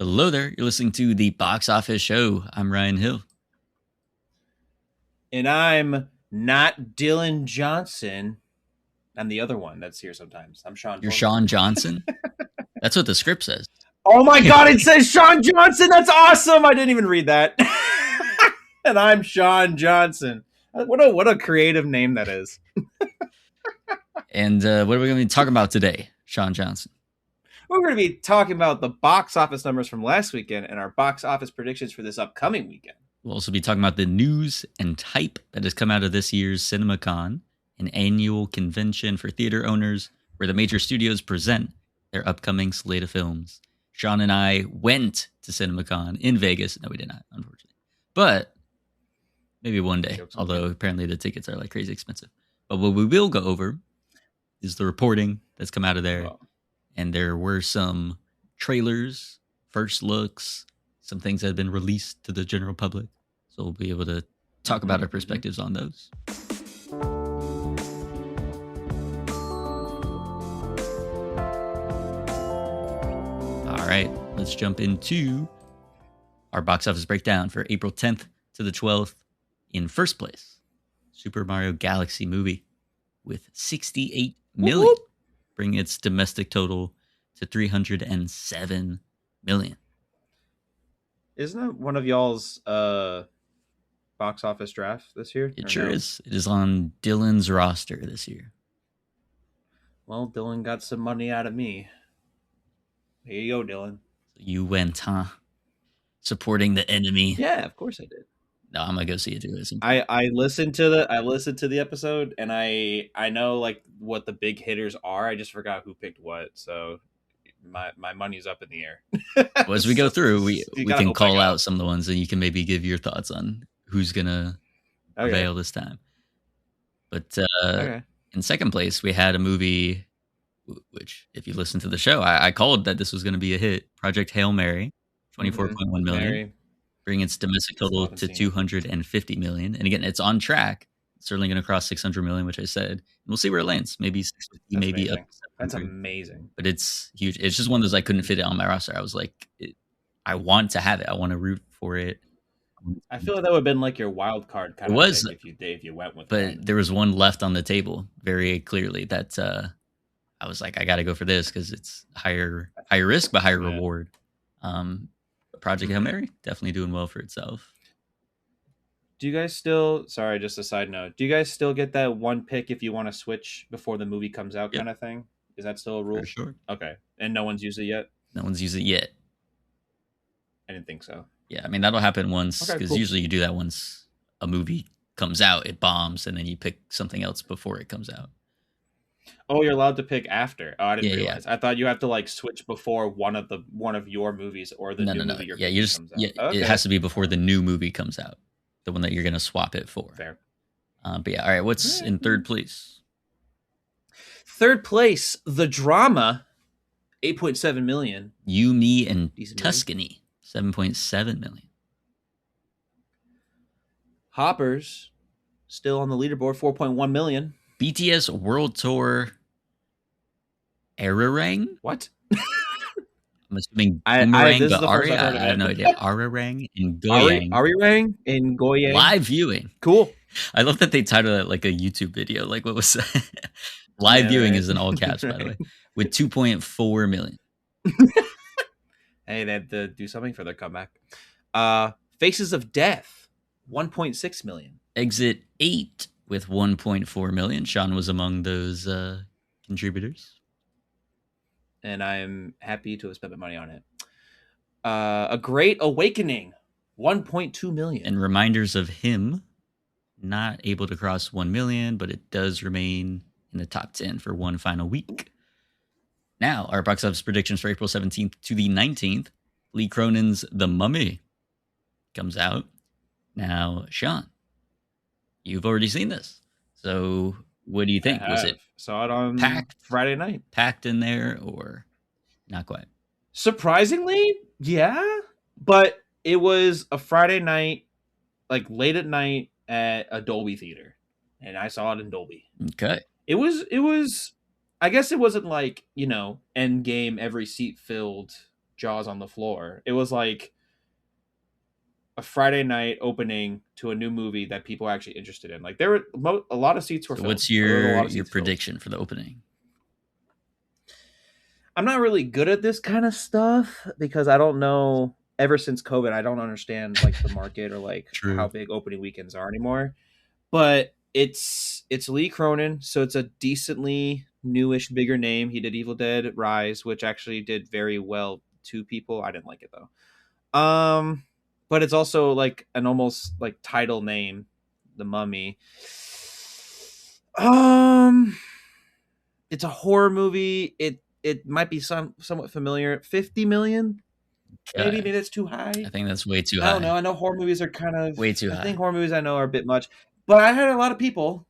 Hello there. You're listening to the Box Office Show. I'm Ryan Hill. And I'm not Dylan Johnson. I'm the other one that's here sometimes. I'm Sean. You're Sean Johnson? That's what the script says. Oh my God, it says Sean Johnson. That's awesome. I didn't even read that. And I'm Sean Johnson. What a creative name that is. And what are we going to be talking about today, Sean Johnson? We're going to be talking about the box office numbers from last weekend and our box office predictions for this upcoming weekend. We'll also be talking about the news and hype that has come out of this year's Cinemacon, an annual convention for theater owners where the major studios present their upcoming slate of films. Sean and I went to Cinemacon in Vegas. No, we did not, unfortunately. But maybe one day, although apparently the tickets are like crazy expensive. But what we will go over is the reporting that's come out of there. Wow. And there were some trailers, first looks, some things that have been released to the general public. So we'll be able to talk about our perspectives on those. All right, let's jump into our box office breakdown for April 10th to the 12th. In first place, Super Mario Galaxy movie with 68 million. Whoop. Bringing its domestic total to 307 million. Isn't that one of y'all's box office draft this year? It sure is. It is on Dylan's roster this year. Well, Dylan got some money out of me. Here you go, Dylan. You went, huh? Supporting the enemy. Yeah, of course I did. No, I'm gonna go see it too. I listened to the episode, and I know like what the big hitters are. I just forgot who picked what, so my money's up in the air. Well, as we go through, we can call out some of the ones, and you can maybe give your thoughts on who's gonna prevail this time. But in second place, we had a movie, which if you listen to the show, I called that this was going to be a hit. Project Hail Mary, 24.1 million. Bring its domestic total to 250 million. And again, it's on track. It's certainly going to cross 600 million, which I said. And we'll see where it lands. Maybe 650, maybe up. That's amazing. But it's huge. It's just one of those I couldn't fit it on my roster. I was like, I want to have it. I want to root for it. I feel like that would have been like your wild card kind of thing if you went with it. But there was one left on the table very clearly that I was like, I got to go for this because it's higher risk, but higher reward. Project Hail Mary, definitely doing well for itself. Do you guys still, sorry, just a side note, do you guys still get that one pick if you want to switch before the movie comes out kind of thing? Is that still a rule? For sure. Okay. And no one's used it yet? No one's used it yet. I didn't think so. Yeah, I mean, that'll happen once, because usually you do that once a movie comes out, it bombs, and then you pick something else before it comes out. Oh, you're allowed to pick after. Oh, I didn't realize. I thought you have to like switch before one of your movies or the new movie comes out. It has to be before the new movie comes out, the one that you're gonna swap it for. Fair. But yeah, all right. What's in third place? Third place, The Drama, 8.7 million. You, Me, and Tuscany, 7.7 million. Hoppers, still on the leaderboard, 4.1 million. BTS World Tour Ararang? What? I'm assuming Boomerang, but Aria? I have no idea. Ararang and Goyang. Arirang and Goyang. Live viewing. Cool. I love that they titled it like a YouTube video. Like, what was that? Live viewing is in all caps, by the way, with 2.4 million. Hey, they had to do something for their comeback. Faces of Death, 1.6 million. Exit 8 with 1.4 million. Sean was among those contributors. And I'm happy to have spent my money on it. A Great Awakening, 1.2 million. And reminders of him, not able to cross 1 million, but it does remain in the top 10 for one final week. Now, our box office predictions for April 17th to the 19th. Lee Cronin's The Mummy comes out. Now, Sean, you've already seen this. So what do you think? Was it saw it on Friday night? Packed in there or not quite? Surprisingly, yeah. But it was a Friday night, like late at night at a Dolby theater. And I saw it in Dolby. Okay. It was I guess it wasn't like, Endgame, every seat filled jaws on the floor. It was like a Friday night opening to a new movie that people are actually interested in. Like there were a lot of seats were So filled. what's There was a lot of your seats filled. prediction for the opening? I'm not really good at this kind of stuff because I don't know. Ever since COVID, I don't understand like the market or like how True. big opening weekends are anymore. But it's Lee Cronin, so it's a decently newish, bigger name. He did Evil Dead Rise, which actually did very well to people. I didn't like it though. But it's also like an almost like title name, The Mummy. Um, it's a horror movie. It might be somewhat familiar. 50 million, maybe Okay. that's too high. I think that's way too I don't know. high. I know horror movies are kind of. Way too I think high. horror movies I know are a bit much, but I had a lot of people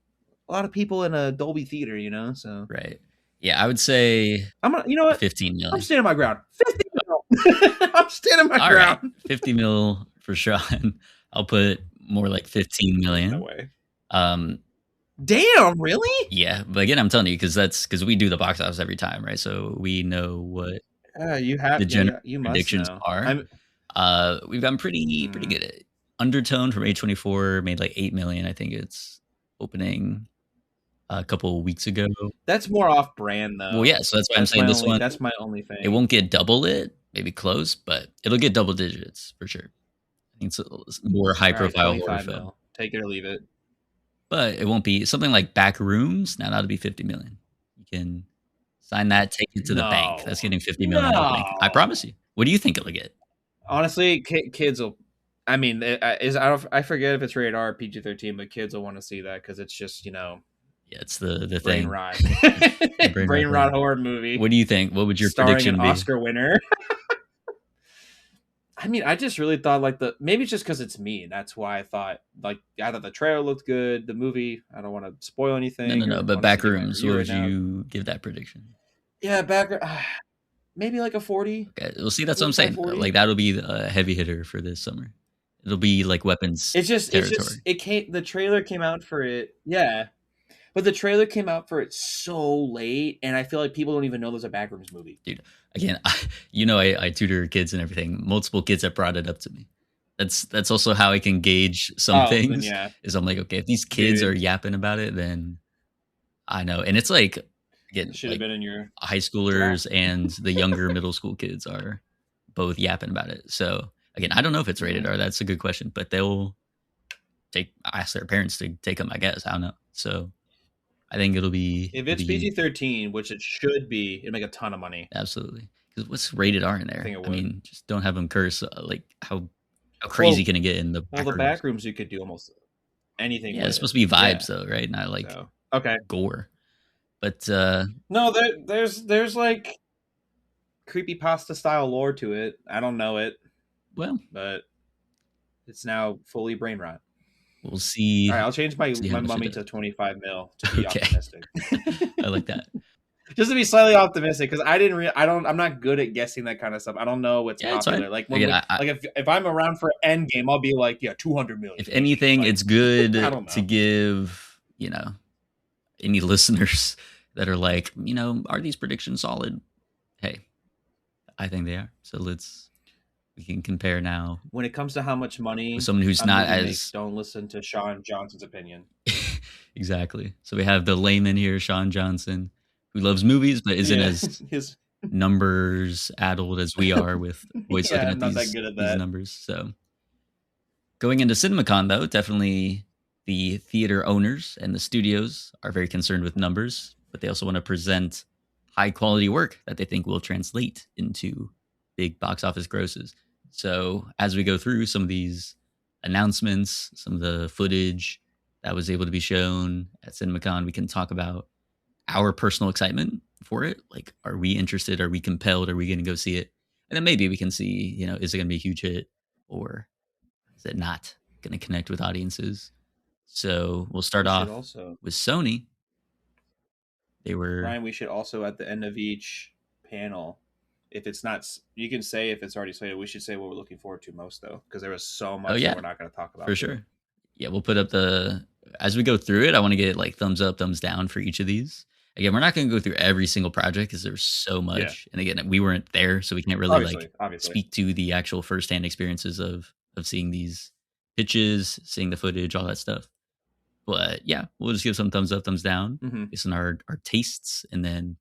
in a Dolby theater, so Right. Yeah, I would say I'm gonna. You know what? 15 I'm million. standing my ground. 50 mil. I'm standing my All right. ground. 50 mil for Sean. I'll put more like 15 No million. way. Um, Damn, really? yeah, but again, I'm telling you because we do the box office every time, right? So we know what You have. the general Yeah, you must predictions know. are. We've gotten pretty good at it. Undertone from A24 made like 8 million. I think it's opening a couple of weeks ago. That's more off brand Well, though. yeah, so that's why I'm saying this one, That's my only it thing. won't get double it, maybe close, but it'll get double digits for sure. I think it's more high All right, profile horror 25 film. mil. Take it or leave it. But it won't be something like Back Rooms. Now that'll be 50 million. You can sign that, take it to the bank. No. That's getting 50 million opening. I No. promise you. What do you think it'll get? Honestly, kids will. I mean, I forget if it's rated R or PG-13, but kids will want to see that because it's just Yeah, it's the brain thing. rot, The brain rot rot horror movie. What do you think? What would your starring an prediction be? Oscar winner. I mean, I just really thought like maybe it's just because it's me. That's why I thought the trailer looked good. The movie, I don't want to spoil anything. No. But Back Rooms, what would you give that prediction? Yeah, maybe like a 40. Okay, well, see, that's what I'm 35, saying. 40. Like that'll be a heavy hitter for this summer. It'll be like weapons territory. The trailer came out for it. Yeah. But the trailer came out for it so late, and I feel like people don't even know there's a Backrooms movie. Dude, again, I tutor kids and everything. Multiple kids have brought it up to me. That's also how I can gauge some things. Yeah. Is I'm like, okay, if these kids are yapping about it, then I know. And it's like, again, should have been in your high schoolers and the younger middle school kids are both yapping about it. So again, I don't know if it's rated R. That's a good question, but they'll ask their parents to take them. I guess I don't know. So I think it'll be if it's PG-13, which it should be, it'll make a ton of money. Absolutely, because what's rated R in there? I mean, just don't have them curse. Like how crazy can it get in the the Backrooms? You could do almost anything. Yeah, it's supposed to be vibes though, right? Not like gore. But no, there's like creepypasta style lore to it. I don't know it. Well, but it's now fully brain rot. We'll see. All right, I'll change my Mummy to 25 mil to be optimistic. I like that. Just to be slightly optimistic, because I'm not good at guessing that kind of stuff. I don't know what's popular. Like if I'm around for Endgame, I'll be like, 200 million. If anything, it's good to give any listeners that are like, are these predictions solid? Hey, I think they are. So we can compare now. When it comes to how much money, with someone who's not as don't listen to Sean Johnson's opinion. Exactly. So we have the layman here, Sean Johnson, who loves movies but isn't as numbers addled as we are with always looking at these numbers. So going into Cinemacon, though, definitely the theater owners and the studios are very concerned with numbers, but they also want to present high quality work that they think will translate into big box office grosses. So as we go through some of these announcements, some of the footage that was able to be shown at Cinemacon, we can talk about our personal excitement for it. Like, are we interested? Are we compelled? Are we going to go see it? And then maybe we can see, is it going to be a huge hit or is it not going to connect with audiences? So we'll start off with Sony. Ryan, we should also at the end of each panel, if it's not, you can say if it's already slated. We should say what we're looking forward to most, though, because there was so much that we're not going to talk about. For sure. Yeah, we'll put up as we go through it, I want to get like thumbs up, thumbs down for each of these. Again, we're not going to go through every single project because there's so Yeah, much. And again, we weren't there, so we can't really like obviously. speak to the actual firsthand experiences of seeing these pitches, seeing the footage, all that stuff. But yeah, we'll just give some thumbs up, thumbs down Hmm. based on our tastes, and then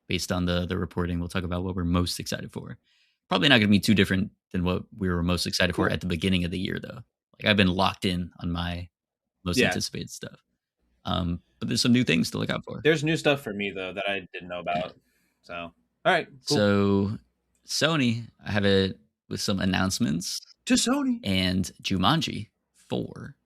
based on the reporting, we'll talk about what we're most excited for. Probably not going to be too different than what we were most excited for Cool. at the beginning of the year, though. Like I've been locked in on my most Yeah, anticipated stuff. But there's some new things to look out for. there's new stuff for me though that I didn't know Yeah. about. So, all right, cool. So Sony, I have it with some announcements, To Sony. and Jumanji 4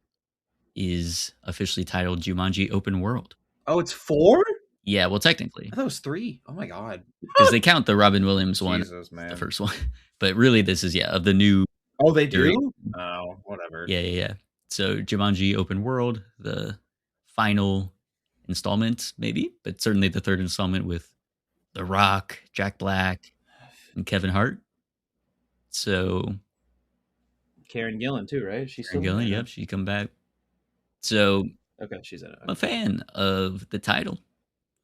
is officially titled Jumanji Open World. Oh, it's 4. Yeah, well, I technically, thought it was 3. Oh my god. because they count the Robin Williams one Jesus, as the man. first one, but really this is of the new Oh, they iteration. do. Oh, whatever. Yeah. So Jumanji Open World, the final installment, maybe, but certainly the third installment with The Rock, Jack Black, and Kevin Hart. So Karen Gillan too, right? She's Karen still in Gillan, there. yep, she come back. So Okay, she's in it. I'm a Okay. fan of the title.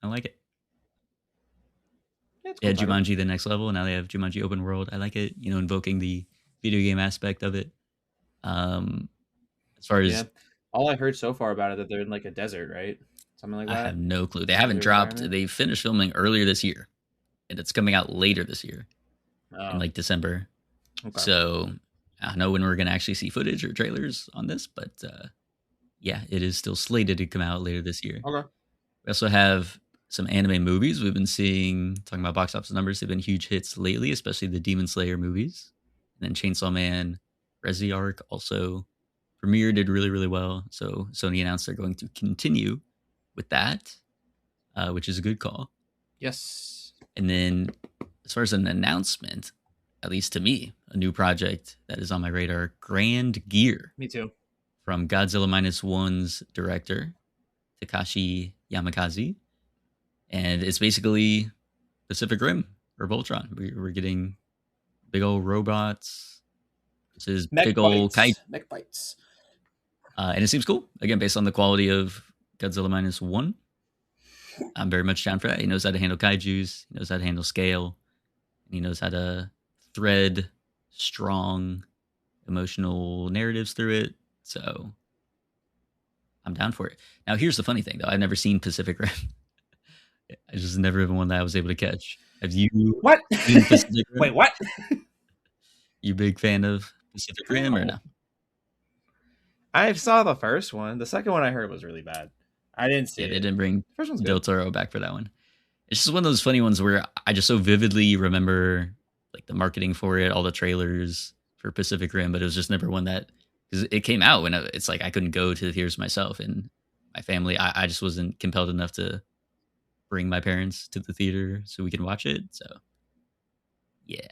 I like it. Yeah, it's a Yeah, cool title. Jumanji: The Next Level, and now they have Jumanji Open World. I like it. Invoking the video game aspect of it. Um, as far Yeah. as All I heard so far about it that they're in like a desert, right? Something like I have that. no clue. They haven't Desert dropped. environment. They finished filming earlier this year, and it's coming out later this year in Oh, like December. okay. So I don't know when we're gonna actually see footage or trailers on this, but yeah, it is still slated to come out later this year. Okay. We also have some anime movies we've been seeing. Talking about box office numbers, they've been huge hits lately, especially the Demon Slayer movies. And then Chainsaw Man, Resi Arc also premiered, did really, really well. So Sony announced they're going to continue with that, which is a good call. Yes. And then, as far as an announcement, at least to me, a new project that is on my radar, Grand Gear Me too. from Godzilla Minus One's director, Takashi Yamakaze. And it's basically Pacific Rim or Voltron. We're getting big old robots versus big Mech old kaiju. bites. Mech bites. And it seems cool. Again, based on the quality of Godzilla Minus One, I'm very much down for that. He knows how to handle kaijus. He knows how to handle scale. And he knows how to thread strong emotional narratives through it. So I'm down for it. Now, here's the funny thing, though. I've never seen Pacific Rim. I just never been one that I was able to catch. Have you What? seen Pacific Rim? Wait, what? You big fan of Pacific Rim or no? I saw the first one. The second one I heard was really bad. I didn't see Yeah, they it. didn't bring First one's Del good. Toro back for that one. It's just one of those funny ones where I just so vividly remember like the marketing for it, all the trailers for Pacific Rim, but it was just never one that because it came out when it's like I couldn't go to the theaters myself, and my family, I just wasn't compelled enough to bring my parents to the theater so we can watch it. So yeah,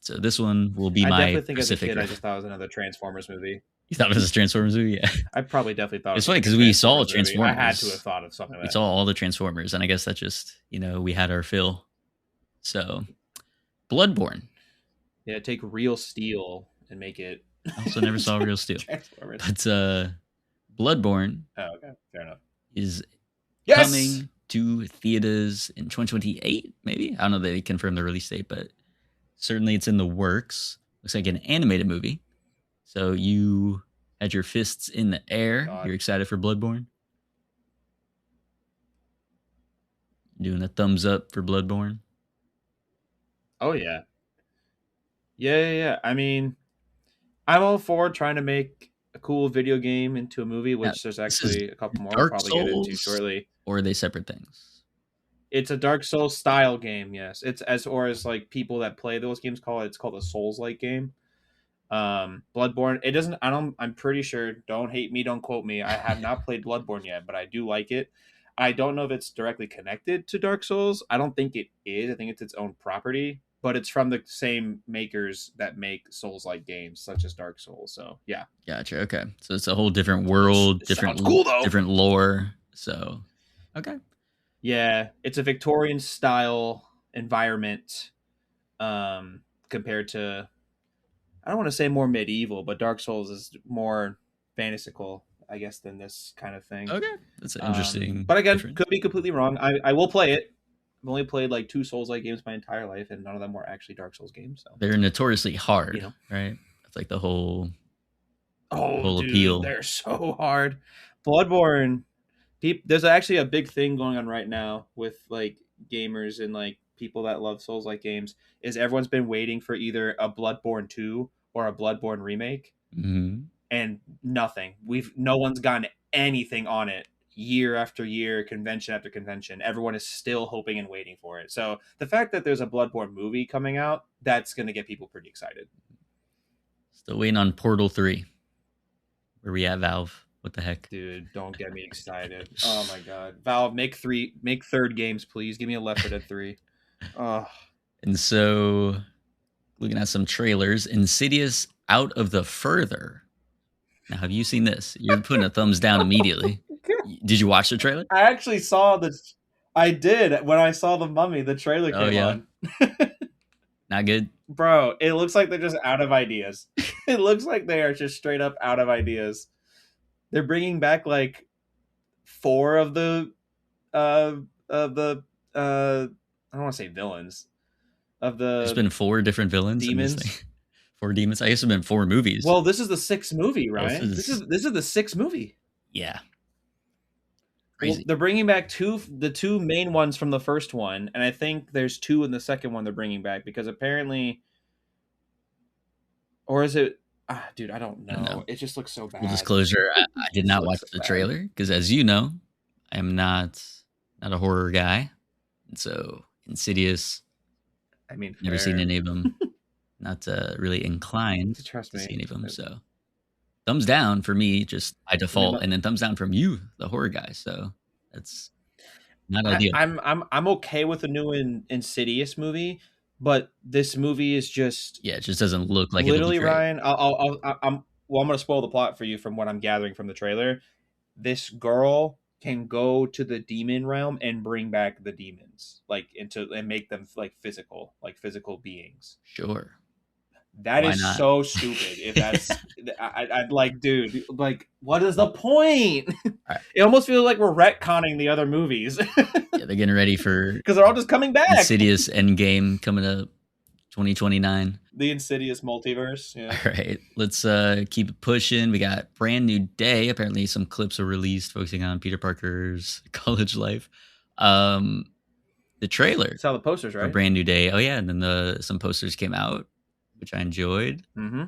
so this one will be I my definitely think as a Pacific kid, I Rim. just thought it was another Transformers movie. You thought it was a Transformers movie? Yeah. I probably definitely thought it It's was funny like a because we saw Transformers movie. I had to have Transformers. thought of something We like saw that. all the Transformers, and I guess that just we had our fill. So Bloodborne. Yeah, take real steel and make it. I also never saw Real Steel, Transformers. but Bloodborne Oh, okay, fair enough. is Yes. coming to theaters in 2028. Maybe I don't know if they confirmed the release date, but certainly it's in the works. Looks like an animated movie. So you had your fists in the air. God. You're excited for Bloodborne? Doing a thumbs up for Bloodborne? Oh yeah. Yeah. I mean, I'm all for trying to make a cool video game into a movie, Now, which there's this is actually a couple more I'll Dark probably get into Souls, shortly. or are they separate things? It's a Dark Souls style game, yes. It's as like people that play those games call it. It's called a Souls-like game. Bloodborne. It doesn't. I'm pretty sure. Don't hate me. Don't quote me. I have not played Bloodborne yet, but I do like it. I don't know if it's directly connected to Dark Souls. I don't think it is. I think it's its own property, but it's from the same makers that make Souls-like games, such as Dark Souls. So yeah, Gotcha. Okay, so it's a whole different world, it different sounds cool though. different lore. So okay, Yeah, it's a Victorian style environment, compared to, I don't want to say more medieval, but Dark Souls is more fantastical I guess, than this kind of thing. Okay, that's an interesting But again, difference. could be completely wrong. I will play it. I've only played like 2 Souls-like games my entire life, and none of them were actually Dark Souls games. So They're notoriously you hard, know, right? That's like the whole oh dude, appeal. they're so hard. Bloodborne. There's actually a big thing going on right now with like gamers and like people that love Souls-like games. Is everyone's been waiting for either a Bloodborne 2 or a Bloodborne remake, Mm-hmm. and nothing. No one's gotten anything on it year after year, convention after convention. Everyone is still hoping and waiting for it. So the fact that there's a Bloodborne movie coming out, that's going to get people pretty excited. Still waiting on Portal 3. Where we at, Valve? What the heck? Dude, don't get me excited. Oh my god. Valve, make third games, please. Give me a Left 4 Dead 3. Oh. And so, looking at some trailers, Insidious Out of the Further. Now, have you seen this? You're putting a thumbs down immediately. Did you watch the trailer? I actually saw the. I did when I saw the Mummy. The trailer came on. Not good. Bro, it looks like they're just out of ideas. It looks like they are just straight up out of ideas. They're bringing back like 4 of the I don't want to say villains of the. There's been 4 different villains. Demons. In this thing. 4 demons. I guess it's been 4 movies. Well, this is the 6th movie, right? Oh, this is the 6th movie. Yeah. Crazy. Well, they're bringing back the 2 main ones from the first one, and I think there's 2 in the second one they're bringing back because apparently, or is it? Dude, I don't know. It just looks so bad. Full disclosure: I did not watch the trailer because, as you know, I am not a horror guy, and so Insidious. I mean, never seen any of them. Not really inclined to see any of them. So, thumbs down for me, just by default, and then thumbs down from you, the horror guy. So that's not ideal. I'm okay with the new Insidious movie, but this movie is just it just doesn't look like literally it'll be Ryan. I'm going to spoil the plot for you from what I'm gathering from the trailer. This girl can go to the demon realm and bring back the demons, like and make them like physical beings. Sure. That is so stupid. If that's, I'd like, dude, like, what is the point? Right. It almost feels like we're retconning the other movies. They're getting ready for because they're all just coming back. Insidious Endgame coming up, 2029. The Insidious multiverse. Yeah. All right, let's keep it pushing. We got Brand New Day. Apparently, some clips are released focusing on Peter Parker's college life. The trailer. Saw the posters, right? For Brand New Day. Oh yeah, and then some posters came out, which I enjoyed. Mm-hmm.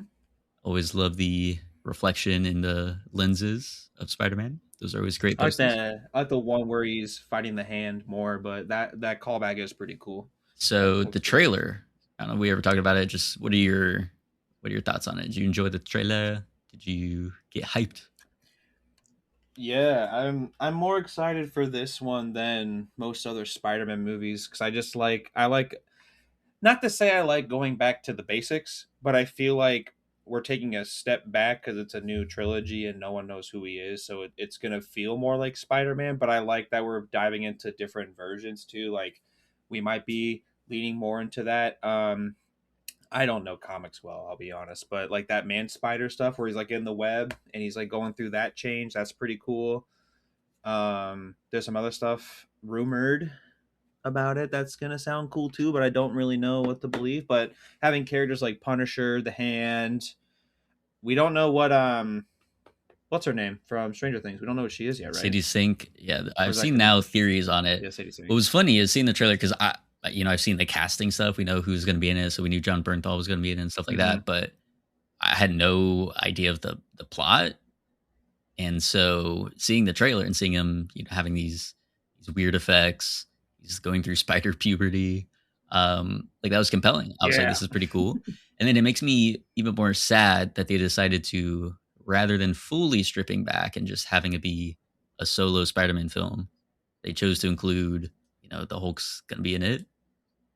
Always love the reflection in the lenses of Spider-Man. Those are always great posters. I like the one where he's fighting the hand more, but that callback is pretty cool. So the trailer, I don't know if we ever talked about it. Just what are your thoughts on it? Did you enjoy the trailer? Did you get hyped? Yeah, I'm more excited for this one than most other Spider-Man movies because I like not to say I like going back to the basics, but I feel like we're taking a step back because it's a new trilogy and no one knows who he is, so it's gonna feel more like Spider-Man. But I like that we're diving into different versions too. Like we might be leaning more into that. I don't know comics well, I'll be honest, but like that Man Spider stuff where he's like in the web and he's like going through that change, that's pretty cool. There's some other stuff rumored about it that's gonna sound cool too, but I don't really know what to believe. But having characters like Punisher, the Hand, we don't know what's her name from Stranger Things. We don't know what she is yet, right? Sadie Sink. Yeah, I've seen now theories on it. Yeah, Sadie Sink. What was funny is seeing the trailer because I've seen the casting stuff. We know who's going to be in it, so we knew John Bernthal was going to be in it and stuff like that. But I had no idea of the plot, and so seeing the trailer and seeing him, having these weird effects, he's going through spider puberty, like that was compelling. I was like, this is pretty cool. And then it makes me even more sad that they decided to, rather than fully stripping back and just having it be a solo Spider-Man film, they chose to include, the Hulk's going to be in it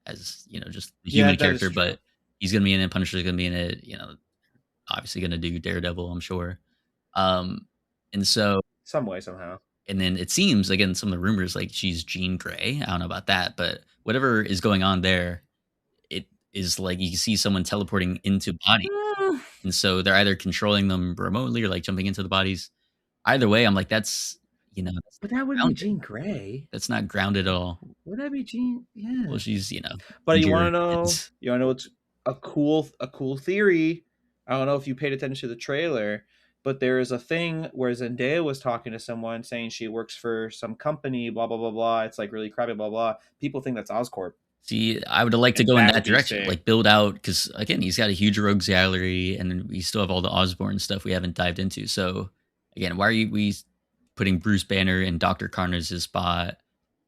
as, just the human character, but he's going to be in it. Punisher's going to be in it, obviously going to do Daredevil, I'm sure. And so some way, somehow. And then it seems, again, some of the rumors, like she's Jean Grey. I don't know about that, but whatever is going on there, it is like you see someone teleporting into bodies. And so they're either controlling them remotely or like jumping into the bodies. either way, I'm like, that's that's But that wouldn't be grounded. Jean Grey. That's not grounded at all. Would that be Jean? Well, Yeah. she's But you want to ginger know? kids. You want to know what's a cool theory? I don't know if you paid attention to the trailer, but there is a thing where Zendaya was talking to someone saying she works for some company, blah blah blah blah. It's like really crappy, blah blah. People think that's Oscorp, See, I would have liked to and go in that that would be direction, sick. like build out because again, he's got a huge rogues gallery, and then we still have all the Osborne stuff we haven't dived into. So again, why are we putting Bruce Banner in Doctor Carnage's spot?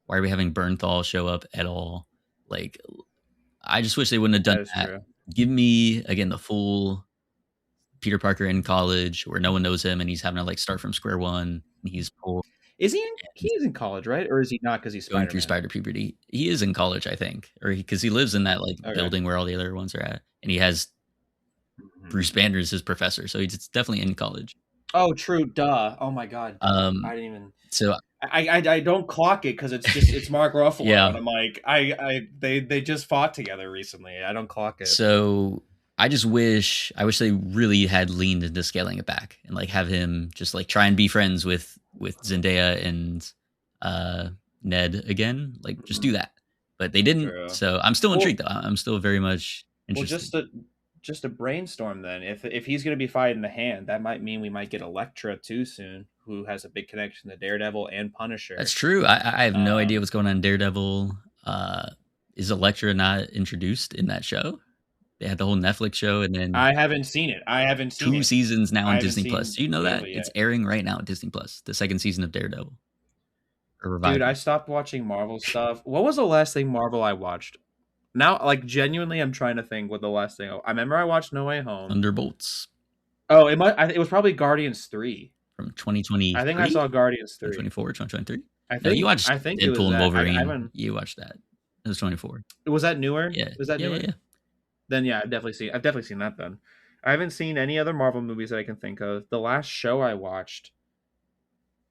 Why are we having Bernthal show up at all? Like, I just wish they wouldn't have done That is that. true. Give me again the full Peter Parker in college where no one knows him and he's having to like start from square one. And he's poor Is he? He and is in college, right? Or is he not? Because he's going Spider through Man. spider puberty. He is in college, I think, or because he lives in that like Okay. building where all the other ones are at, and he has Mhm. Bruce Banner as his professor, so he's definitely in college. Oh, true. Duh. Oh my God. Duh. I Um, didn't even. so I don't clock it because it's Mark Ruffalo, yeah, and I'm like they just fought together recently. I don't clock it. so I wish they really had leaned into scaling it back and like have him just like try and be friends with Zendaya and uh Ned again, like just do that. But they didn't, True. so I'm still Well, intrigued though. I'm still very much well, interested. just a brainstorm then. If he's gonna be fighting the Hand, that might mean we might get Elektra too soon, who has a big connection to Daredevil and That's Punisher. true. I have no idea Um, what's going on in Daredevil. Is Elektra not introduced in that show? They had the whole Netflix show and then I haven't seen it. I haven't seen 2 it. seasons now I on haven't Disney Plus. seen Do you know that? Daredevil It's yet. airing right now on Disney Plus, the second season of Daredevil, or Dude, I revival. stopped watching Marvel stuff. What was the last thing Marvel I watched? Now, like genuinely, I'm trying to think what the last thing. I remember I watched No Way Home. Thunderbolts Oh, it was probably Guardians 3. from I think I 2023, saw Guardians 3. 2024, 2023. I No, you think watched I think it was Deadpool and that. I Wolverine. haven't. You watched that. It was 24. Was that newer? Yeah. Was that Yeah, yeah, newer? yeah. Then yeah, I've definitely seen that then. I haven't seen any other Marvel movies that I can think of. The last show I watched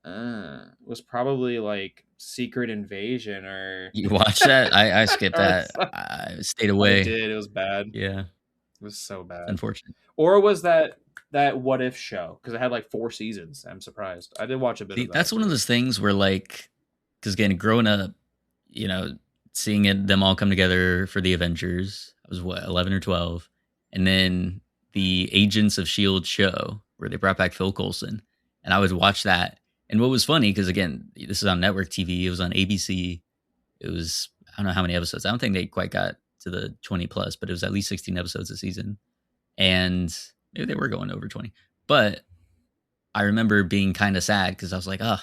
was probably like Secret Invasion or You watched that? I skipped or that. some- I stayed I away. did. It was bad. Yeah. It was so It's bad. unfortunate. Or was that What If show? Because it had like 4 seasons. I'm surprised. I did watch a bit See, of that that's one of too. those things where like, because again, growing up, you know, seeing them all come together for the Avengers. I was what 11 or 12, and then the Agents of Shield show where they brought back Phil Coulson, and I would watch that. And what was funny because again, this is on network TV. It was on ABC. It was I don't know how many episodes. I don't think they quite got to the 20 plus, but it was at least 16 episodes a season, and maybe they were going over 20. But I remember being kind of sad because I was like, oh,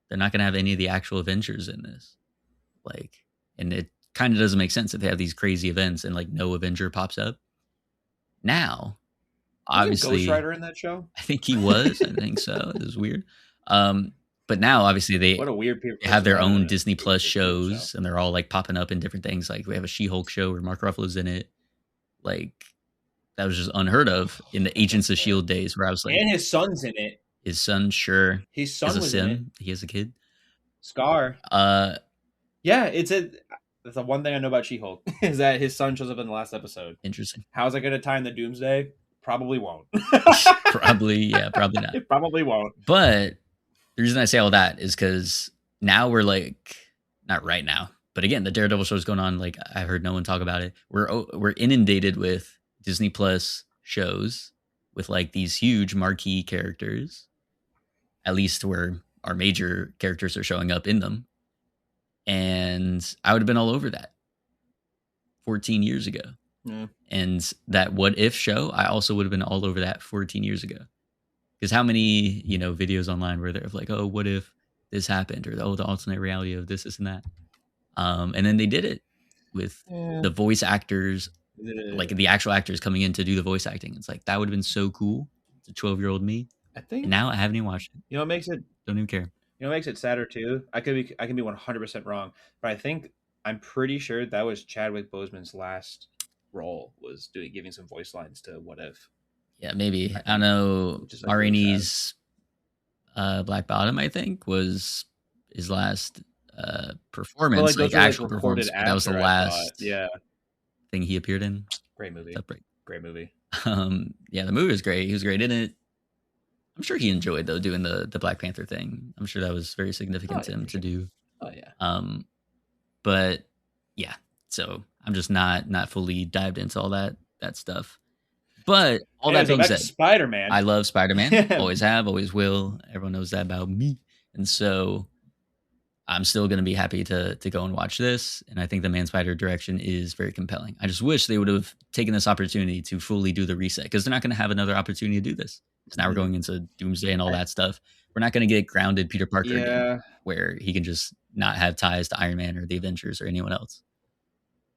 they're not going to have any of the actual Avengers in this. Like, and it kind of doesn't make sense if they have these crazy events and like no Avenger pops up. Now, Wasn't Ghost obviously, Rider in that show? I think he was. I think so. It was weird. But now, obviously, What a weird they have person their that own would Disney Plus be a good show. shows, and they're all like popping up in different things. Like we have a She-Hulk show where Mark Ruffalo's in it. Like that was just unheard of in the Agents That's of fair. Shield days, where I was like, And his son's in it. his son sure His has son a was in it. sim. He has a kid. Scar. Uh, Yeah, that's the one thing I know about She-Hulk is that his son shows up in the last episode. interesting. How's it going to tie in the Doomsday? Probably won't. Probably, yeah, probably not. It probably won't. But the reason I say all that is because now we're like, not right now, but again, the Daredevil show is going on. Like I've heard no one talk about it. We're inundated with Disney Plus shows with like these huge marquee characters, at least where our major characters are showing up in them. And I would have been all over that 14 years ago. Yeah. And that What If show, I also would have been all over that 14 years ago. Because how many, videos online were there of like, oh, what if this happened? Or, oh, the alternate reality of this and that. And then they did it with Yeah. the voice actors, like the actual actors coming in to do the voice acting. It's like, that would have been so cool to 12-year-old me. I think And now I haven't even watched it. you know what makes it Don't even care. what makes it sadder too. I can be 100% wrong, but I'm pretty sure that was Chadwick Boseman's last role was giving some voice lines to What If. Yeah, maybe. I I don't think, know. which is like really sad. Marini's Black Bottom, I think, was his last performance, Well, like like those were like actual performance. recorded But that was the after. I thought. last Yeah, thing he appeared in. great movie. Separate. Great movie. Yeah, the movie was great. He was great in it. I'm sure he enjoyed though doing the Black Panther thing. I'm sure that was very Oh significant to yeah, him for to sure. do. Oh yeah. But yeah, so I'm just not fully dived into all that stuff. But all Anyway, that so being back to said, Spider Man. I love Spider-Man. Always have, always will. Everyone knows that about me. And so I'm still going to be happy to go and watch this. And I think the Man Spider direction is very compelling. I just wish they would have taken this opportunity to fully do the reset because they're not going to have another opportunity to do this. So now we're going into Doomsday and all that stuff. We're not going to get grounded Peter Parker again, Yeah. where he can just not have ties to Iron Man or the Avengers or anyone else.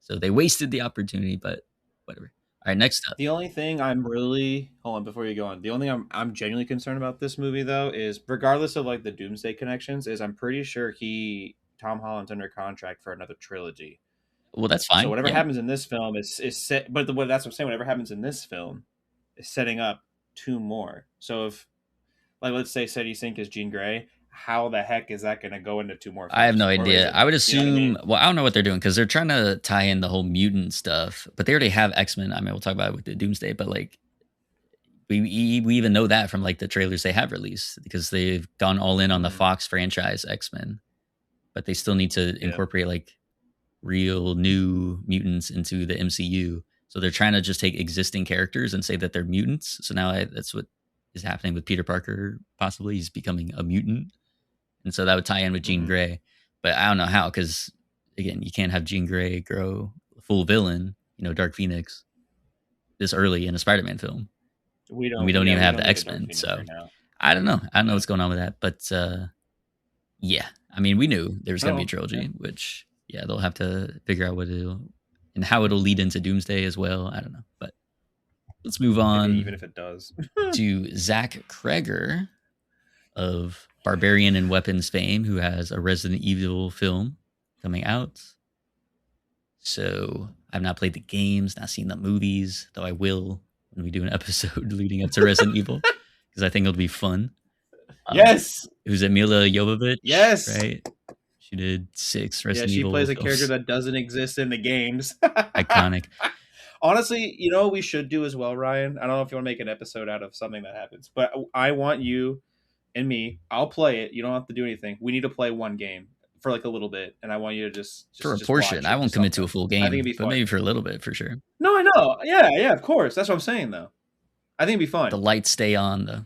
So they wasted the opportunity, but whatever. All right, next up. The only thing I'm really hold on before you go on. The only thing I'm genuinely concerned about this movie though is regardless of like the Doomsday connections, is I'm pretty sure Tom Holland's under contract for another trilogy. Well, that's So fine. whatever Yeah. happens in this film is set, but that's what I'm saying. Whatever happens in this film is setting up two more. So if like let's say Sadie Sink is Jean Grey, how the heck is that going to go into two more I have no films? Or is idea. it? I would You know what I assume. mean? Well, I don't know what they're doing because they're trying to tie in the whole mutant stuff, but they already have X Men. I mean, we'll talk about it with the Doomsday, but like we even know that from like the trailers they have released because they've gone all in on the Mm, Fox franchise X Men, but they still need to yeah. incorporate like real new mutants into the MCU. So they're trying to just take existing characters and say that they're mutants. So now that's what is happening with Peter Parker. Possibly he's becoming a mutant, and so that would tie in with Jean Mm-hmm. Grey. But I don't know how because again, you can't have Jean Grey grow a full villain, Dark Phoenix, this early in a Spider-Man film, We and we don't. don't Yeah, even we have don't the need a Dark X-Men. Phoenix So right now. I don't know. I don't know Yeah. what's going on with that, but yeah, I mean, we knew there was going to be a Oh, yeah. trilogy, which yeah, they'll have to figure out what it'll and how it'll lead into Doomsday as well. I don't know, but let's move Even on if it does. to Zach Kreger of Barbarian and Weapons fame, who has a Resident Evil film coming out. So I've not played the games, not seen the movies, though I will when we do an episode leading up to Resident Evil because I think it'll be fun. Yes. It was Mila Jovovich, Yes. right? She did 6 Yeah, Resident she Evil plays a character films. that doesn't exist in the games. Iconic. Honestly, you know what we should do as well, Ryan? I don't know if you want to make an episode out of something that happens, but I want you and me. I'll play it. You don't have to do anything. We need to play one game for like a little bit, and I want you to For a just portion. watch I it, won't just commit to a something. full I think it'd game, be but fun. maybe for a little bit for sure. No, I know. Yeah, yeah, of course. That's what I'm saying, though. I think it'd be The fun. lights stay on though.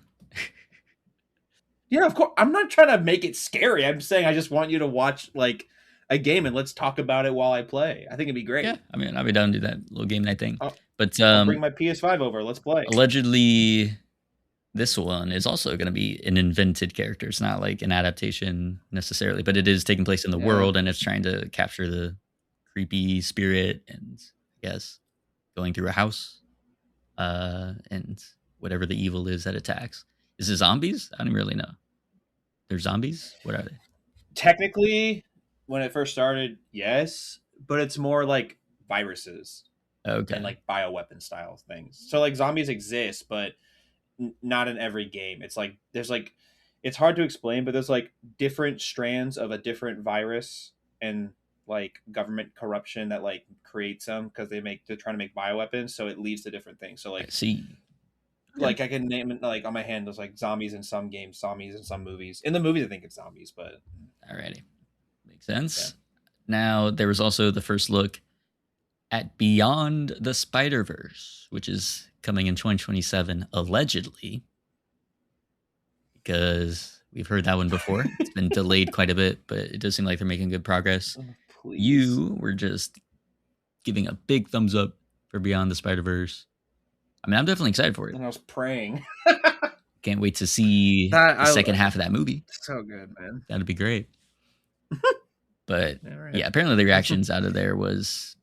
Yeah, of course. I'm not trying to make it scary. I'm saying I just want you to watch like a game and let's talk about it while I play. I think it'd be Yeah, great. I mean, I'll be down to do that little game night thing. I'll, But I'll bring my PS5 over. Let's play. allegedly, this one is also going to be an invented character. It's not like an adaptation necessarily, but it is taking place in the Yeah. world and it's trying to capture the creepy spirit and I guess going through a house and whatever the evil is that attacks. Is it zombies? I don't really know. They're zombies? What are they? Technically, when it first started, yes, but it's more like viruses Okay. and like bioweapon style things. So like zombies exist, but not in every game. It's like there's like it's hard to explain, but there's like different strands of a different virus and like government corruption that like creates them because they're trying to make bioweapons, so it leads to different things. So I like see. Okay. like I can name it like on my hand. There's like zombies in some games, zombies in some movies. In the movies, I think it's zombies, but Alrighty. Makes sense. Now, there was also the first look at Beyond the Spider-Verse, which is coming in 2027, allegedly, because we've heard that one before. It's been delayed quite a bit, but it does seem like they're making good progress. oh, please. You were just giving a big thumbs up for Beyond the Spider-Verse. I mean, I'm definitely excited for it. And I was praying. Can't wait to see the second half of that movie. So good, man. That'd be great. But Right. yeah, apparently the reactions out of there was,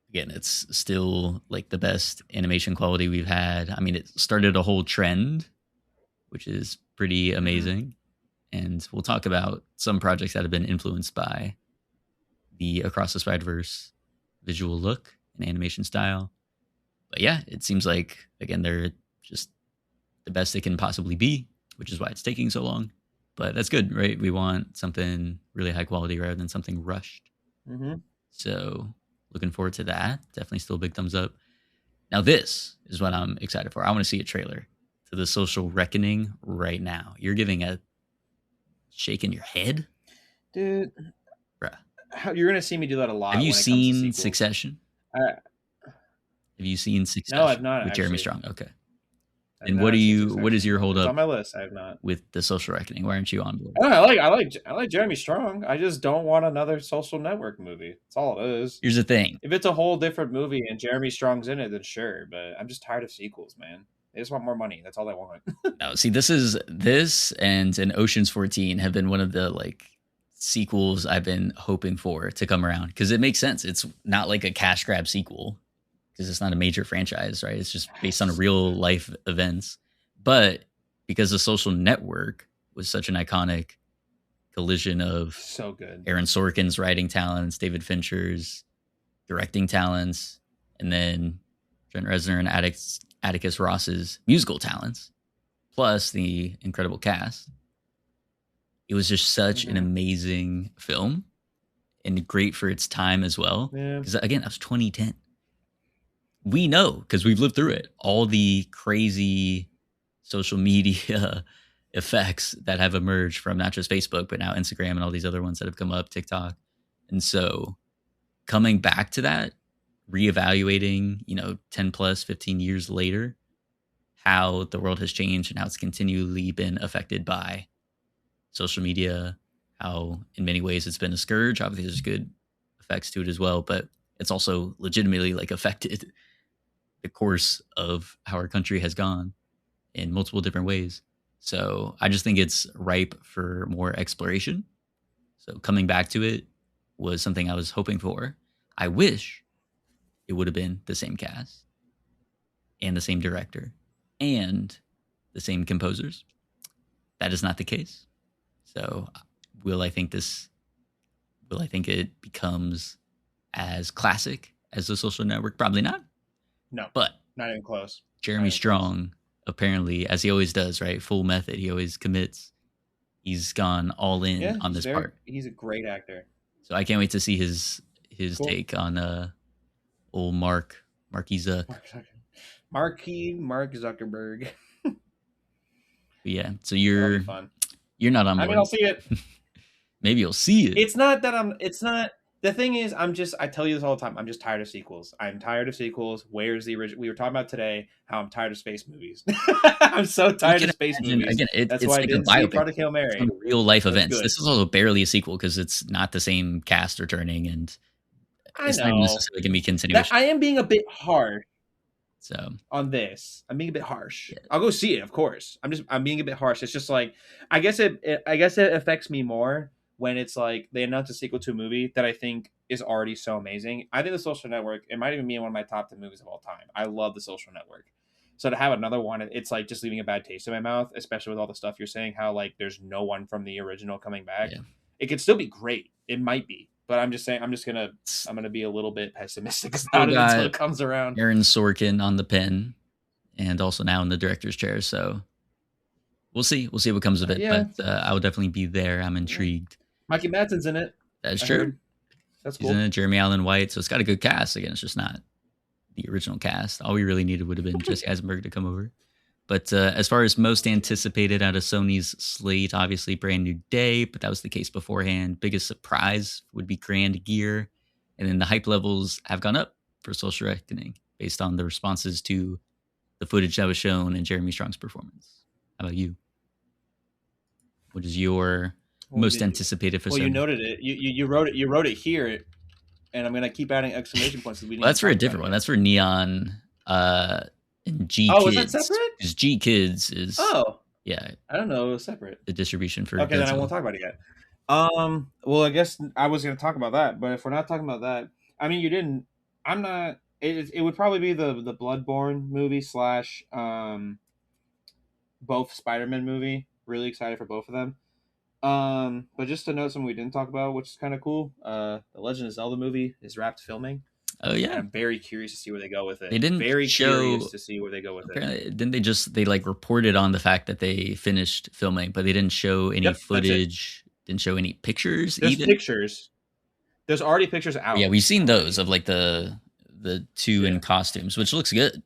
again, it's still like the best animation quality we've had. I mean, it started a whole trend, which is pretty amazing. And we'll talk about some projects that have been influenced by the Across the Spider-Verse visual look and animation style. But yeah, it seems like, again, they're just the best they can possibly be, which is why it's taking so long. But that's good, right? We want something really high quality rather than something rushed. Mm-hmm. So looking forward to that. Definitely still a big thumbs up. Now this is what I'm excited for. I want to see a trailer to the social reckoning right now. You're giving a shaking your head, dude. bruh. You're gonna see me do that a Have lot you when it comes to seen sequels. Succession? Uh, Have you seen no, I've Succession not with Jeremy actually. Strong? Okay. I've And not seen what is Succession. your hold It's up on my list. I have not. with the social reckoning? Why aren't you on board? I like Jeremy Strong. I just don't want another Social Network movie. That's all it is. Here's the thing. If it's a whole different movie and Jeremy Strong's in it, then sure. But I'm just tired of sequels, man. They just want more money. That's all they want. No, see, this and an Ocean's 14 have been one of the like sequels I've been hoping for to come around because it makes sense. It's not like a cash grab sequel because it's not a major franchise, right? It's just based on real life events. But because the Social Network was such an iconic collision of So good. Aaron Sorkin's writing talents, David Fincher's directing talents, and then Trent Reznor and Atticus Ross's musical talents, plus the incredible cast. It was just such an amazing film and great for its time as well. Yeah. Because again, that was 2010. We know because we've lived through it. All the crazy social media effects that have emerged from not just Facebook, but now Instagram and all these other ones that have come up, TikTok. And so coming back to that, reevaluating, 10 plus 15 years later, how the world has changed and how it's continually been affected by social media, how in many ways it's been a scourge. Obviously there's good effects to it as well, but it's also legitimately like affected the course of how our country has gone in multiple different ways. So I just think it's ripe for more exploration. So coming back to it was something I was hoping for. I wish it would have been the same cast and the same director and the same composers. That is not the case. So will I think it becomes as classic as The Social Network? Probably not. No, but not even close. Jeremy Strong, apparently, as he always does, right? Full method. He always commits. He's gone all in on this part. He's a great actor. So I can't wait to see his take on old Mark Zuckerberg. Yeah, so you're not on board. I mean, I'll see it. Maybe you'll see it. It's not. The thing is, I tell you this all the time. I'm just tired of sequels. I'm tired of sequels. Where's the original? We were talking about today how I'm tired of space movies. I'm so tired of space movies. Again, that's it's why like I didn't a biopic. see Project Hail Mary. It's real life events. This is also barely a sequel because it's not the same cast returning, and it's not necessarily going to be continuation. I am being a bit harsh. So on this, I'm being a bit harsh. Yeah. I'll go see it, of course. I'm being a bit harsh. It's just like I guess it affects me more when it's like they announce a sequel to a movie that I think is already so amazing. I think The Social Network, it might even be one of my top 10 movies of all time. I love The Social Network. So to have another one, it's like just leaving a bad taste in my mouth, especially with all the stuff you're saying, how like there's no one from the original coming back. Yeah. It could still be great. It might be. But I'm just saying, I'm gonna be a little bit pessimistic about it until it comes around. Aaron Sorkin on the pen, and also now in the director's chair. So we'll see what comes of it. Yeah. But I will definitely be there. I'm intrigued. Mikey Madsen's in it. That's true. That's cool. He's in it. Jeremy Allen White. So it's got a good cast. Again, it's just not the original cast. All we really needed would have been Jesse Eisenberg to come over. But as far as most anticipated out of Sony's slate, obviously Brand New Day, but that was the case beforehand. Biggest surprise would be Grand Gear. And then the hype levels have gone up for Social Reckoning based on the responses to the footage that was shown and Jeremy Strong's performance. How about you? What is your most anticipated for Sony? Well, you noted it. You wrote it here, and I'm going to keep adding exclamation points. That's for a different one. That's for Neon... and G Kids. Is that separate? Because G Kids is yeah. I don't know, it was separate. The distribution for then I won't talk about it yet. Well, I guess I was going to talk about that, but if we're not talking about that, I mean, you didn't. I'm not. It would probably be the Bloodborne movie / both Spider-Man movie. Really excited for both of them. But just to note something we didn't talk about, which is kind of cool. The Legend of Zelda movie is wrapped filming. Oh yeah, and I'm very curious to see where they go with it. They didn't curious to see where they go with it. Didn't they like reported on the fact that they finished filming, but they didn't show any footage, didn't show any pictures. There's pictures. There's already pictures out. Yeah, we've seen those of like the two in costumes, which looks good.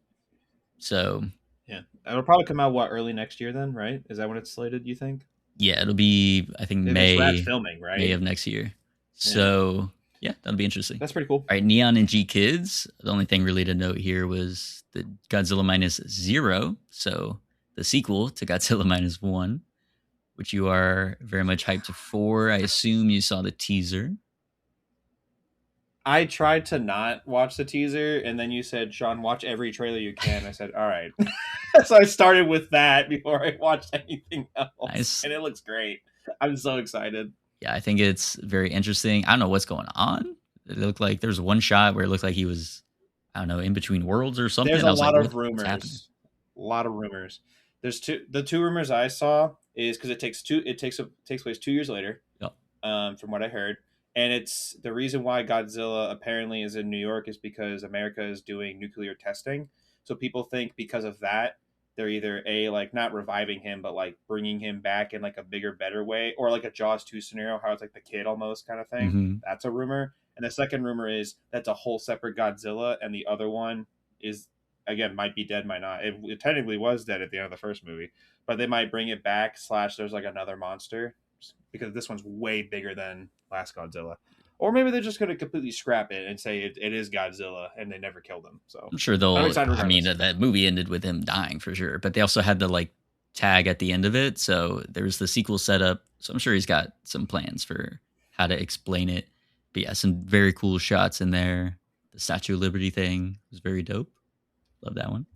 So Yeah, it'll probably come out early next year then, right? Is that when it's slated? You think Yeah, it'll be I think if it's wrapped May filming, May right? of next year. Yeah, So yeah, that'll be interesting. that's pretty cool. All right, Neon and G Kids. The only thing really to note here was the Godzilla minus zero. So the sequel to Godzilla minus one, which you are very much hyped for. I assume you saw the teaser. I tried to not watch the teaser, and then you said, "Sean, watch every trailer you can." I said, "All right." So I started with that before I watched anything else, Nice. and it looks great. I'm so excited. Yeah, I think it's very interesting. I don't know what's going on. It looked like there's one shot where it looked like he was, I don't know, in between worlds or There's something. a I was like, lot of what's happening? rumors. A lot of rumors. There's the two rumors I saw is because it takes place 2 years later, Yep. from what I heard. And it's the reason why Godzilla apparently is in New York is because America is doing nuclear testing. So people think because of that, they're either a like not reviving him, but like bringing him back in like a bigger, better way, or like a Jaws 2 scenario, how it's like the kid almost kind of thing. Mm-hmm. That's a rumor. And the second rumor is that's a whole separate Godzilla, and the other one is again might be dead, might not. It technically was dead at the end of the first movie, but they might bring it back. Slash, there's like another monster because this one's way bigger than last Godzilla. Or maybe they're just going to completely scrap it and say it is Godzilla and they never killed him. So I'm sure I'm they'll. excited I mean, regardless. that movie ended with him dying for sure, but they also had the like tag at the end of it, so there's the sequel setup. So I'm sure he's got some plans for how to explain it. But yeah, some very cool shots in there. The Statue of Liberty thing was very dope. Love that one.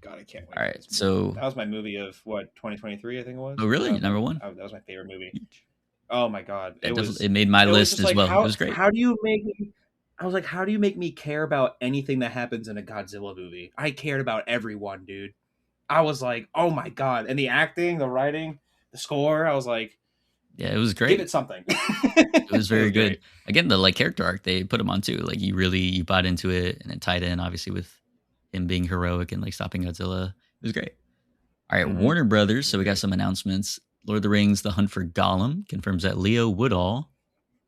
God, I can't All wait for right, this movie. so That was my movie of what 2023, I think it oh was. really number one? That was my favorite movie. Huge. Oh my god, That definitely it made my it was list just as like well. It was great. how do you make me? I was like, how do you make me care about anything that happens in a Godzilla movie? I cared about everyone, dude. I was like, oh my god, and the acting, the writing, the score. I was like, Yeah, it was give great. it something. It was It very was good. great. Again, the like character arc they put him on too. Like you bought into it, and it tied in obviously with him being heroic and like stopping Godzilla. It was great. All right, Mm-hmm. Warner Brothers. It So was we got great. some announcements. Lord of the Rings: The Hunt for Gollum confirms that Leo Woodall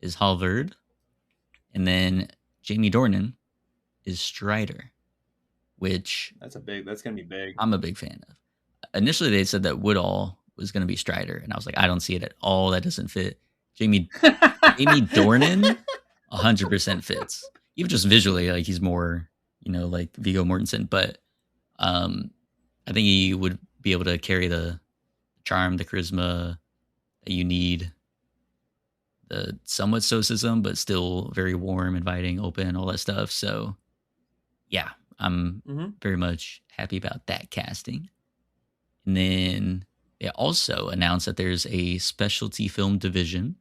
is Halvard, and then Jamie Dornan is Strider, which That's gonna be big. I'm a big fan of. Initially, they said that Woodall was going to be Strider, and I was like, I don't see it at all. That doesn't fit. Jamie Jamie Dornan 100% fits. Even just visually, like he's more, like Viggo Mortensen, but um I think he would be able to carry the charm, the charisma that you need, the somewhat stoicism, but still very warm, inviting, open, all that stuff. So yeah, I'm Mm-hmm. very much happy about that casting. And then they also announced that there's a specialty film division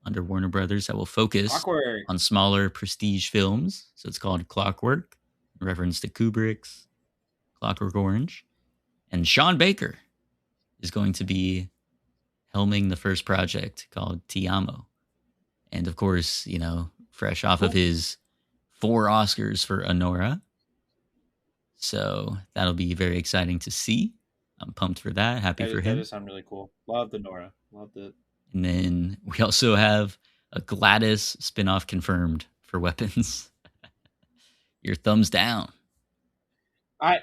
under Warner Brothers that will focus Awkward. on smaller prestige films. So it's called Clockwork, in reference to Kubrick's Clockwork Orange. And Sean Baker is going to be helming the first project called Tiamo. And of course, fresh off of Cool. his 4 Oscars for Honora. So that'll be very exciting to see. I'm pumped for that. Happy for That him. does sound really cool. Love the Nora. Loved it. And then we also have a Gladys spinoff confirmed for Weapons. Your thumbs down. I've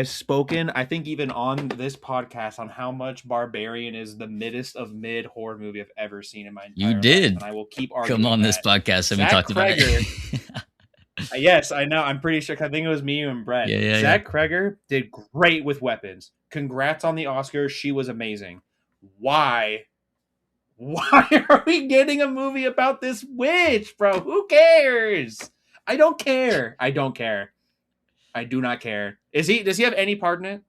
spoken, I think even on this podcast, on how much Barbarian is the middest of mid horror movie I've ever seen in my You entire life, did and I will keep come arguing on this that. podcast and we Zach talked about Kreger, it. yes, I know. I'm pretty sure. I think it was me, you, and Brett. Yeah. Zach Kreger did great with Weapons. Congrats on the Oscar. She was amazing. Why? Why are we getting a movie about this witch, bro? Who cares? I don't care. I don't care. I do not care. Does he have any part in it?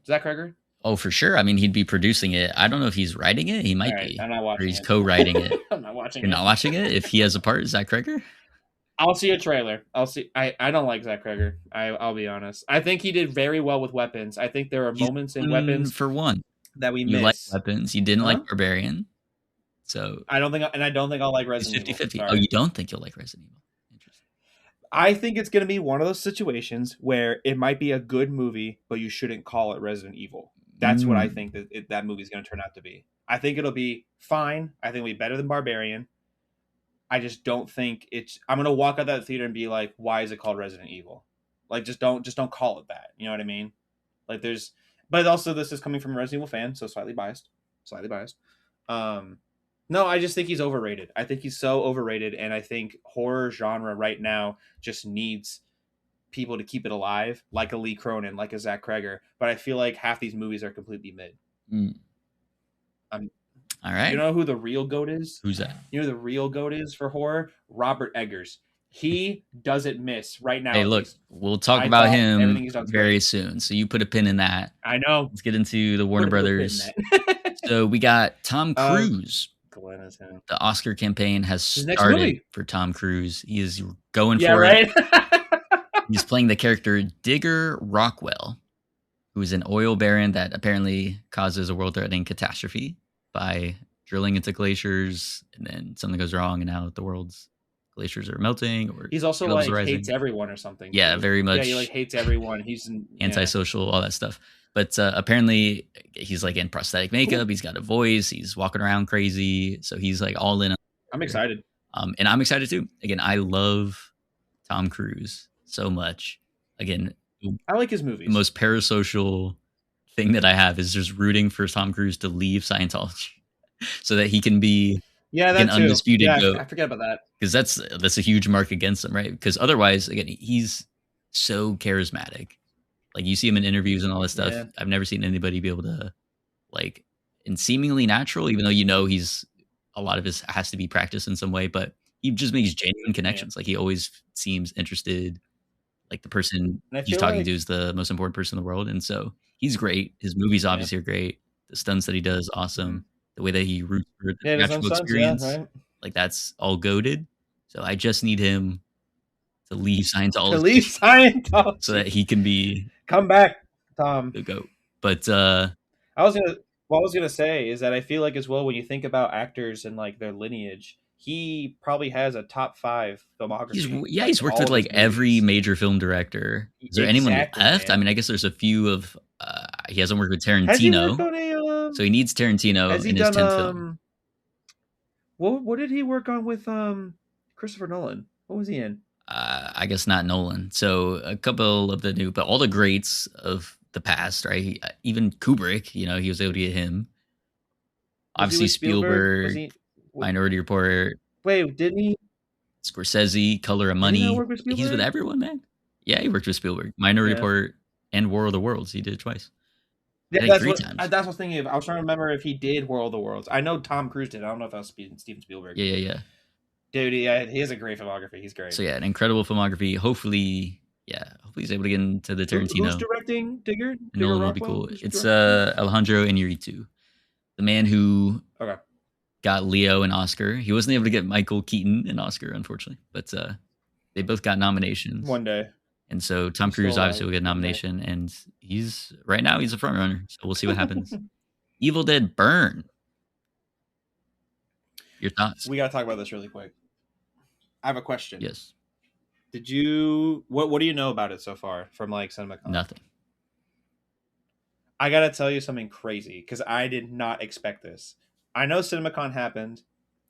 Zach Kreger? Oh, for sure. I mean, he'd be producing it. I don't know if he's writing it. He All might right, be. I'm not Or watching he's it. co-writing it. I'm not watching You're it. not watching it? If he has a part, Zach Kreger? I'll see a trailer. I'll see. I don't like Zach Kreger. I'll be honest. I think he did very well with Weapons. I think there are He's moments in Weapons for one. that we You like miss. Weapons. You didn't Huh? like Barbarian. So I don't think I'll like it's Resident 50 Evil. 50. Sorry. Oh, you don't think you'll like Resident Evil? Interesting. I think it's going to be one of those situations where it might be a good movie, but you shouldn't call it Resident Evil. That's what I think that movie is going to turn out to be. I think it'll be fine. I think it'll be better than Barbarian. I just don't think I'm going to walk out that theater and be like, why is it called Resident Evil? Like just don't call it that. You know what I mean? Like there's, but also this is coming from a Resident Evil fan, so slightly biased. Slightly biased. No, I just think he's overrated. I think he's so overrated, and I think horror genre right now just needs people to keep it alive, like a Lee Cronin, like a Zach Kreger. But I feel like half these movies are completely mid. Mm. Um, All you right. know who the real goat is? Who's that? You know who the real goat is for horror? Robert Eggers. He doesn't miss right now. Hey, At look, least we'll talk I about thought everything him he's done very great. soon. So you put a pin in that. I know. Let's get into the Warner Put a little pin in Brothers. that. So we got Tom Cruise. Glenn is him. The Oscar campaign has His next started movie. for Tom Cruise. He is going Yeah, for right. it. He's playing the character Digger Rockwell, who is an oil baron that apparently causes a world-threatening catastrophe by drilling into glaciers, and then something goes wrong, and now the world's glaciers are melting, or He's also sea levels like are rising. hates everyone or something. Yeah, too. very much. Yeah, he like hates everyone. He's antisocial, all that stuff. But apparently, he's like in prosthetic makeup. Cool. He's got a voice. He's walking around crazy. So he's like all in. I'm excited. And I'm excited too. Again, I love Tom Cruise so much. Again, I like his movies. The most parasocial thing that I have is just rooting for Tom Cruise to leave Scientology so that he can be an undisputed GOAT. I forget about that. Because that's a huge mark against him, right? Because otherwise, again, he's so charismatic. Like you see him in interviews and all this stuff. Yeah. I've never seen anybody be able to like, and seemingly natural, even though he's a lot of his has to be practiced in some way, but he just makes genuine connections. Yeah. Like he always seems interested. Like the person he's talking to is the most important person in the world, and so he's great. His movies obviously are great. The stunts that he does, awesome. Mm-hmm. The way that he roots for the theatrical experience, right? Like that's all goated. So I just need him to leave Scientology, so that he can be come back, Tom. The GOAT. But what I was gonna say is that I feel like as well when you think about actors and like their lineage, he probably has a top 5 filmography. He's worked with like every major film director. Is there anyone left? Man. I mean, I guess there's a few of. He hasn't worked with Tarantino, he worked on so he needs Tarantino in his 10th film. What did he work on with Christopher Nolan? What was he in? I guess not Nolan. So a couple of the new, but all the greats of the past, right? Even Kubrick, he was able to get him. Obviously Spielberg, Minority Report. Wait, didn't he? Scorsese, Color of Money. He's with everyone, man. Yeah, he worked with Spielberg, Minority Report, and War of the Worlds. He did it twice. Yeah, that's what I was thinking of. I was trying to remember if he did War of the Worlds. I know Tom Cruise did. I don't know if that was Steven Spielberg. Yeah. Dude, he has a great filmography. He's great. So yeah, an incredible filmography. Hopefully he's able to get into the Tarantino. Who's directing Digger? Nolan will be cool. It's Alejandro Iñárritu, the man who got Leo an Oscar. He wasn't able to get Michael Keaton an Oscar, unfortunately, but they both got nominations one day. And so Tom Cruise obviously will get a nomination, and he's a front runner. So we'll see what happens. Evil Dead Burn. Your thoughts? We got to talk about this really quick. I have a question. Yes. Did you what do you know about it so far from like Cinemacon? Nothing. I gotta tell you something crazy because I did not expect this. I know Cinemacon happened.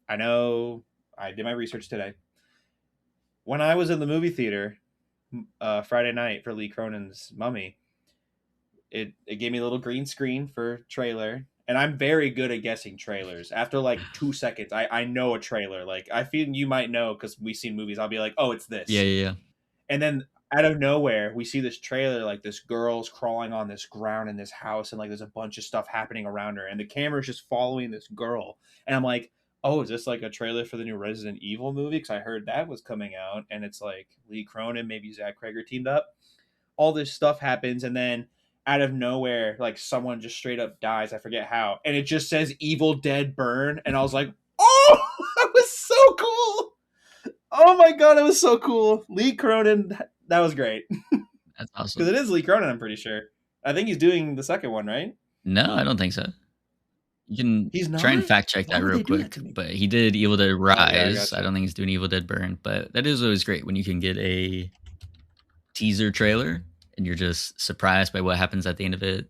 I know I did my research today. When I was in the movie theater Friday night for Lee Cronin's Mummy, it gave me a little green screen for trailer. And I'm very good at guessing trailers. After like 2 seconds, I know a trailer. Like I feel you might know because we've seen movies. I'll be like, oh, it's this. Yeah. And then out of nowhere, we see this trailer. Like this girl's crawling on this ground in this house, and like there's a bunch of stuff happening around her, and the camera's just following this girl. And I'm like, oh, is this like a trailer for the new Resident Evil movie? Because I heard that was coming out, and it's like Lee Cronin, maybe Zach Kreger teamed up. All this stuff happens, and then out of nowhere, like someone just straight up dies. I forget how. And it just says Evil Dead Burn. And I was like, oh, that was so cool. Oh my God, it was so cool. Lee Cronin, that was great. That's awesome. Because it is Lee Cronin, I'm pretty sure. I think he's doing the second one, right? No, I don't think so. You can try and fact check that real quick. But he did Evil Dead Rise. I don't think he's doing Evil Dead Burn. But that is always great when you can get a teaser trailer and you're just surprised by what happens at the end of it.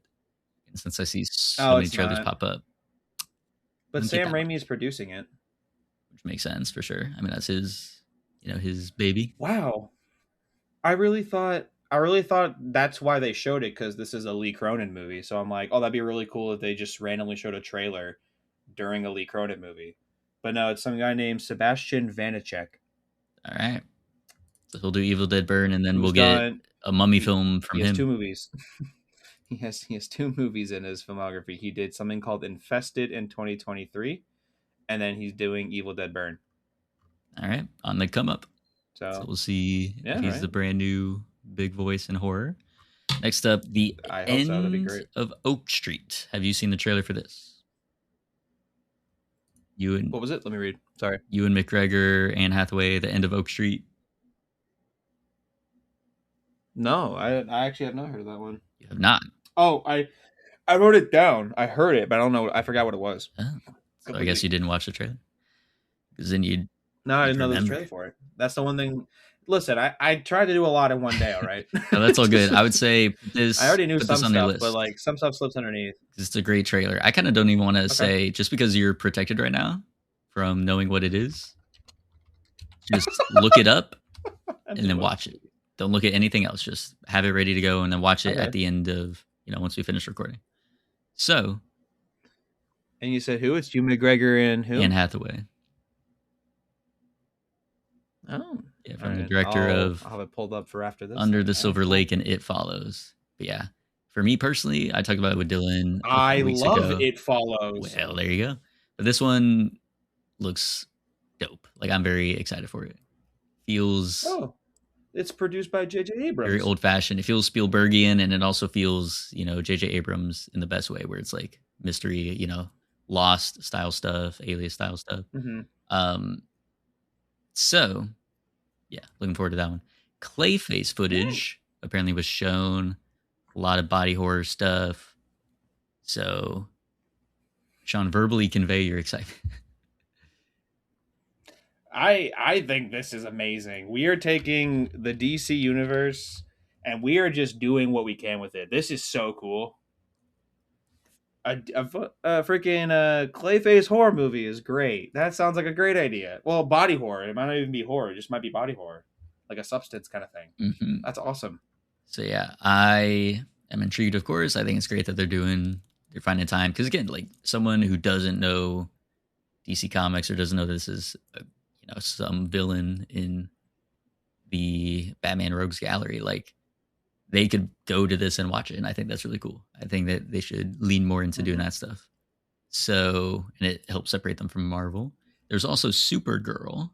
And since I see so many trailers pop up. But Sam Raimi is producing it. Which makes sense for sure. I mean, that's his baby. Wow. I really thought I really thought that's why they showed it, because this is a Lee Cronin movie. So I'm like, oh, that'd be really cool if they just randomly showed a trailer during a Lee Cronin movie. But no, it's some guy named Sebastian Vanacek, All right. So he'll do Evil Dead Burn, and then we'll who's get done. a mummy He, film he from has two him. movies. He has two movies in his filmography. He did something called Infested in 2023, and then he's doing Evil Dead Burn. All right. On the come up. So So we'll see yeah, if he's right. the brand new big voice in horror. Next up, The I hope so. That'd be End great. of Oak Street. Have you seen the trailer for this? What was it? Let me read. Sorry. Ewan McGregor, Anne Hathaway, The End of Oak Street. No, I actually have not heard of that one. You have not. Oh, I wrote it down. I heard it, but I don't know. I forgot what it was. Oh, so I guess you didn't watch the trailer. Because then No, I you'd didn't know there was a remember. trailer for it. That's the one thing. Listen, I tried to do a lot in one day. All right. No, that's all good. I would say put this. I already knew put some this on your stuff, list. but like some stuff slips underneath. It's a great trailer. I kind of don't even want to say, just because you're protected right now from knowing what it is, just look it up and then watch it. Don't look at anything else. Just have it ready to go and then watch it at the end of, once we finish recording. So. And you said who? It's Hugh McGregor and who? Anne Hathaway. Oh. Yeah, from the director of I'll have it pulled up for after this. Under the Silver Lake and It Follows. But yeah, for me personally, I talked about it with Dylan I weeks love ago. It Follows. Well, there you go. But this one looks dope. Like, I'm very excited for it. Feels... Oh, it's produced by J.J. Abrams. Very old-fashioned. It feels Spielbergian, and it also feels, J.J. Abrams in the best way, where it's like mystery, Lost style stuff, Alias style stuff. Mm-hmm. So, yeah, looking forward to that one. Clayface footage apparently was shown. A lot of body horror stuff. So, Sean, verbally convey your excitement. I think this is amazing. We are taking the DC universe and we are just doing what we can with it. This is so cool. A freaking Clayface horror movie is great. That sounds like a great idea. Well, body horror. It might not even be horror. It just might be body horror. Like a substance kind of thing. Mm-hmm. That's awesome. So yeah, I am intrigued, of course. I think it's great that they're finding time. Because again, like, someone who doesn't know DC Comics or doesn't know this is, some villain in the Batman Rogues Gallery, like, they could go to this and watch it. And I think that's really cool. I think that they should lean more into doing that stuff. So, and it helps separate them from Marvel. There's also Supergirl.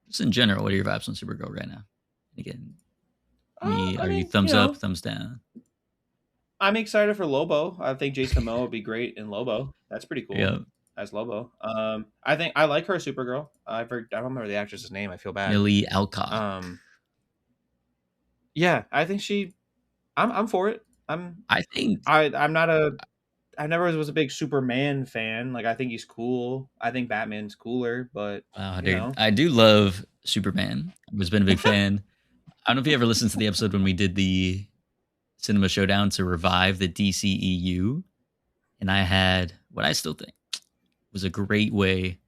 Just in general, what are your vibes on Supergirl right now? Again, are you thumbs up, thumbs down? I'm excited for Lobo. I think Jason Momoa would be great in Lobo. That's pretty cool. Yeah. As Lobo. I think I like her Supergirl. I don't remember the actress's name. I feel bad. Millie Alcock. Yeah, I think I'm for it. I'm I never was a big Superman fan. Like, I think he's cool. I think Batman's cooler, but I do love Superman. I've always been a big fan. I don't know if you ever listened to the episode when we did the Cinema Showdown to revive the DCEU, and I had what I still think was a great way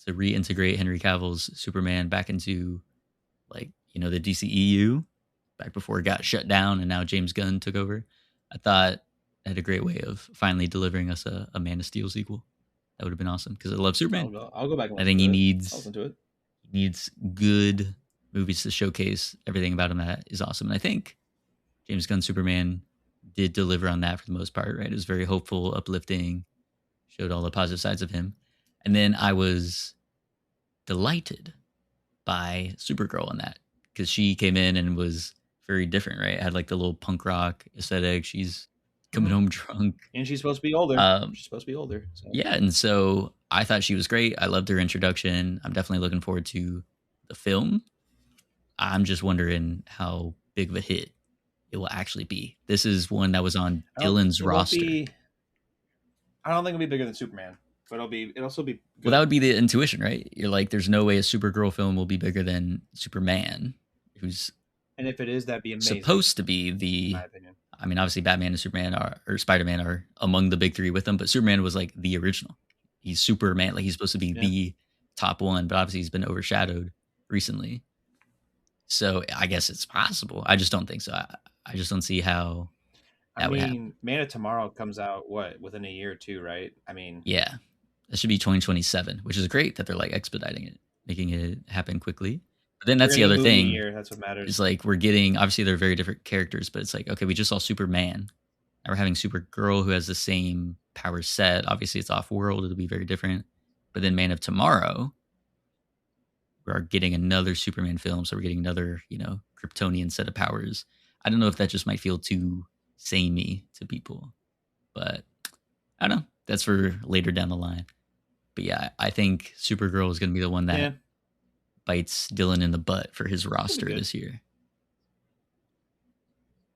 to reintegrate Henry Cavill's Superman back into, like, the DCEU back before it got shut down and now James Gunn took over. I thought it had a great way of finally delivering us a Man of Steel sequel. That would have been awesome because I love Superman. I'll go back and I think he listen to it. needs good movies to showcase everything about him that is awesome. And I think James Gunn's Superman did deliver on that for the most part, right? It was very hopeful, uplifting, showed all the positive sides of him. And then I was delighted by Supergirl on that because she came in and was very different, right? It had like the little punk rock aesthetic. She's coming home drunk. And she's supposed to be older. So. Yeah, and so I thought she was great. I loved her introduction. I'm definitely looking forward to the film. I'm just wondering how big of a hit it will actually be. This is one that was on Dylan's roster. I don't think it'll be bigger than Superman, but it'll also be good. Well, that would be the intuition, right? You're like, there's no way a Supergirl film will be bigger than Superman, who's... And if it is, that'd be amazing. Supposed to be the... My opinion. I mean, obviously Batman and Superman or Spider-Man are among the big three with them, but Superman was like the original. He's Superman. Like, he's supposed to be the top one, but obviously he's been overshadowed recently. So I guess it's possible. I just don't think so. I just don't see how I that would happen. mean, Man of Tomorrow comes out what within a year or two, right? I mean, Yeah, that should be 2027, which is great that they're like expediting it, making it happen quickly. But then we're that's the getting a other movie thing year. That's what is matters. like we're getting obviously they're very different characters, but it's like okay, we just saw Superman. Now we're having Supergirl who has the same power set. Obviously, it's off world; it'll be very different. But then Man of Tomorrow, we are getting another Superman film, so we're getting another Kryptonian set of powers. I don't know if that just might feel too samey to people, but I don't know. That's for later down the line. But yeah, I think Supergirl is going to be the one that Yeah, bites Dylan in the butt for his it'll be roster good. this year.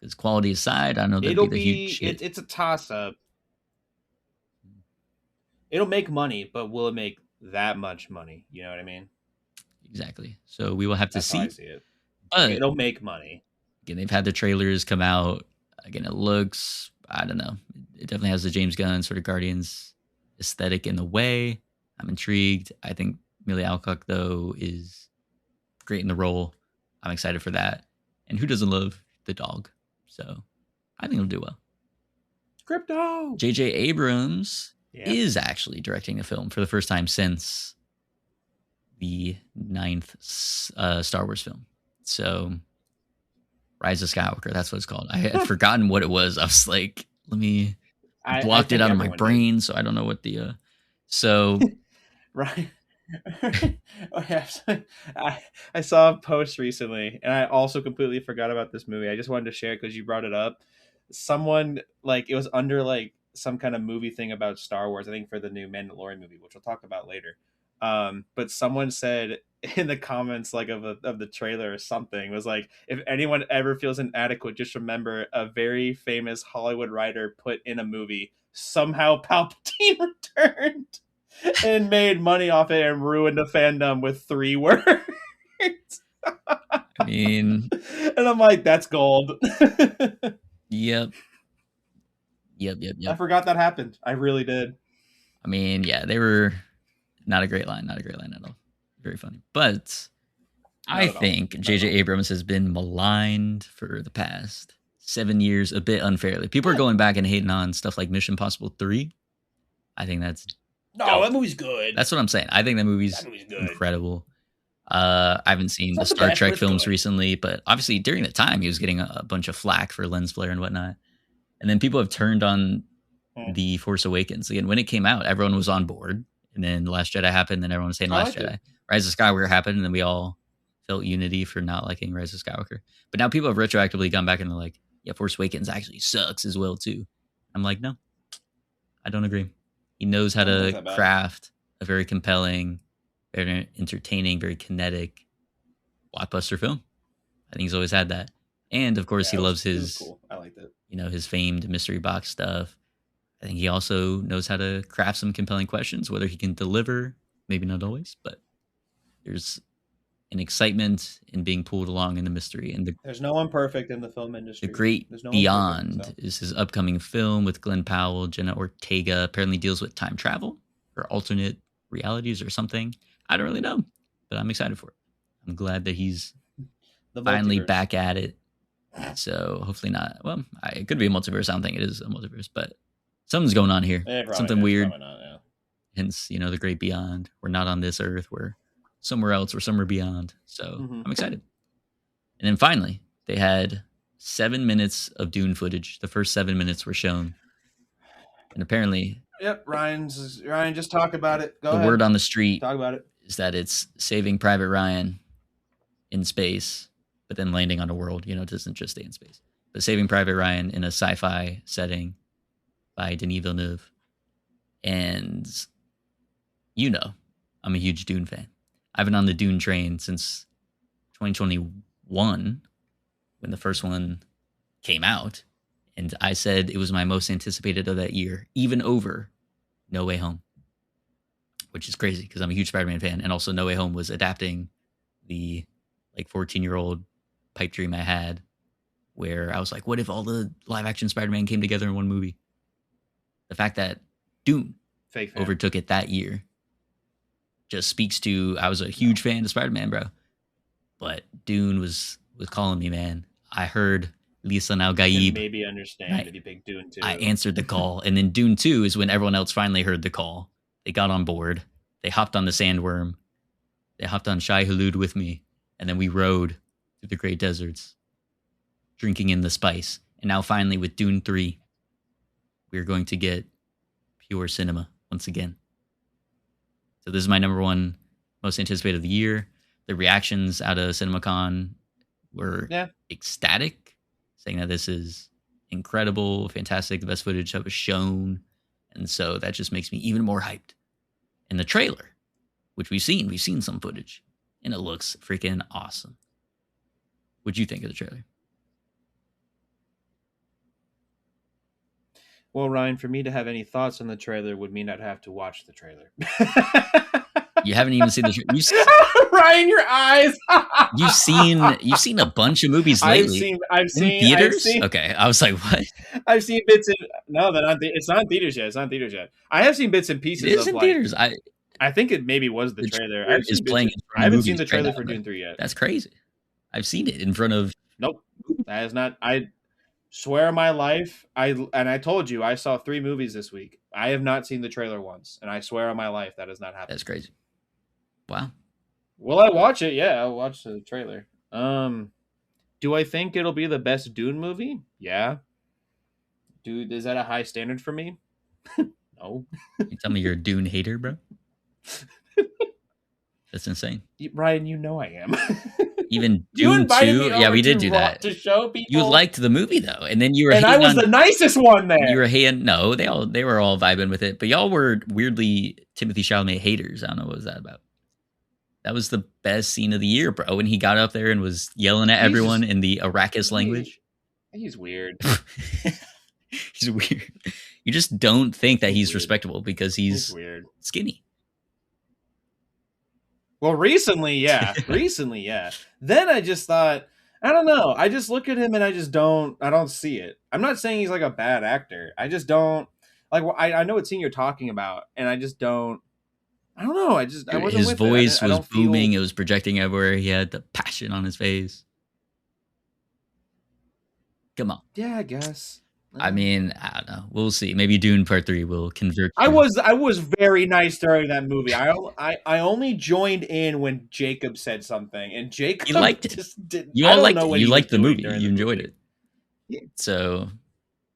Because quality aside, I know that'd It'll be the be huge hit. it's a toss up. It'll make money, but will it make that much money? You know what I mean? Exactly. So we will have to That's how I see. see it. Like But it'll make money. again, they've had the trailers come out. Again, it looks, I don't know. It definitely has the James Gunn sort of Guardians aesthetic in the way. I'm intrigued. I think Millie Alcock, though, is great in the role. I'm excited for that. And who doesn't love the dog? So I think it'll do well. Crypto. J.J. Abrams Yeah. is actually directing a film for the first time since the ninth Star Wars film. So Rise of Skywalker, that's what it's called. I had forgotten what it was. I was like, let me I blocked it think out of my everyone did. brain, so I don't know what the so Right. Oh, yeah. I saw a post recently, and I also completely forgot about this movie. I just wanted to share it because you brought it up. Someone like it was under like some kind of movie thing about Star Wars. I think for the new Mandalorian movie, which we'll talk about later. But someone said in the comments like of the trailer or something was like, if anyone ever feels inadequate, just remember a very famous Hollywood writer put in a movie somehow Palpatine returned and made money off it and ruined the fandom with 3 words. I mean, And I'm like, that's gold. yep. I forgot that happened. I really did. I mean, yeah, they were not a great line at all. Very funny. But I Not at all. think Not at J.J. all. Abrams has been maligned for the past 7 years a bit unfairly. People are going back and hating on stuff like Mission Impossible 3. I think that's No, dope. that movie's good. That's what I'm saying. I think that movie's good. incredible. I haven't seen It's the not the Star best, but Trek it's films good. recently, but obviously during the time he was getting a bunch of flack for lens flare and whatnot. And then people have turned on The Force Awakens. Again, when it came out, everyone was on board. And then The Last Jedi happened, and everyone was saying I Last liked Jedi. it. Rise of Skywalker happened, and then we all felt unity for not liking Rise of Skywalker. But now people have retroactively gone back and they're like, yeah, Force Awakens actually sucks as well, too. I'm like, no, I don't agree. He knows how I don't think to it's that bad. craft a very compelling, very entertaining, very kinetic blockbuster film. I think he's always had that. And of course, Yeah, he it loves was his, cool. I liked it. his famed mystery box stuff. I think he also knows how to craft some compelling questions, whether he can deliver, maybe not always, but there's an excitement in being pulled along in the mystery. And There's no one perfect in the film the industry. Great There's no Beyond one perfect, so. is his upcoming film with Glenn Powell. Jenna Ortega apparently deals with time travel or alternate realities or something. I don't really know, but I'm excited for it. I'm glad that he's The finally multiverse. back at it. So hopefully not. Well, it could be a multiverse. I don't think it is a multiverse, but something's going on here. Something weird. Probably not, yeah. Hence, the Great Beyond. We're not on this earth. We're somewhere else. We're somewhere beyond. So I'm excited. And then finally, they had 7 minutes of Dune footage. The first 7 minutes were shown. And apparently, Yep, Ryan, just talk about it. Go the ahead. word on the street Talk about it. is that it's Saving Private Ryan in space, but then landing on a world. It doesn't just stay in space. But Saving Private Ryan in a sci-fi setting by Denis Villeneuve. And I'm a huge Dune fan. I've been on the Dune train since 2021 when the first one came out. And I said it was my most anticipated of that year, even over No Way Home, which is crazy because I'm a huge Spider-Man fan. And also No Way Home was adapting the 14-year-old pipe dream I had where I was like, what if all the live action Spider-Man came together in one movie? The fact that Dune overtook it that year just speaks to, I was a huge fan of Spider-Man, bro. But Dune was calling me, man. I heard Lisan Al I can Gaib. maybe understand if you pick Dune 2. I answered the call. And then Dune 2 is when everyone else finally heard the call. They got on board. They hopped on the Sandworm. They hopped on Shai Hulud with me. And then we rode through the great deserts, drinking in the spice. And now finally with Dune 3, we're going to get pure cinema once again. So this is my number one most anticipated of the year. The reactions out of Cinemacon were ecstatic, saying that this is incredible, fantastic, the best footage that was shown. And so that just makes me even more hyped. And the trailer, which we've seen some footage, and it looks freaking awesome. What'd you think of the trailer? Well, Ryan, for me to have any thoughts on the trailer would mean I'd have to watch the trailer. You haven't even seen the trailer. Ryan, your eyes. You've seen a bunch of movies lately. I've seen theaters. Okay, I was like, what? I've seen bits and no, they're not. It's not in theaters yet. It's not in theaters yet. I have seen bits and pieces. It is in theaters. I think it maybe was the trailer. I haven't seen the trailer for Dune 3 yet. That's crazy. I've seen it in front of. Nope, that is not. I swear on my life, I told you I saw 3 movies this week. I have not seen the trailer once, and I swear on my life that has not happened. That's crazy. Wow. Will I watch it? Yeah, I'll watch the trailer. Do I think it'll be the best Dune movie? Yeah. Dude, is that a high standard for me? No. You tell me you're a Dune hater, bro? That's insane. Ryan, you know I am. Even Dune 2? Yeah, we did do that. To show people. You liked the movie though, and then you were. And I was the nicest one there. You were hating. No, they were all vibing with it, but y'all were weirdly Timothée Chalamet haters. I don't know what was that about. That was the best scene of the year, bro. When he got up there and was yelling at everyone in the Arrakis language. He's weird. He's weird. You just don't think that he's respectable because he's weird, skinny. Well, recently, yeah. Then I just thought, I don't know. I just look at him and I don't see it. I'm not saying he's like a bad actor. I just don't like. I know what scene you're talking about, and I just don't. I don't know. I wasn't his with voice it. was booming. It was projecting everywhere. He had the passion on his face. Come on. Yeah, I guess. I mean, I don't know. We'll see. Maybe Dune Part 3 will convert. I was very nice during that movie. I only joined in when Jacob said something, and Jacob you liked it. Just didn't. You all liked it. You liked the movie. You enjoyed it. Yeah. So.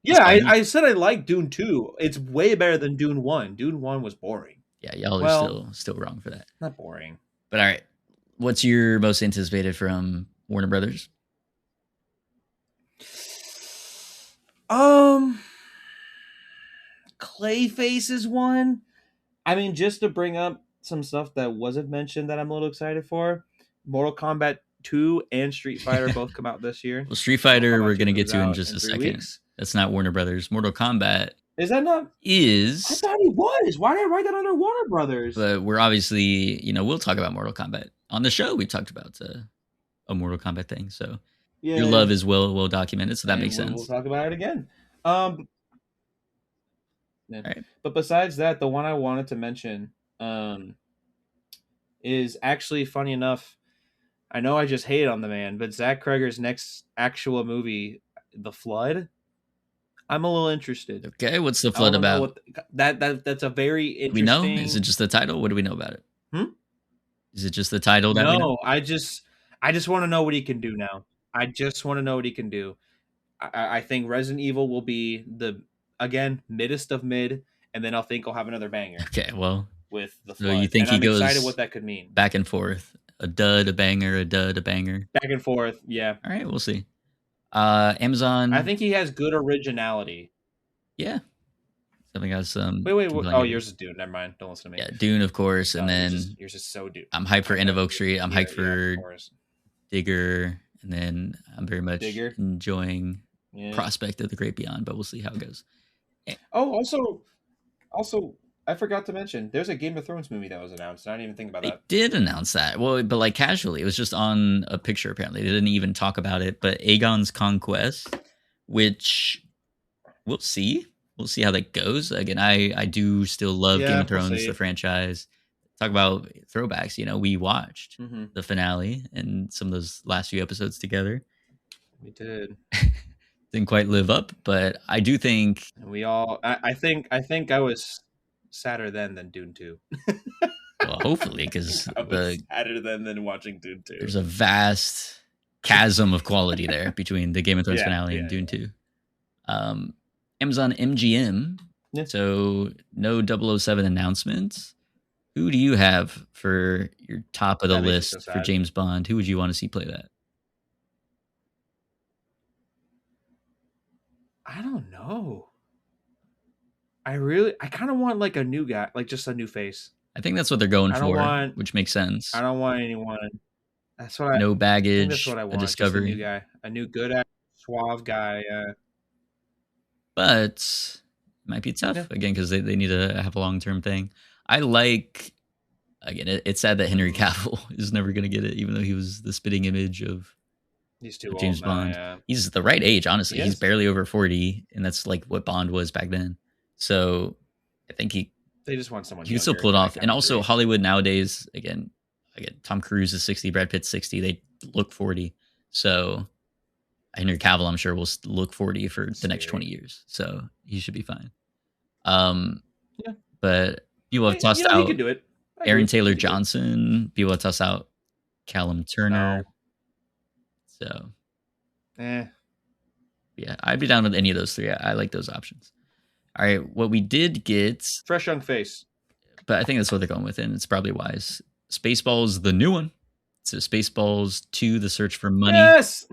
Yeah, I said I liked Dune 2. It's way better than Dune 1. Dune 1 was boring. Yeah, y'all are still wrong for that. Not boring. But all right, what's your most anticipated from Warner Brothers? Clayface is one. I mean, just to bring up some stuff that wasn't mentioned that I'm a little excited for. Mortal Kombat 2 and Street Fighter both come out this year. Well, Street Fighter we're going to get to in just a second. Weeks. That's not Warner Brothers. Mortal Kombat is that not? I thought it was. Why did I write that under Warner Brothers? But we're obviously, we'll talk about Mortal Kombat. On the show, we talked about a Mortal Kombat thing. So your love is well documented. So that makes sense. We'll talk about it again. Yeah. Right. But besides that, the one I wanted to mention is actually funny enough. I know I just hate on the man, but Zach Kreger's next actual movie, The Flood, I'm a little interested. Okay, what's The Flood about? That's a very interesting. We know? Is it just the title? What do we know about it? Is it just the title? That we know? I just want to know what he can do now. I just want to know what he can do. I think Resident Evil will be middest of mid, and then I think I'll have another banger. Okay, well, with The Flood. So you think he goes excited what that could mean? Back and forth, a dud, a banger, a dud, a banger. Back and forth, yeah. All right, we'll see. Amazon. I think he has good originality. Yeah. Something got some. Wait. Oh, yours is Dune. Never mind. Don't listen to me. Yeah, Dune, of course, and then yours is so Dune. I'm hyped for End of Oak Street. I'm hyped for Digger, and then I'm very much enjoying Prospect of the Great Beyond. But we'll see how it goes. Oh, also, I forgot to mention there's a Game of Thrones movie that was announced. I didn't even think about that. They did announce that. Well, but like casually, it was just on a picture. Apparently, they didn't even talk about it. But Aegon's Conquest, which we'll see. We'll see how that goes. Again, I do still love Game of Thrones, the franchise. Talk about throwbacks. We watched the finale and some of those last few episodes together. We did. Didn't quite live up, but I do think. And we all, I think I was sadder then than Dune 2. Well, hopefully, because I was sadder then than watching Dune 2. there's a vast chasm of quality there between the Game of Thrones Yeah, finale yeah, and Dune yeah. 2. Amazon MGM. Yeah. So no 007 announcements. Who do you have for your top of the That makes me so list for sad. James Bond? Who would you want to see play that? I don't know. I kind of want like a new guy, like just a new face. I think that's what they're going I don't for, want, which makes sense. I don't want anyone. That's what No I think that's baggage, what I a want. Just a new discovery. guy, a new good, suave guy. But it might be Yeah, tough again because they need to have a long term thing. I like again. It's sad that Henry Cavill is never going to get it, even though he was the spitting image of he's too James old now. Bond. Yeah, He's the right age, honestly. he He's is. barely over 40, and that's like what Bond was back then. So I think They just want someone he can still younger. pull it I off. kind And of also agree. Hollywood nowadays, again, Tom Cruise is 60, Brad Pitt's 60. They look 40. So Henry Cavill, I'm sure, will look 40 for the next 20 Scary. years. So he should be fine. Um, Yeah, but people have tossed he out could do it. I Aaron agree. Taylor He could do it. Johnson. People have tossed out Callum No, Turner. So eh. yeah, I'd be down with any of those three. I like those options. All right, what we did get, Fresh young face. but I think that's what they're going with, and it's probably wise. Spaceballs, the new one. So Spaceballs 2, The Search for Money. Yes.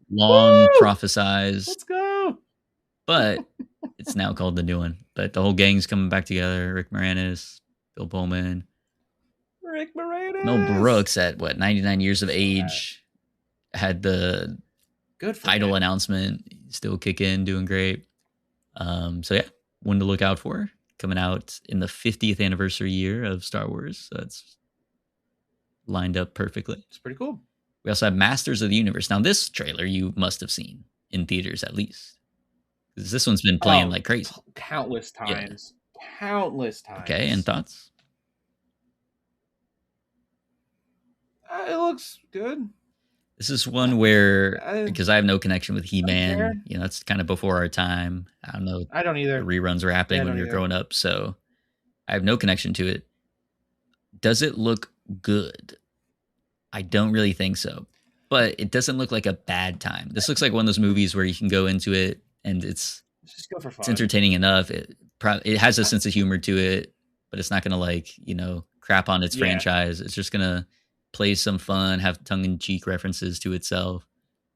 Long Woo! prophesized, Let's go. but it's now called the new one. But the whole gang's coming back together. Rick Moranis, Bill Pullman, Rick Moranis. Mel Brooks at what 99 years of So age had the good for title him. announcement. Still kicking, doing great. So yeah, one to look out for. Coming out in the 50th anniversary year of Star Wars. So that's lined up perfectly. It's pretty cool. We also have Masters of the Universe. Now, this trailer you must have seen in theaters at least. Because this one's been playing like crazy. Countless Yeah. times. Countless times. Okay, and thoughts? It looks good. This is one where, I- because I have no connection with care. He-Man, you know, that's kind of before our time. I don't know. I don't The either. reruns were happening Yeah, I when don't we were either. growing up, so I have no connection to it. Does it look good? I don't really think so, but it doesn't look like a bad time. This looks like one of those movies where you can go into it and it's Just go for fun. entertaining enough. It has a sense of humor to it, but it's not gonna like crap on its Yeah. franchise. It's just gonna play some fun, have tongue in cheek references to itself,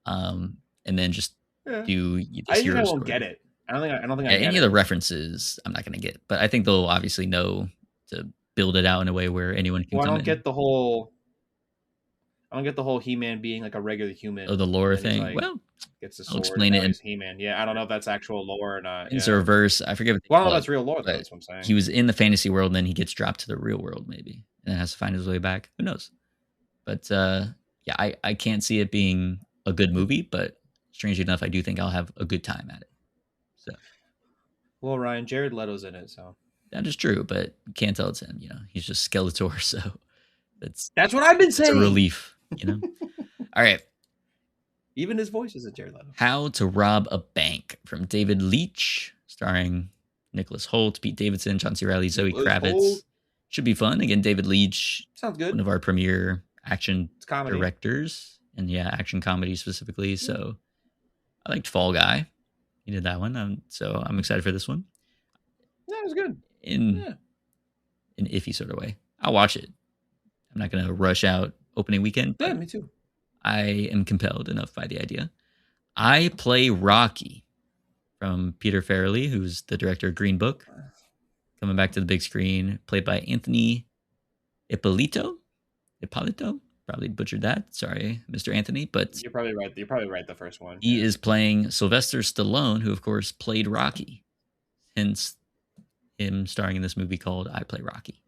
and then just Yeah. do I this think hero I story. won't get it. I don't think. I don't think. Yeah, I get any it. of the references I'm not gonna get, but I think they'll obviously know to build it out in a way where anyone can Well, I come don't in. get the whole. I don't get the whole He-Man being like a regular human. Oh, the lore and he's thing. like, Well, gets the I'll sword. explain And it now in he's He-Man. Yeah, I don't know if that's actual lore or not. it's Yeah. a reverse. I forget what they Well, I don't call know it, if that's real lore. Though, but that's what I'm saying. he was in the fantasy world, and then he gets dropped to the real world, maybe, and then has to find his way back. Who knows? But yeah, I can't see it being a good movie, but strangely enough, I do think I'll have a good time at it. So Well, Ryan, Jared Leto's in it, so that is true, but you can't tell it's him. He's just Skeletor, so that's what I've been it's saying. a relief. All right. Even his voice is a Jared Leto. How to Rob a Bank from David Leitch, starring Nicholas Hoult, Pete Davidson, John C. Reilly, Zoe Nicholas Kravitz. Hoult. Should be fun. Again, David Leitch, Sounds good. one of our premier action It's comedy. directors, and yeah, action comedy specifically. So I liked Fall Guy. He did that one. So I'm excited for this one. Yeah, it was good. In Yeah. an iffy sort of way. I'll watch it. I'm not going to rush out opening weekend, Yeah, but me too. I am compelled enough by the idea. I Play Rocky from Peter Farrelly, who's the director of Green Book, coming back to the big screen, played by Anthony Ippolito. Probably butchered that. Sorry, Mr. Anthony, but You're probably right. You're probably right the first one. he is playing Sylvester Stallone, who of course played Rocky, hence him starring in this movie called I Play Rocky.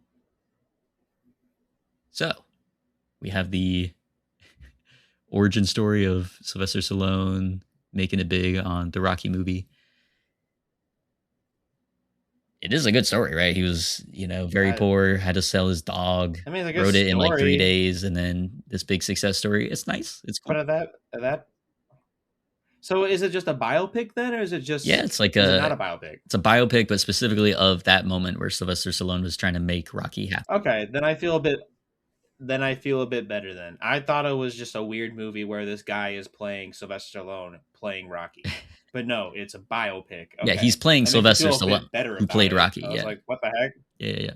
So we have the origin story of Sylvester Stallone making it big on the Rocky movie. It is a good story, right? He was, very poor, had to sell his dog. I mean, I guess Wrote it in like 3 story. days, and then this big success story. It's nice. It's cool. But at that So is it just a biopic then, or is it Yeah, just? it's like Is it not a biopic? it's a biopic, but specifically of that moment where Sylvester Stallone was trying to make Rocky happen. Okay, then I feel a bit. Then I feel a bit better. Then I thought it was just a weird movie where this guy is playing Sylvester Stallone playing Rocky, but no, it's a biopic. Yeah, he's Okay, playing that makes me Sylvester feel a Stallone, bit better who about played it. Rocky. I was Yeah, like, what the heck? yeah.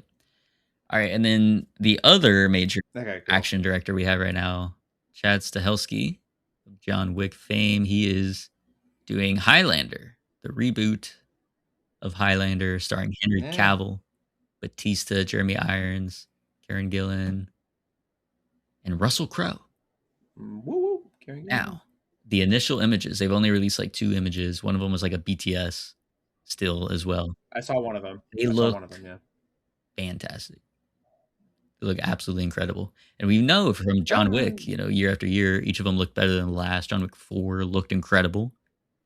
All right, and then the other major Okay, cool. action director we have right now, Chad Stahelski of John Wick fame. He is doing Highlander, the reboot of Highlander, starring Henry Yeah. Cavill, Batista, Jeremy Irons, Karen Gillan, and Russell Crowe. Woo woo. Carrying Now, the initial images, they've only released like 2 images. One of them was like a BTS still as well. I saw one of them. They I saw one of looked them. Yeah. fantastic. They look absolutely incredible. And we know from John Wick, year after year, each of them looked better than the last. John Wick 4 looked incredible.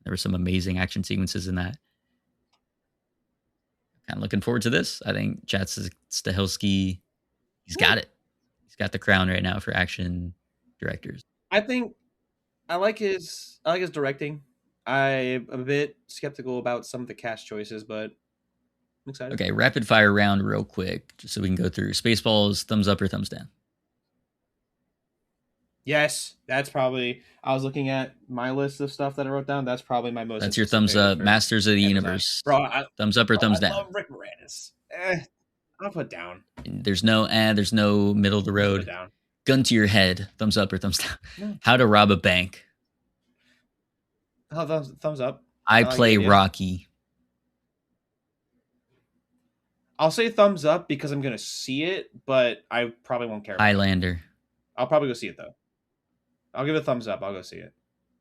There were some amazing action sequences in that. Kind of looking forward to this. I think Chad Stahelski, he's got it. He's got the crown right now for action directors. I think I like his directing. I'm a bit skeptical about some of the cast choices, but I'm excited. Okay, rapid fire round real quick, just so we can go through. Spaceballs, thumbs up or thumbs down? Yes, that's probably. I was looking at my list of stuff that I wrote down. That's probably my most. That's your thumbs up. Masters of the Amazon. Universe. Bro, thumbs up or thumbs down? I love Rick Moranis. I'll put down. There's no middle of the road. Down. Gun to your head. Thumbs up or thumbs down? No. How to rob a bank. Oh, thumbs up. I play Rocky. I'll say thumbs up because I'm gonna see it, but I probably won't care. Highlander. I'll probably go see it though. I'll give it a thumbs up. I'll go see it.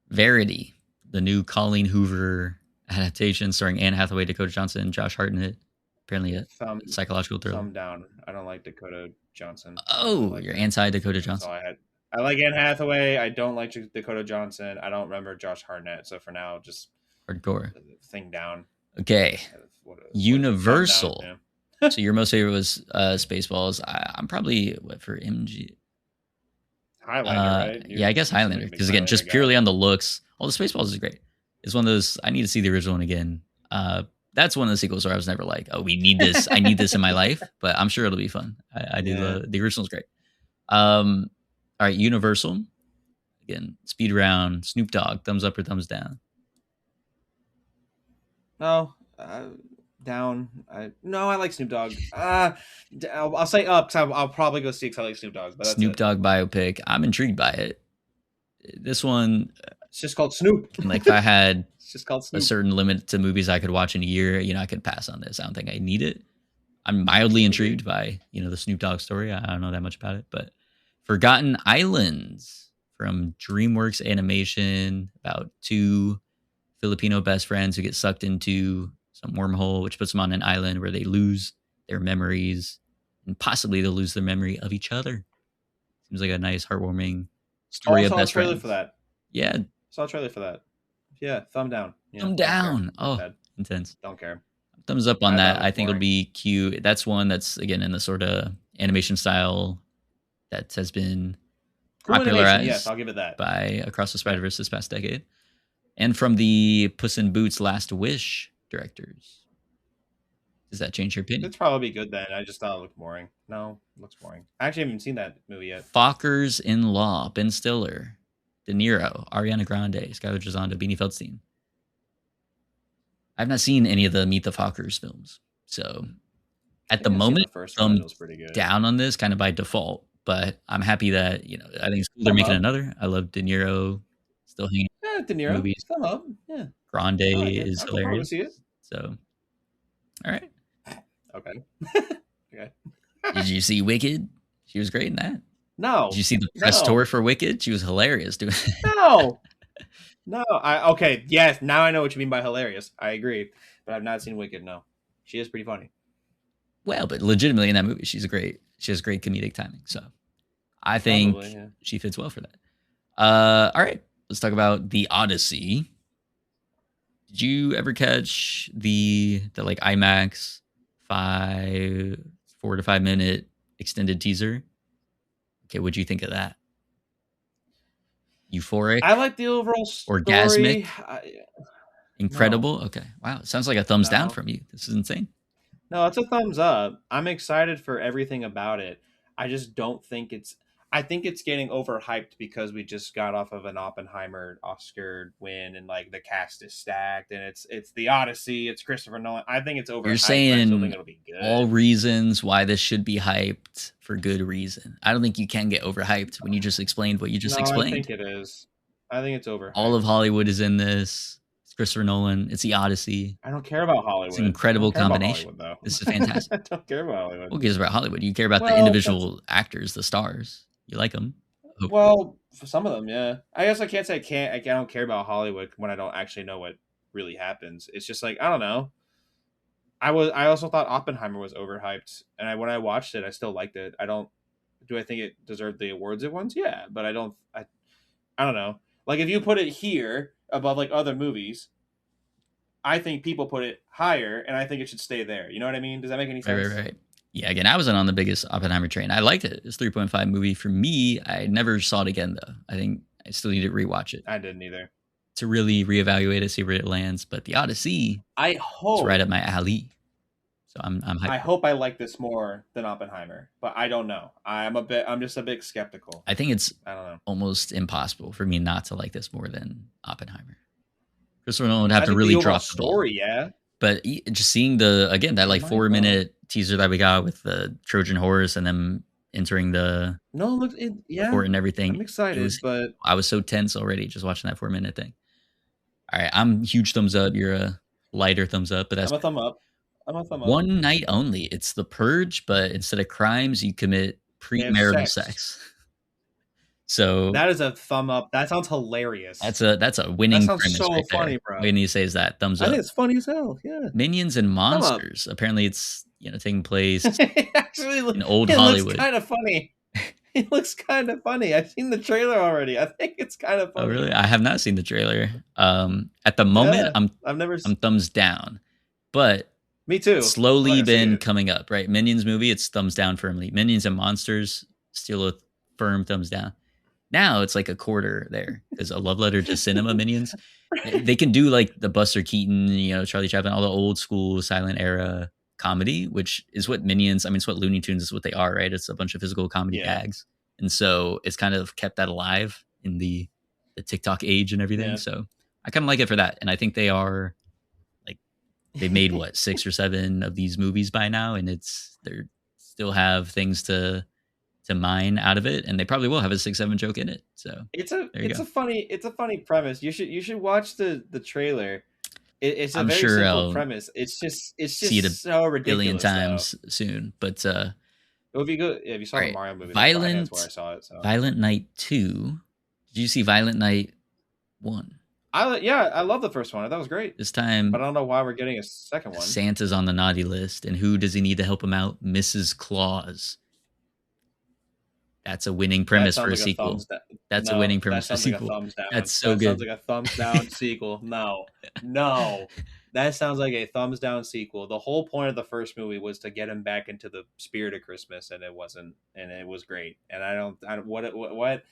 Verity, the new Colleen Hoover adaptation starring Anne Hathaway, Dakota Johnson, Josh Hartnett. Apparently a psychological thriller. Thumb down. I don't like Dakota Johnson. Oh, you're anti Dakota Johnson. That's all I had. I like Anne Hathaway. I don't like Dakota Johnson. I don't remember Josh Hartnett. So for now, just hardcore. Thing down. Okay. Universal. Yeah. So your most favorite was Spaceballs. I'm probably for MG. Highlander, right? Yeah, I guess Highlander. Because again, just purely on the looks, all the Spaceballs is great. It's one of those. I need to see the original one again. That's one of the sequels where I was never like, oh, we need this. I need this in my life. But I'm sure it'll be fun. I do. The original's great. All right, Universal. Again, speed round. Snoop Dogg. Thumbs up or thumbs down? No, down. I like Snoop Dogg. I'll say up because I'll probably go see because I like Snoop Dogg. But Snoop Dogg biopic. I'm intrigued by it. This one, it's just called Snoop. Like if I had it's just called Snoop. A certain limit to movies I could watch in a year, I could pass on this. I don't think I need it. I'm mildly intrigued by the Snoop Dogg story. I don't know that much about it, but Forgotten Islands from DreamWorks Animation about 2 Filipino best friends who get sucked into some wormhole, which puts them on an island where they lose their memories and possibly they'll lose their memory of each other. Seems like a nice, heartwarming story of best friends. Saw a trailer for that. Yeah. Saw a trailer for that. Yeah, thumb down. Thumb down. Oh, intense. Don't care. Thumbs up on that. I think it'll be cute. That's one that's, again, in the sort of animation style that has been popularized. Yes, I'll give it that. By Across the Spider-Verse this past decade. And from the Puss in Boots Last Wish directors. Does that change your opinion? It's probably good then. I just thought it looked boring. No, it looks boring. I actually haven't seen that movie yet. Fockers in Law, Ben Stiller, De Niro, Ariana Grande, Skylar Gisondo, Beanie Feldstein. I've not seen any of the Meet the Fockers films. So at the moment, I'm down on this kind of by default. But I'm happy that, I think it's cool they're making another. I love De Niro still hanging out. Yeah, De Niro. Movies. Come up. Yeah. Grande is hilarious. See it. So, all right. Okay. Okay. Did you see Wicked? She was great in that. No. Did you see the press tour for Wicked? She was hilarious doing it. No. No. Okay. Yes. Now I know what you mean by hilarious. I agree. But I've not seen Wicked. No. She is pretty funny. Well, but legitimately in that movie, she has great comedic timing. So I think she fits well for that. All right. Let's talk about The Odyssey. Did you ever catch the like IMAX 4 to 5 minute extended teaser? Okay, what'd you think of that? euphoric, I like the overall orgasmic, story. No, incredible. Okay, wow, it sounds like a thumbs down no. from you. This is insane. No, it's a thumbs up. I'm excited for everything about it. I just don't think it's. I think it's getting overhyped because we just got off of an Oppenheimer Oscar win, and like the cast is stacked, and it's the Odyssey. It's Christopher Nolan. I think it's You're overhyped, but I still think saying it'll be all good. reasons why this should be hyped for good reason. I don't think you can get overhyped when you just explained what you just No, I explained. think it is. I think it's All of overhyped. Hollywood is in this. It's Christopher Nolan. It's the Odyssey. I don't care about It's an Hollywood. I don't incredible care about combination. Hollywood though. This is fantastic. I don't care about Hollywood. Who cares about Hollywood? You care about the Well, that's individual actors, the stars. You like them. well for some of them, yeah. I guess I can't say I don't care about Hollywood when I don't actually know what really happens. It's just like I don't know. I also thought Oppenheimer was overhyped, and when I watched it, I still liked it. I don't. Do I think it deserved the awards it won? Yeah, but I don't. I don't know. Like if you put it here above like other movies, I think people put it higher, and I think it should stay there. You know what I mean? Does that make any Right, right, sense? right. Yeah, again, I wasn't on the biggest Oppenheimer train. I liked it. It's 3.5 movie for me. I never saw it again though. I think I still need to rewatch it I didn't either. to really reevaluate it, see where it lands. But the Odyssey I is right hope up my alley. So I'm hyped. I hope I like this more than Oppenheimer, but I don't know. I'm just a bit skeptical. I think it's I don't know. almost impossible for me not to like this more than Oppenheimer. Christopher Nolan would have I to think the really overall drop the ball. story, yeah. But just seeing that like It might though. 4-minute teaser that we got with the Trojan horse and them entering the No, look, yeah. fort and everything, I'm it was excited, but I was so tense already just watching that 4-minute thing. All right, I'm huge thumbs up. You're a lighter thumbs up, but I'm that's a thumb up. I'm a thumb up. one night only. It's The Purge, but instead of crimes, you commit They have premarital sex. sex. So That is a thumb up. That sounds hilarious. that's a That winning sounds premise so right there. funny, All you bro. need to say is that thumbs I up. think it's funny as hell. Yeah, Minions and thumb up. monsters. Apparently, it's taking place Actually, in old it looks Hollywood. kind of funny. It looks kind of funny. I've seen the trailer already. I think it's kind of Oh, funny. really? I have not seen the trailer. At the moment, Yeah, I've never. I'm thumbs down, but Me too. it's I'm not slowly gonna see been it. coming up. Right, Minions movie, it's thumbs down firmly. Minions and monsters, still a firm thumbs down. Now it's like a quarter there because a love letter to cinema. Minions, they can do like the Buster Keaton, Charlie Chaplin, all the old school silent era comedy, which is what Minions. I mean, it's what Looney Tunes is what they are, right? It's a bunch of physical comedy Yeah, gags, and so it's kind of kept that alive in the TikTok age and everything. yeah. So I kind of like it for that, and I think they are like they've made what 6 or 7 of these movies by now, and they're still have things to mine out of it, and they probably will have a 6-7 joke in it. So there you go. It's a funny premise. You should watch the trailer. It's a I'm very sure simple I'll premise. It's see it just a so billion ridiculous though. times soon. But If you go, if you saw all the right, Mario movie, that's why Violent I saw it. So Violent Night 2. Did you see Violent Night 1? I love the first one. That was great. This But time I don't know why we're getting a second one. Santa's on the naughty list, and who does he need to help him out? Mrs. Claus. That's a winning That premise for sounds a like a sequel. thumbs down. That's a No, winning that premise for a sounds like a sequel. thumbs down. That's so That sounds good. like a thumbs down sequel. No, no, that sounds like a thumbs down sequel. The whole point of the first movie was to get him back into the spirit of Christmas, and it wasn't, and it was great. And I don't what.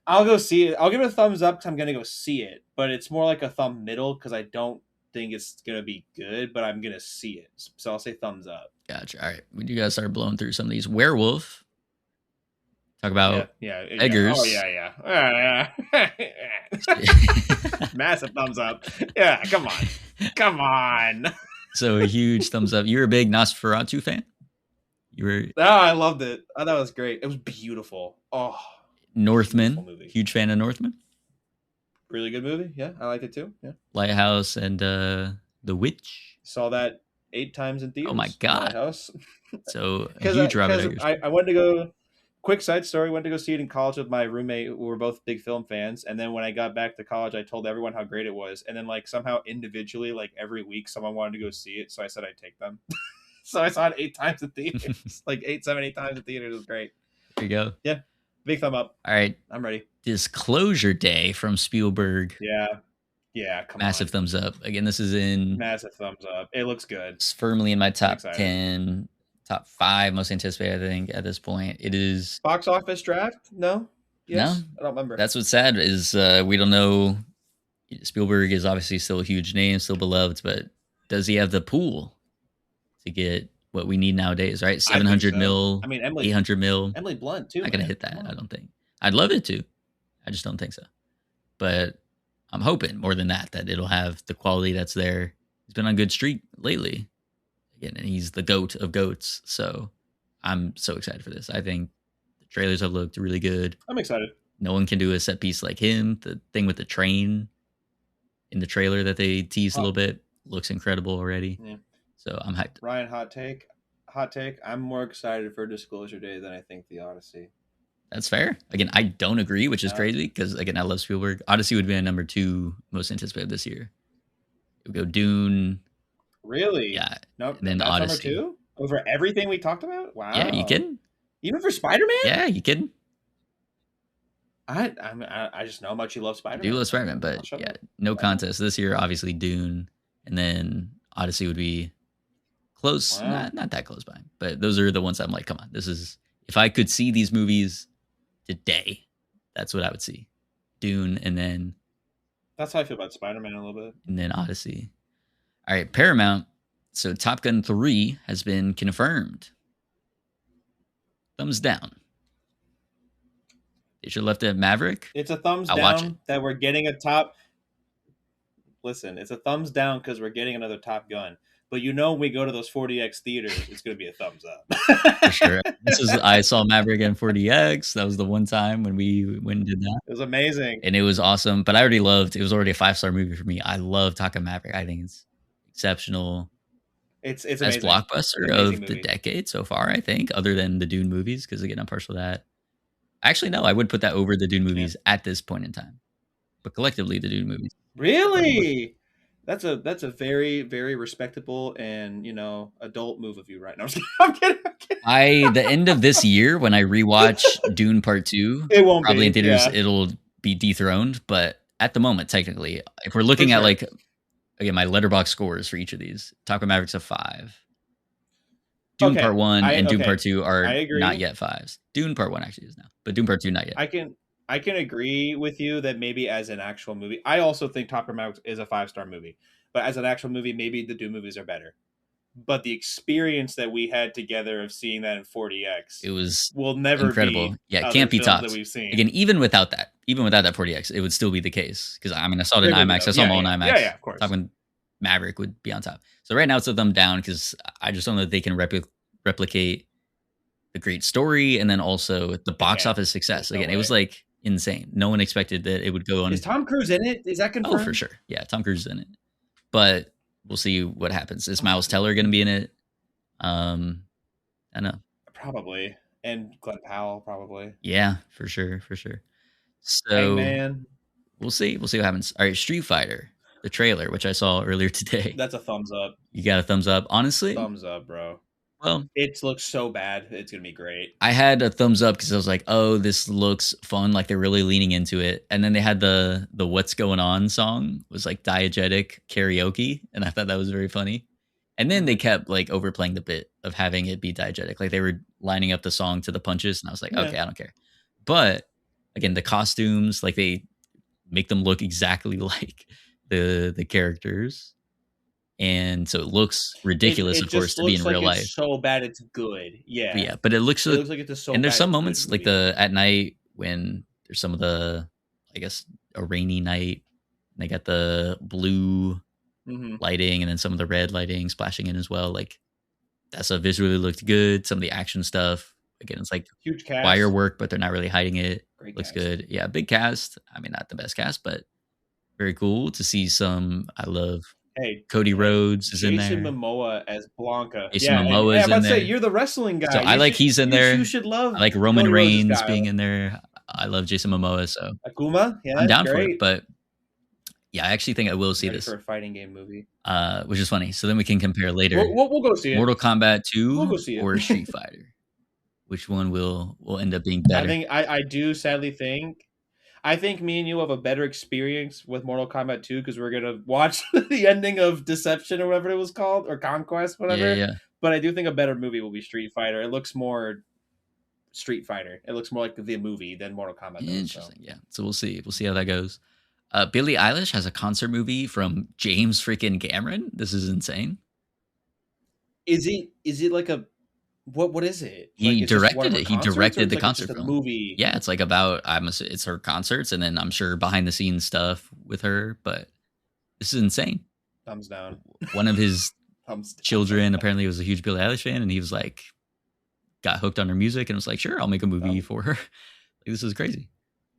I'll go see it. I'll give it a thumbs up because I'm gonna go see it, but it's more like a thumb middle because I don't think it's gonna be good, but I'm gonna see it. So I'll say thumbs up. Gotcha. All right. We do gotta start blowing through some of these. Werewolf. Talk about Yeah. Eggers. Oh yeah. Massive thumbs up. Yeah, come on. So a huge thumbs up. You're a big Nosferatu fan? You were Oh, I loved it. I thought it was great. It was beautiful. Oh, Northman. beautiful movie. Huge fan of Northman. Really good movie. Yeah, I liked it too. Yeah, Lighthouse and The Witch. saw that 8 times in theaters. Oh my God. Lighthouse. So a Because huge Robert Eggers. I went to go. Quick side story: went to go see it in college with my roommate. We were both big film fans, and then when I got back to college, I told everyone how great it was. And then like somehow individually, like every week, someone wanted to go see it, so I said I'd take them. So I saw it 8 times in theaters, like 8 times in theaters. It was great. There you go. Yeah, big thumb up. All right. I'm ready. Disclosure Day from Spielberg. Yeah, come Massive on. thumbs up. Again, this is in Massive thumbs up. It looks good. it's firmly in my top excited. 10, top 5 most anticipated, I think, at this point. It is Box office draft? No. No, Yes, I don't remember. that's what's sad is we don't know. Spielberg is obviously still a huge name, still beloved, but does he have the pool to get what we need nowadays? Right, I seven think hundred so. mil, I mean, Emily 800 mil. Emily Blunt too, Not gonna man. hit Come that. I on. don't think. I'd love it to. I just don't think so. But I'm hoping more than that that it'll have the quality that's there. He's been on good streak lately, again, and he's the goat of goats. So I'm so excited for this. I think the trailers have looked really good. I'm excited. No one can do a set piece like him. The thing with the train in the trailer that they teased a little Hot, bit looks incredible already. yeah. So I'm hyped. Ryan, hot take. Hot take. I'm more excited for Disclosure Day than I think the Odyssey. That's fair. Again, I don't agree, which is Uh, crazy because again, I love Spielberg. Odyssey would be my number 2 most anticipated this year. It would go Dune, really? yeah, No, and then that's number Odyssey. two over everything we talked about. Yeah, you Wow. kidding? Even for Spider Man. Yeah, you kidding? I just know how much you love I Spider do Man. love Spider-Man, I'll but shut yeah, up. no Wow. contest this year. Obviously, Dune, and then Odyssey would be close. Wow. Not that close by, but those are the ones I'm like, come on, this is if I could see these movies today, that's what I would see. Dune, That's how I feel about Spider Man a little bit. and then Odyssey. All right, Paramount. So Top Gun 3 has been confirmed. Thumbs down. They should have left it at Maverick. It's a thumbs I'll watch it. down that we're getting a top. Listen, it's a thumbs down because we're getting another Top Gun. But you know, when we go to those 40x theaters, it's going to be a thumbs up. For sure. I saw Maverick in 40X. That was the one time when we went and did that. It was amazing. And it was awesome. But I already loved it was already a 5-star movie for me. I love Top Gun Maverick. I think it's exceptional. It's Best amazing. blockbuster of the decade so far, I think, other than the Dune movies, because again, I'm partial to that. Actually, no, I would put that over the Dune movies at this point in time. But collectively, the Dune movies. Really? That's a very very respectable and adult move of you right now. I'm kidding. By the end of this year, when I rewatch Dune Part 2, It won't probably be, in theaters, yeah. it'll be dethroned. But at the moment, technically, if we're looking at like again my Letterboxd scores for each of these, Top Gun Maverick's a 5. Dune Part 1 and Dune Part 2 are not yet 5s. Dune Part 1 actually is now, but Dune Part 2 not yet. I can agree with you that maybe as an actual movie, I also think Top Gun Maverick is a 5-star movie. But as an actual movie, maybe the Dune movies are better. But the experience that we had together of seeing that in 40x, it was will never incredible. be. Yeah, it can't be topped. That we've seen. Again, even without that 40x, it would still be the case. Because I mean, I saw it in IMAX. I saw them all in IMAX. Yeah, of course. Top Gun Maverick would be on top. So right now it's a thumb down because I just don't know that they can replicate the great story and then also the box office success. Again, it was like insane. No one expected that it would go on. Is Tom Cruise in it? Is that confirmed? Oh, for sure. Yeah, Tom Cruise is in it. But we'll see what happens. Is Miles Teller going to be in it? I don't know. Probably. And Glenn Powell, probably. Yeah, for sure. So man, we'll see. We'll see what happens. All right, Street Fighter, the trailer, which I saw earlier today. That's a thumbs up. You got a thumbs up? Honestly? Thumbs up, bro. Well, it looks so bad. It's going to be great. I had a thumbs up because I was like, oh, this looks fun. Like they're really leaning into it. And then they had the What's Going On song. It was like diegetic karaoke. And I thought that was very funny. And then they kept like overplaying the bit of having it be diegetic. Like they were lining up the song to the punches. And I was like, okay, I don't care. But again, the costumes, like they make them look exactly like the characters. And so it looks ridiculous, of course, to be in real life. It's so bad, it's good. Yeah, but it looks like it's so. And there's some moments like at night when there's some of the, I guess, a rainy night. And they got the blue lighting and then some of the red lighting splashing in as well. Like that stuff visually looked good. Some of the action stuff, again, it's like huge cast, wire work, but they're not really hiding it. Great looks cast. Good. Yeah, big cast. I mean, not the best cast, but very cool to see some. I love. Cody Rhodes is in there. Jason Momoa as Blanca. Jason Momoa is in there. You're the wrestling guy. So I like he's in there. You should love. I like Roman Reigns being in there. I love Jason Momoa. So Akuma, yeah, I'm down for it. But yeah, I actually think I will see this for a fighting game movie, which is funny. So then we can compare later. We'll go see it. Mortal Kombat 2 we'll go see it. or Street Fighter. Which one will end up being better? I do sadly think. I think me and you have a better experience with Mortal Kombat 2 because we're gonna watch the ending of Deception or whatever it was called, or Conquest, whatever. Yeah. But I do think a better movie will be Street Fighter. It looks more Street Fighter. It looks more like the movie than Mortal Kombat does. So Interesting. Yeah. So we'll see. We'll see how that goes. Billie Eilish has a concert movie from James freaking Cameron. This is insane. is it like a what is it? Like He it's just one of directed her it. He concerts, or directed it's the like it's just concert a film. movie? Yeah, it's like about it's her concerts, and then I'm sure behind the scenes stuff with her. But this is insane. Thumbs down. One of his Thumbs down. children apparently was a huge Billie Eilish fan, and he was like, got hooked on her music, and was like, sure, I'll make a movie for her. Like, this is crazy.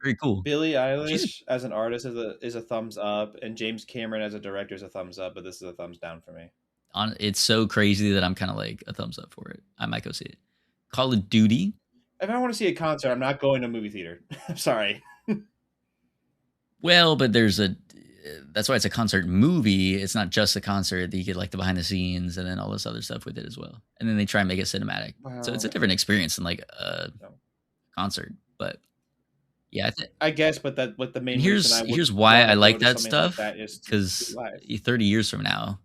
Very cool. Billie Eilish as an artist is a thumbs up, and James Cameron as a director is a thumbs up, but this is a thumbs down for me. It's so crazy that I'm kind of like a thumbs up for it. I might go see it. Call of Duty. If I want to see a concert, I'm not going to a movie theater. I'm sorry. Well, but that's why it's a concert movie. It's not just a concert. You get like the behind the scenes and then all this other stuff with it as well. And then they try and make it cinematic. Wow. So it's a different experience than like a concert. But yeah, I guess, but the main here's why I like that stuff, because 30 years from now,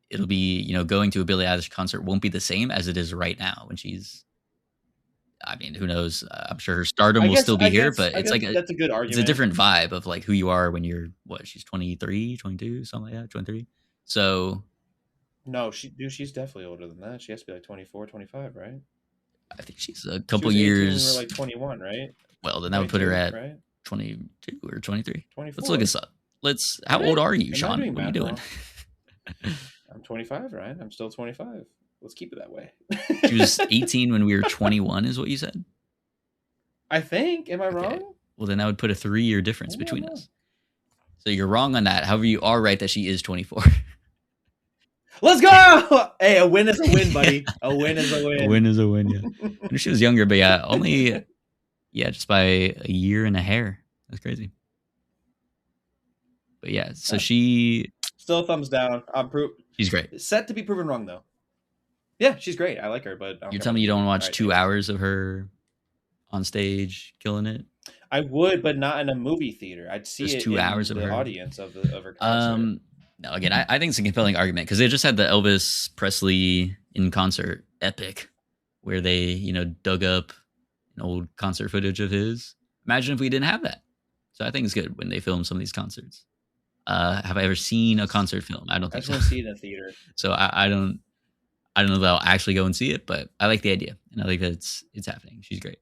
it'll be, going to a Billie Eilish concert won't be the same as it is right now when she's, I mean, who knows? I'm sure her stardom will still be here, but it's like that's a good argument. It's a different vibe of like who you are when you're she's 23, 22, something like that, 23. So no, she's definitely older than that. She has to be like 24, 25, right? I think she's a couple years. We were like 21, right? Well, then that would put her at 22 or 23. 24. Let's look this up. How old are you, Sean? What are you doing? I'm 25, right? I'm still 25. Let's keep it that way. She was 18 when we were 21, is what you said? I think. Am I wrong? Well, then that would put a 3-year difference between us. So you're wrong on that. However, you are right that she is 24. Let's go! Hey, a win is a win, buddy. A win is a win. A win is a win, yeah. I knew she was younger, but yeah, only, just by a year and a hair. That's crazy. But yeah, so she... Still a thumbs down. She's great. Set to be proven wrong, though. Yeah, she's great. I like her, but... You're telling me you don't watch 2 hours of her on stage killing it? I would, but not in a movie theater. I'd see it 2 hours in of the her audience of her concert. No, again, I think it's a compelling argument because they just had the Elvis Presley in concert epic where they, dug up an old concert footage of his. Imagine if we didn't have that. So I think it's good when they film some of these concerts. Have I ever seen a concert film? I don't think so. I just want to see it in a theater. So I don't know that I'll actually go and see it, but I like the idea and I think that it's happening. She's great.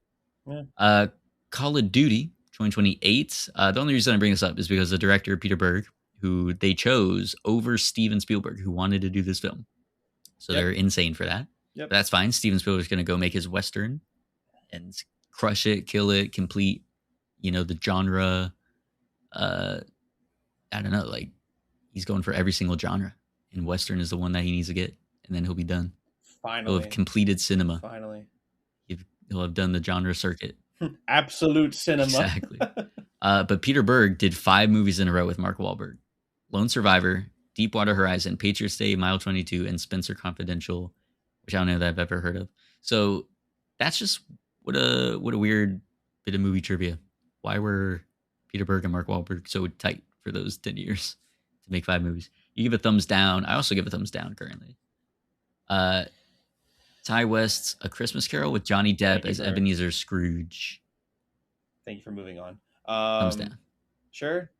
Yeah. Call of Duty 2028. The only reason I bring this up is because the director Peter Berg, who they chose over Steven Spielberg, who wanted to do this film. So they're insane for that. Yep. But that's fine. Steven Spielberg's going to go make his Western and crush it, kill it, complete, the genre. I don't know, like he's going for every single genre. And Western is the one that he needs to get. And then he'll be done. Finally. He'll have completed cinema. Finally. He'll have done the genre circuit. Absolute cinema. Exactly. But Peter Berg did 5 movies in a row with Mark Wahlberg. Lone Survivor, Deepwater Horizon, Patriots Day, Mile 22, and Spencer Confidential, which I don't know that I've ever heard of. So that's just what a weird bit of movie trivia. Why were Peter Berg and Mark Wahlberg so tight for those 10 years to make 5 movies? You give a thumbs down. I also give a thumbs down currently. Ty West's A Christmas Carol with Johnny Depp as Ebenezer Scrooge. Thank you for moving on. Thumbs down. Sure.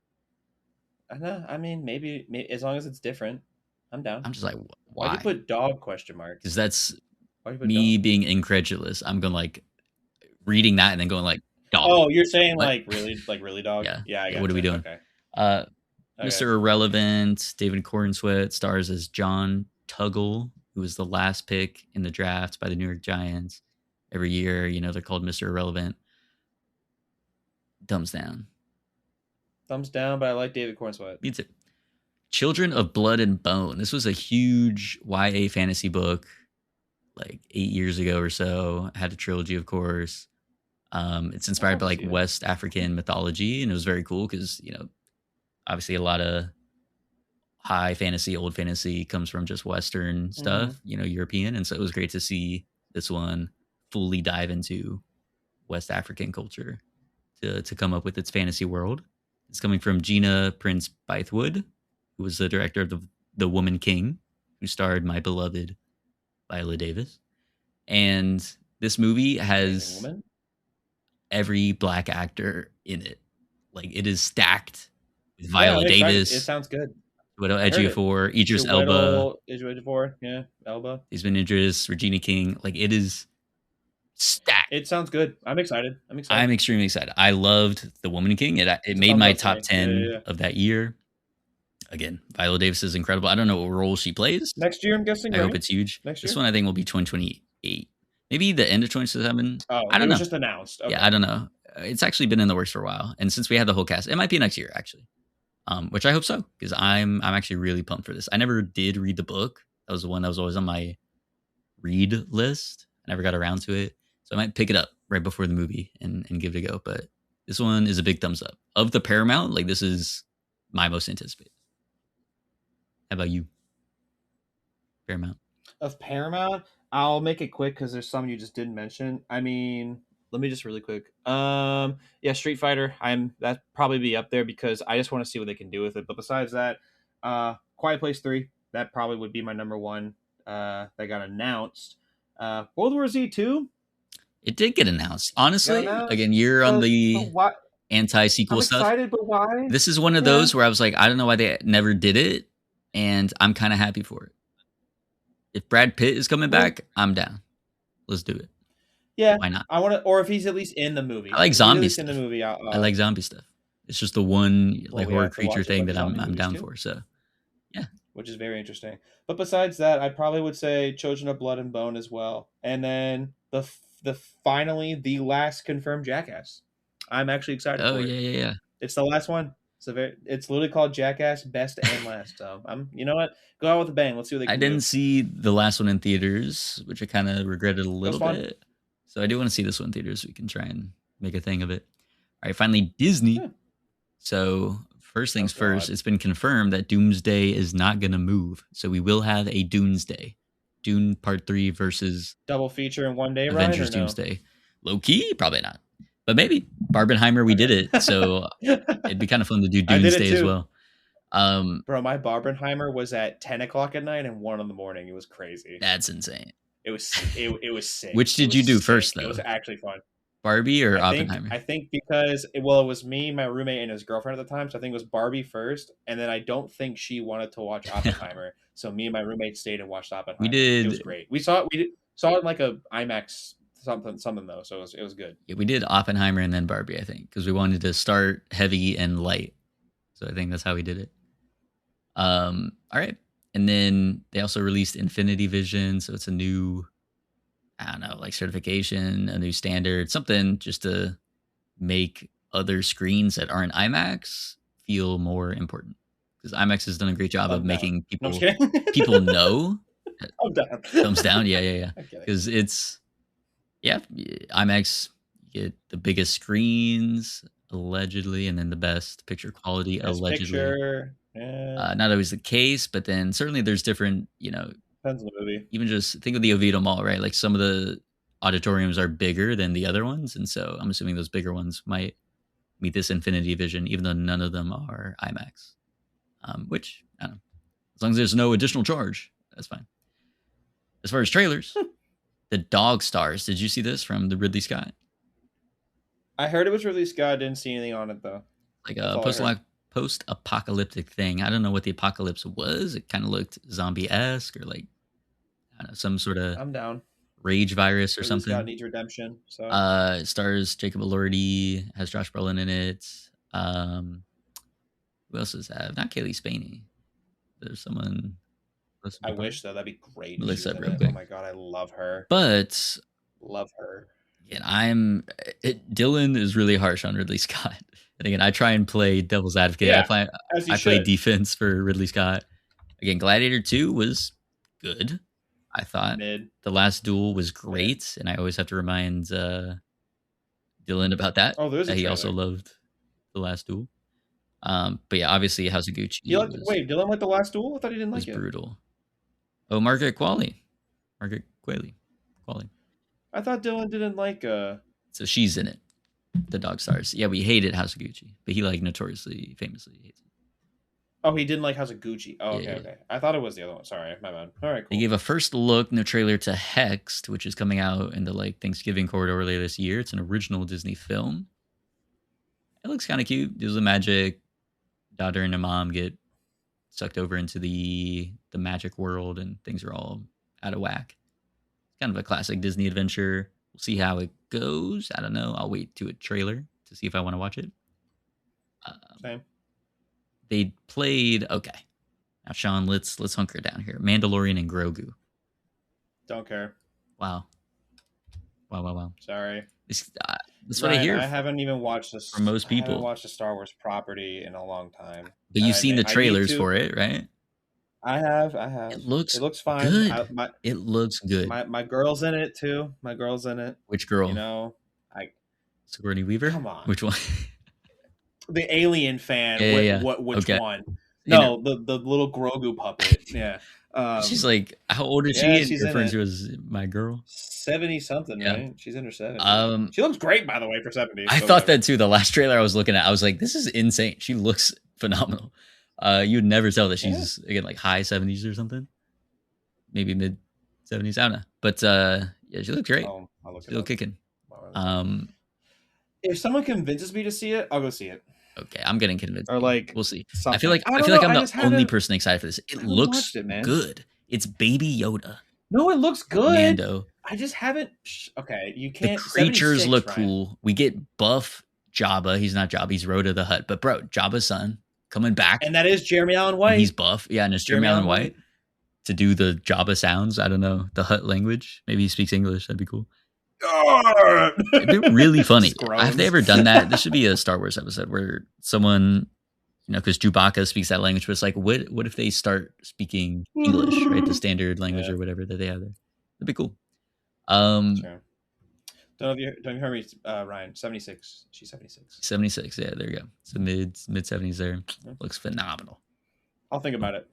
I mean, maybe as long as it's different, I'm down. I'm just like, why? Why'd you put dog question mark? Because that's me being incredulous. I'm going like reading that and then going like, dog. Oh, you're saying like really dog? Yeah. I got what are we doing? Okay. Mr. Irrelevant, David Cornsweet stars as John Tuggle, who was the last pick in the draft by the New York Giants. Every year, they're called Mr. Irrelevant. Thumbs down. Thumbs down, but I like David Cornsweet. Me too. Children of Blood and Bone. This was a huge YA fantasy book like 8 years ago or so. It had a trilogy, of course. It's inspired by like West African mythology, and it was very cool because, obviously a lot of high fantasy, old fantasy comes from just Western stuff, European. And so it was great to see this one fully dive into West African culture to come up with its fantasy world. It's coming from Gina Prince Bythewood, who was the director of The Woman King, who starred my beloved Viola Davis. And this movie has every black actor in it. Like it is stacked with Yeah, Viola I'm excited. It Davis, sounds good. Widow I heard it. Ejiofor, Idris Elba, Chiwetel Ejiofor, yeah, Elba. he's been Idris, Regina King. Like it is stacked. It sounds good. I'm excited. I'm I'm excited. extremely excited. I loved The Woman King. It It's a made thumbs my up for top me. Yeah, 10 yeah, yeah. of that year. Again, Viola Davis is incredible. I don't know what role she plays. Next year, I'm guessing, I hope right? it's huge. Next This year? one I think will be 2028. Maybe the end of 2027. Oh, I it don't was know. just announced. Okay. Yeah, I don't know. It's actually been in the works for a while. And since we have the whole cast, it might be next year actually. Which I hope so, because I'm actually really pumped for this. I never did read the book. That was the one that was always on my read list. I never got around to it. So I might pick it up right before the movie and give it a go. But this one is a big thumbs up. Of the Paramount, like this is my most anticipated. How about you? Paramount. Of Paramount, I'll make it quick because there's some you just didn't mention. I mean, let me just really quick. Yeah, Street Fighter. That probably be up there because I just want to see what they can do with it. But besides that, Quiet Place 3. That probably would be my number one. That got announced. World War Z 2 It did get announced. got Honestly, announced. again, you're on But the what? anti-sequel I'm stuff. excited, but why? This is one of Yeah. those where I was like, I don't know why they never did it, and I'm kind of happy for it. If Brad Pitt is coming back, I'm down. Let's do it. Yeah, Why not? I want to, or if he's at least in the movie. I like If he's at zombie least stuff. in the movie. I like zombie stuff. It's just the one like we horror have to watch creature a thing bunch that of I'm zombie movies, down too. for. So Which is very interesting. But besides that, I probably would say Children of Blood and Bone as well. And then the finally the last confirmed Jackass. I'm actually excited oh for yeah, it. yeah, yeah. It's the last one. It's literally called Jackass Best and Last. So you know what? Go out with a bang. Let's see what they I can do. didn't see the last one in theaters, which I kind of regretted a little fun. bit. So I do want to see this one in theaters so we can try and make a thing of it. All right, finally Disney. Yeah. So first things Oh, first, God. it's been confirmed that Doomsday is not going to move. So we will have a Doomsday. Dune Part 3 versus Double feature in one day, Avengers Ryan, or no? Doomsday. Low key, probably not. But maybe. Barbenheimer, we did it. So it'd be kind of fun to do I did it Doomsday as too. well. Bro, my Barbenheimer was at 10 o'clock at night and 1 in the morning. It was crazy. That's insane. It was sick. Which did It you was do sick. first, It was though? actually fun. Barbie or I think Oppenheimer? because it was me, my roommate, and his girlfriend at the time. So I think it was Barbie first, and then I don't think she wanted to watch Oppenheimer. So me and my roommate stayed and watched Oppenheimer. We did. It was great. We saw it in like a IMAX something though. So it was good. Yeah, we did Oppenheimer and then Barbie, I think, because we wanted to start heavy and light. So I think that's how we did it. All right. And then they also released Infinity Vision. So it's a new, I don't know, like certification, a new standard, something just to make other screens that aren't IMAX feel more important. Because IMAX has done a great job of making No, I'm people just kidding. people know. I'm down. Thumbs down. Yeah. I'm kidding. Because it's, yeah, IMAX, you get the biggest screens, allegedly, and then the best picture quality, Best allegedly. picture. Yeah. Not always the case, but then certainly there's different, Depends on the movie. even just think of the Oviedo Mall, right? Like some of the auditoriums are bigger than the other ones. And so I'm assuming those bigger ones might meet this Infinity Vision, even though none of them are IMAX. Which, I don't know. As long as there's no additional charge, that's fine. As far as trailers, the Dog Stars. Did you see this from the Ridley Scott? I heard it was Ridley Scott. Didn't see anything on it though. Like a post-apocalyptic thing. I don't know what the apocalypse was. It kind of looked zombie-esque or like, I don't know, some sort of I'm down. rage virus or Ridley Scott something. needs redemption. So It stars Jacob Elordi, has Josh Brolin in it. Who else does that have? Not Kaylee Spaney. There's someone. I wish though. That'd be great. Look She was up in real it. quick. Oh my god, I love her. But Love her. again, Dylan is really harsh on Ridley Scott. And again, I try and play devil's advocate. Yeah, I play defense for Ridley Scott. Again, Gladiator 2 was good, I thought. Mid. The Last Duel was great, and I always have to remind Dylan about that. Oh, there's a he trailer. also loved The Last Duel. But yeah, obviously House of Gucci Wait, Dylan liked The Last Duel? I thought he didn't like it. was brutal. Oh, Margaret Qualley. Qualley. I thought Dylan didn't like So she's in it. The Dog Stars. Yeah, we hated House of Gucci, but he like notoriously, famously hates it. Oh, he didn't like House of Gucci. Oh, Yeah, okay, yeah. okay. I thought it was the other one. Sorry, my bad. All right, They cool. gave a first look, no trailer to Hexed, which is coming out in the like Thanksgiving corridor later this year. It's an original Disney film. It looks kind of cute. There's a magic. Daughter and a mom get sucked over into the magic world, and things are all out of whack. It's kind of a classic Disney adventure. We'll see how it goes. I don't know. I'll wait to a trailer to see if I want to watch it. Same. They played okay. Now, Sean, let's hunker down here. Mandalorian and Grogu. Don't care. Wow, wow. Sorry. That's what I Ryan, hear I haven't even watched this. from most I haven't people. watched a Star Wars property in a long time. But And you've seen the I need trailers to. for it, right? I have. It looks fine. good. It looks good. My girl's in it too. My girl's in it. Which girl? You know, Sigourney Weaver? Come on. Which one? The alien fan. Yeah. Which Okay. one? You No, the little Grogu puppet. Yeah. She's like, how old is yeah, she? she's Your in friend, it. she was my girl. 70 something, Yeah. right? She's in her 70s. She looks great, by the way, for 70. I thought that too. The last trailer I was looking at, I was like, this is insane. She looks phenomenal. You'd never tell that she's again like high 70s or something. Maybe mid 70s. I don't know. But yeah, she looks great. I'll look Still kicking. If someone convinces me to see it, I'll go see it. Okay, I'm getting convinced. Or like, we'll see. something. I feel like I'm the only person excited for this. It looks good. It's Baby Yoda. No, it looks good. Mando. I just haven't. Okay, you can't. The creatures look Ryan. cool. We get buff Jabba. He's not Jabba. He's Rhoda the Hutt. But bro, Jabba's son coming back, and that is Jeremy Allen White. He's buff. Yeah, and it's Jeremy Allen White to do the Jabba sounds. I don't know the Hutt language. Maybe he speaks English. That'd be cool. It'd be really funny. Have they ever done that? This should be a Star Wars episode where someone, because Chewbacca speaks that language, but it's like, what if they start speaking English, right? The standard language or whatever that they have there. That'd be cool. Sure. Don't you hear me, Ryan? 76. She's 76. 76. Yeah, there you go. So mid 70s there. Looks phenomenal. I'll think about it.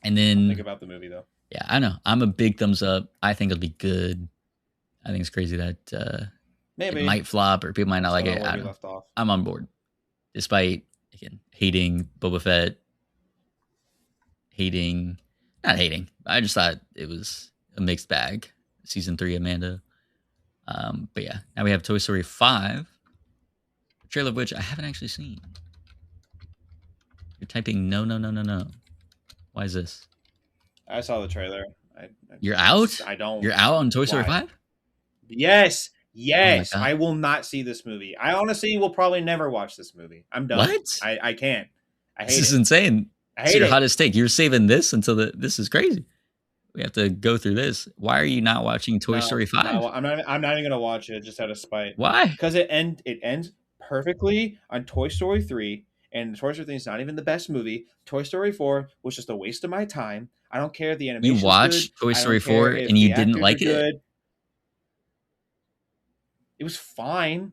And then think about the movie though. Yeah, I know. I'm a big thumbs up. I think it'll be good. I think it's crazy that maybe it might flop or people might not like it. I'm on board, despite again hating Boba Fett. Not hating. I just thought it was a mixed bag. Season 3, Amanda. But yeah, now we have Toy Story 5, the trailer of which I haven't actually seen. You're typing no. Why is this? I saw the trailer. You're out? I don't. You're out on Toy Story 5? Yes. Oh I will not see this movie. I honestly will probably never watch this movie. I'm done. What? I can't. I hate this is insane. I hate it's your it. hottest take. You're saving this until this is crazy. We have to go through this. Why are you not watching Toy Story 5? No, I'm not even gonna watch it just out of spite. Why? Because it ends perfectly on Toy Story 3, and Toy Story 3 is not even the best movie. Toy Story 4 was just a waste of my time. I don't care if the animation. You watched Toy Story 4 and you didn't like it? It was fine.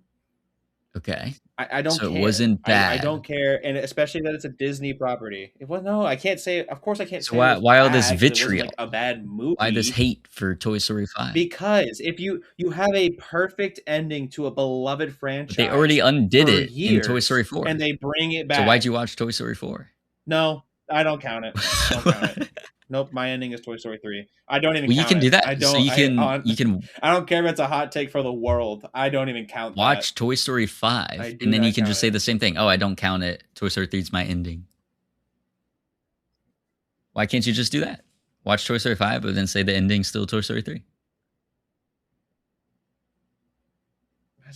Okay. I don't care. So it wasn't bad. I don't care, and especially that it's a Disney property. I can't say. Of course, I can't say. So why all this vitriol? Like a bad movie. Why this hate for Toy Story 5? Because if you have a perfect ending to a beloved franchise, but they already undid it in Toy Story 4, and they bring it back. So why'd you watch Toy Story 4? No, I don't count it. Don't count it. Nope, my ending is Toy Story 3. I don't even. Well, count you can do that. I don't. So you can. I don't care if it's a hot take for the world. I don't even count. Watch Toy Story 5, and then you can just say the same thing. Oh, I don't count it. Toy Story 3 is my ending. Why can't you just do that? Watch Toy Story 5, but then say the ending's still Toy Story 3.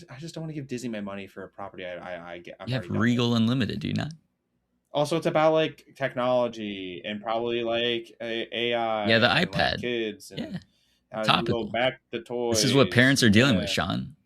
I just don't want to give Disney my money for a property I get. You have Regal Unlimited, do you not? Also, it's about like technology and probably like AI. Yeah, the and, iPad. Like, kids. And yeah, topical. Go back to toys. This is what parents are dealing with, Sean.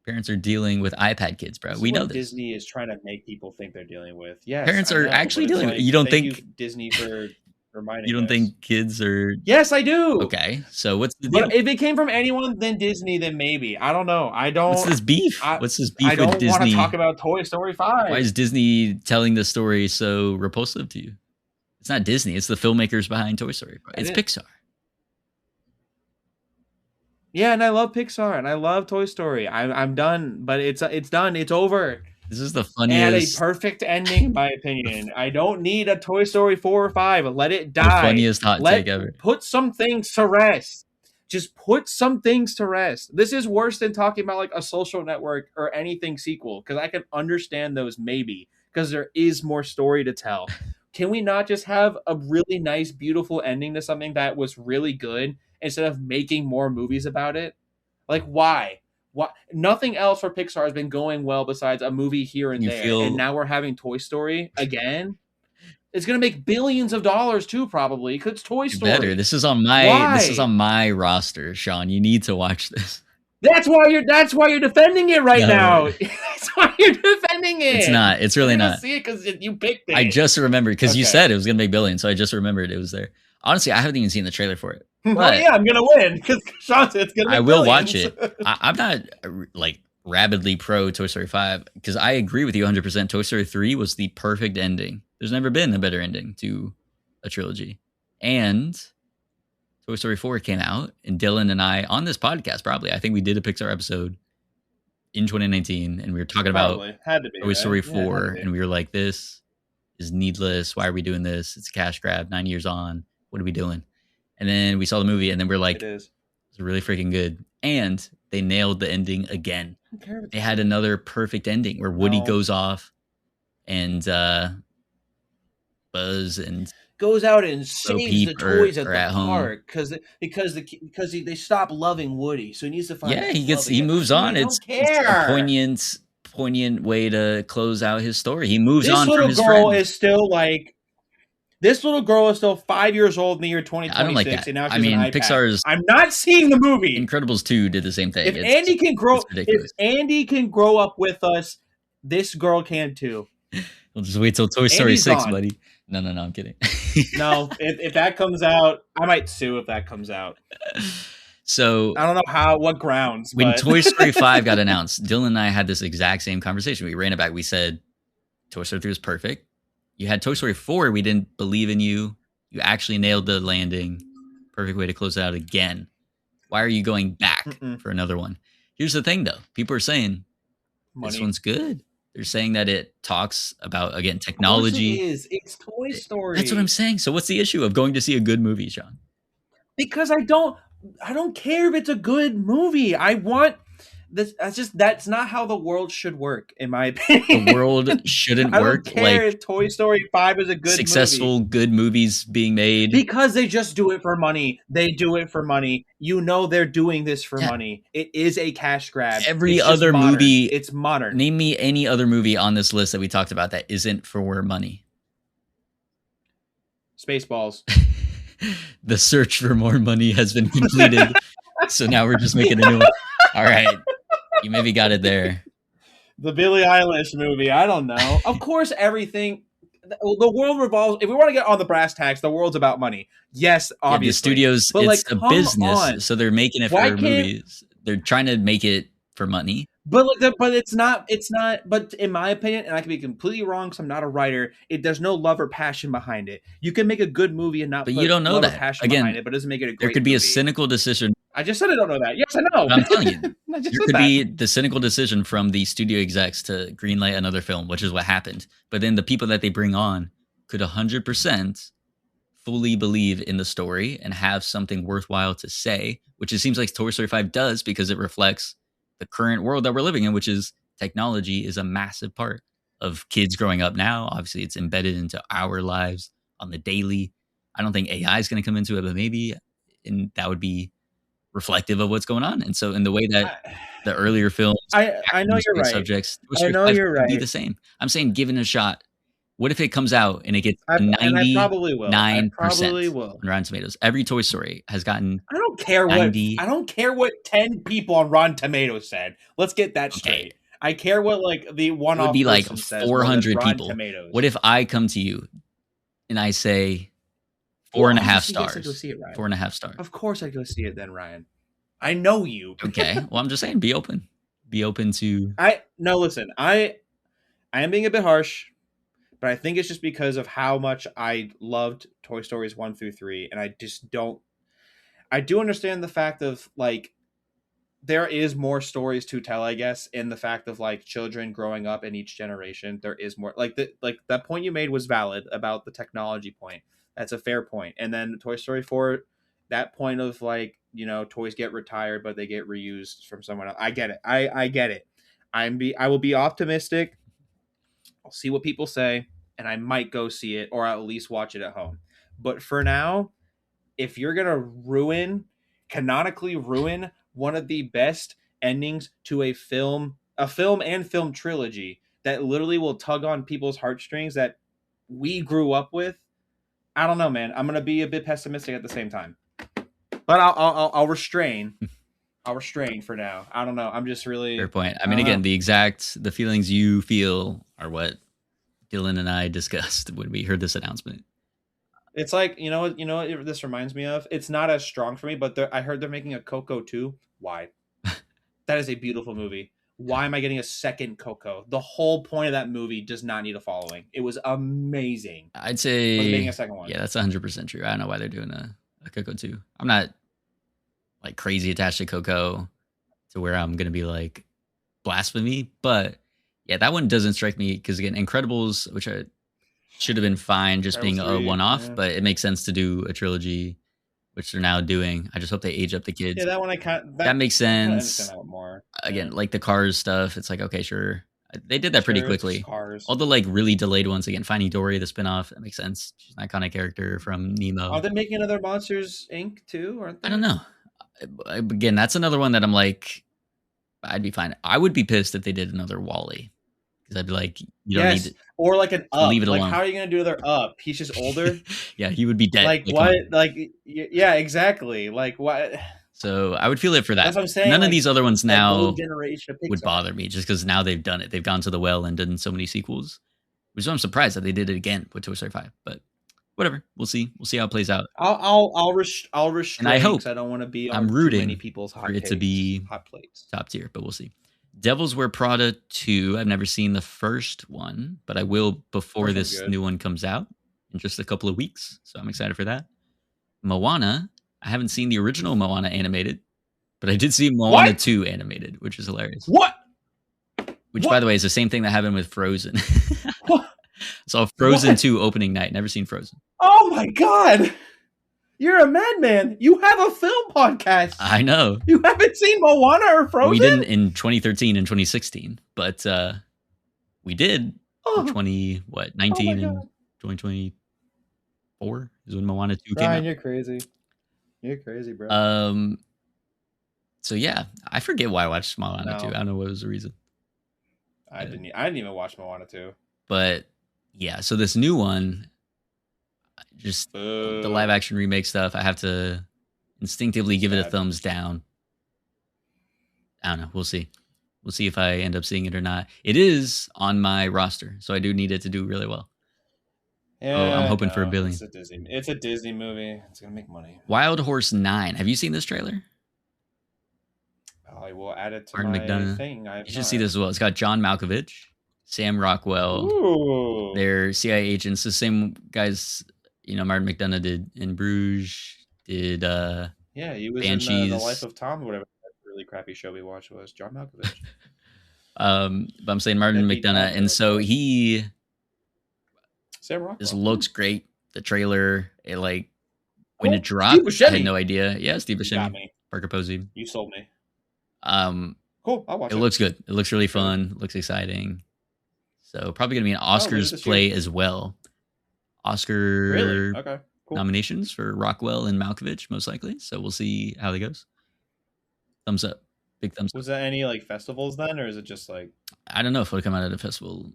Parents are dealing with iPad kids, bro. We know this. Disney is trying to make people think they're dealing with. Yes, parents are actually dealing with. You don't think Disney for reminding? You don't think kids are? Yes, I do. Okay, so what's the deal? But if it came from anyone than Disney, then maybe. I don't know. I don't. What's this beef? What's this beef with Disney? I don't want to talk about Toy Story 5. Why is Disney telling the story so repulsive to you? It's not Disney. It's the filmmakers behind Toy Story. It's Pixar. Yeah, and I love Pixar and I love Toy Story. I'm done, but it's done. It's over. This is the It had a funniest, perfect ending, in my opinion. I don't need a Toy Story 4 or 5. Let it the die. funniest hot take ever. Put some things to rest. Just put some things to rest. This is worse than talking about like a Social Network or anything sequel, because I can understand those maybe, because there is more story to tell. Can we not just have a really nice, beautiful ending to something that was really good instead of making more movies about it? Like, why? What? Nothing else for Pixar has been going well besides a movie here and You there, and feel now we're having Toy Story again. It's gonna make billions of dollars too, probably, because it's Toy better. Story. This is on Why? my roster, Sean. You need to watch this. That's why you're defending it right No, now. That's why you're defending it's it. not. It's You're really gonna not. see it because you picked I it. just remembered because you Okay. said it was gonna make billions, so I just remembered it was there. Honestly, I haven't even seen the trailer for it, Oh but yeah, I'm gonna win because Sean said it's gonna I make will watch billions. it. I'm not like rabidly pro Toy Story 5 because I agree with you 100%. Toy Story 3 was the perfect ending. There's never been a better ending to a trilogy. And Toy Story 4 came out, and Dylan and I on this podcast, probably, I think we did a Pixar episode in 2019, and we were talking about Probably had to be Toy right. Story Yeah, it had to 4, be. and we were like, this is needless. Why are we doing this? It's a cash grab, 9 years on. What are we doing? And then we saw the movie, and then we're It like, is. it's really freaking good. And they nailed the ending again. I don't care if it's They had another perfect ending where Woody no. goes off and Buzz and Goes out and Bo saves the Peep toys at are the at home. park because they stop loving Woody, so he needs to find Yeah, he love he again. moves Dude, I on. don't It's a care. poignant way to close out his story. He moves This on from little his girl friend. is still like this little girl is still 5 years old in the year I don't like 2026, that. and now I she has an mean, iPad. Pixar's I'm not seeing the movie. Incredibles 2 did the same thing. If Andy can It's grow, if ridiculous. Andy can grow up with us, this girl can too. We'll just wait till Toy Story Andy's 6, gone. buddy. No, I'm kidding. No, if that comes out, I might sue if that comes out. So I don't know what grounds, when but Toy Story 5 got announced, Dylan and I had this exact same conversation. We ran it back. We said, Toy Story 3 was perfect. You had Toy Story 4. We didn't believe in you. You actually nailed the landing. Perfect way to close it out again. Why are you going back for another one? Here's the thing, though. People are saying this money. one's good. They're saying that it talks about, again, Of course it technology. is. It's Toy Story. That's what I'm saying. So what's the issue of going to see a good movie, Sean? Because I don't care if it's a good movie. I want this. That's not how the world should work, in my opinion. The world shouldn't I don't work care like if Toy Story 5 is a good successful, movie. good movies being made. Because they just do it for money. They do it for money. You know they're doing this for money. It is a cash grab. Every other movie. It's modern. Name me any other movie on this list that we talked about that isn't for money. Spaceballs. The search for more money has been completed. So now we're just making a new one. All right. You maybe got it there. The Billie Eilish movie. I don't know. Of course, everything. The world revolves. If we want to get on the brass tacks, the world's about money. Yes, obviously. Yeah, the studios, but it's like, a come business, on. so they're making it Why for can't- movies. They're trying to make it for money. But it's not. But in my opinion, and I can be completely wrong because I'm not a writer. There's no love or passion behind it. You can make a good movie and not. But put you don't know love that. or passion Again, behind it, but it doesn't make it a great. There could be movie. a cynical decision. I just said I don't know that. Yes, I know. But I'm telling you, I just there said could that. be the cynical decision from the studio execs to greenlight another film, which is what happened. But then the people that they bring on could 100% fully believe in the story and have something worthwhile to say, which it seems like Toy Story 5 does because it reflects the current world that we're living in, which is technology is a massive part of kids growing up now. Obviously, it's embedded into our lives on the daily. I don't think AI is going to come into it, but maybe, and that would be reflective of what's going on. And so in the way that the earlier films, I know you're right. subjects, I know you're right. Be the same. I'm saying, given a shot. What if it comes out and it gets I probably will. 99% on Rotten Tomatoes? Every Toy Story has gotten. I don't care what 10 people on Rotten Tomatoes said. Let's get that straight. I care what like the one-off. It would be like says 400 people. Tomatoes. What if I come to you and I say 4.5 stars? 4.5 stars. Of course I'd go see it then, Ryan. I know you. Okay. Well, I'm just saying, be open. Be open to. Listen. I am being a bit harsh. But I think it's just because of how much I loved Toy Stories 1 through 3. And I just don't. I do understand the fact of, like, there is more stories to tell, I guess, in the fact of like children growing up in each generation. There is more, like that point you made was valid about the technology point. That's a fair point. And then Toy Story 4, that point of like, toys get retired but they get reused from someone else. I get it. I get it. I will be optimistic. I'll see what people say, and I might go see it or at least watch it at home. But for now, if you're gonna canonically ruin one of the best endings to a film and film trilogy that literally will tug on people's heartstrings that we grew up with, I don't know, man. I'm gonna be a bit pessimistic at the same time, but I'll restrain. I'll restrain for now. I don't know. I'm just Fair really. point. I I mean, don't again, know. the feelings you feel are what Dylan and I discussed when we heard this announcement. It's like what this reminds me of. It's not as strong for me, but I heard they're making a Coco 2. Why? That is a beautiful movie. Why am I getting a second Coco? The whole point of that movie does not need a following. It was amazing. I'd But they're making say, a second one. yeah, that's 100% true. I don't know why they're doing a Coco 2. I'm not like crazy attached to Coco to where I'm going to be like blasphemy, but yeah, that one doesn't strike me because, again, Incredibles, which I should have been fine just being Incredibles a 3. one off, Yeah. but it makes sense to do a trilogy, which they're now doing. I just hope they age up the Yeah, kids. that one That makes I kind of understand sense. that one more. Again, Yeah. like the Cars stuff, it's like, okay, sure. They did that pretty Sure, it's just quickly. cars. All the like really delayed ones, again, Finding Dory, the spinoff, that makes sense. She's an iconic character from Nemo. Are they making another Monsters Inc. too? Aren't I don't they? know. Again, that's another one that I'm like, I'd be fine. I would be pissed if they did another Wally because I'd be like, you don't need Yes, to or like an leave Up. it Like, how alone. are you gonna do another Up? He's just older. Yeah, he would be dead. Like Like, come what? on. Like yeah, exactly. Like what? So I would feel it for that. That's what I'm saying. None of Like these other ones that golden now generation of would Pixar. bother me just because now they've done it. They've gone to the well and done so many sequels, which is why I'm surprised that they did it again with Toy Story 5. But whatever, we'll see. We'll see how it plays out. I'll And I restrain hope because I don't want to be I'm on too many rooting people's for it to be hot plates. top tier, but we'll see. Devil's Wear Prada 2. I've never seen the first one, but I will before First one's this good. new one comes out in just a couple of weeks. So I'm excited for that. Moana. I haven't seen the original Moana animated, but I did see Moana What? 2 animated, which is hilarious. What? Which, by What? the way, is the same thing that happened with Frozen. What? Saw Frozen What? 2 opening night. Never seen Frozen. Oh my god! You're a madman. You have a film podcast. I know. You haven't seen Moana or Frozen? We didn't in 2013 and 2016, but we did in 19 my and God. 2024 is when Moana 2 came Ryan, out. you're crazy. You're crazy, bro. So yeah, I forget why I watched Moana No. 2. I don't know what was the reason. I didn't even watch Moana 2. But yeah, so this new one, just the live action remake stuff, I have to instinctively give it a Sad. thumbs down. I don't know. We'll see. We'll see if I end up seeing it or not. It is on my roster, so I do need it to do really well. Yeah, I'm hoping for $1 billion. It's a Disney movie. It's gonna make money. Wild Horse 9. Have you seen this trailer? I will add it to Martin my McDonagh. thing. You should see this as well. It's got John Malkovich, Sam Rockwell. Ooh. They're CIA agents. The same guys, Martin McDonagh did in Bruges. Did Yeah, he was Banshees. in the Life of Tom, whatever that really crappy show we watched was. John Malkovich. But I'm saying Martin Deadbeat McDonagh, Tom, and so he Sam Rockwell. just looks great. The trailer, it like when Cool. it dropped, Steve I had Buscemi. no idea. Yeah, Steve You got Buscemi, me. Parker Posey. You sold me. Cool. I'll watch it. it. Looks good. It looks really fun. Looks exciting. So probably gonna be an Oscars play as well. Oscar Really? Okay. Cool. nominations for Rockwell and Malkovich, most likely. So we'll see how that goes. Thumbs up. Big thumbs up. Was that any like festivals then, or is it just like? I don't know if it'll come out at a festival,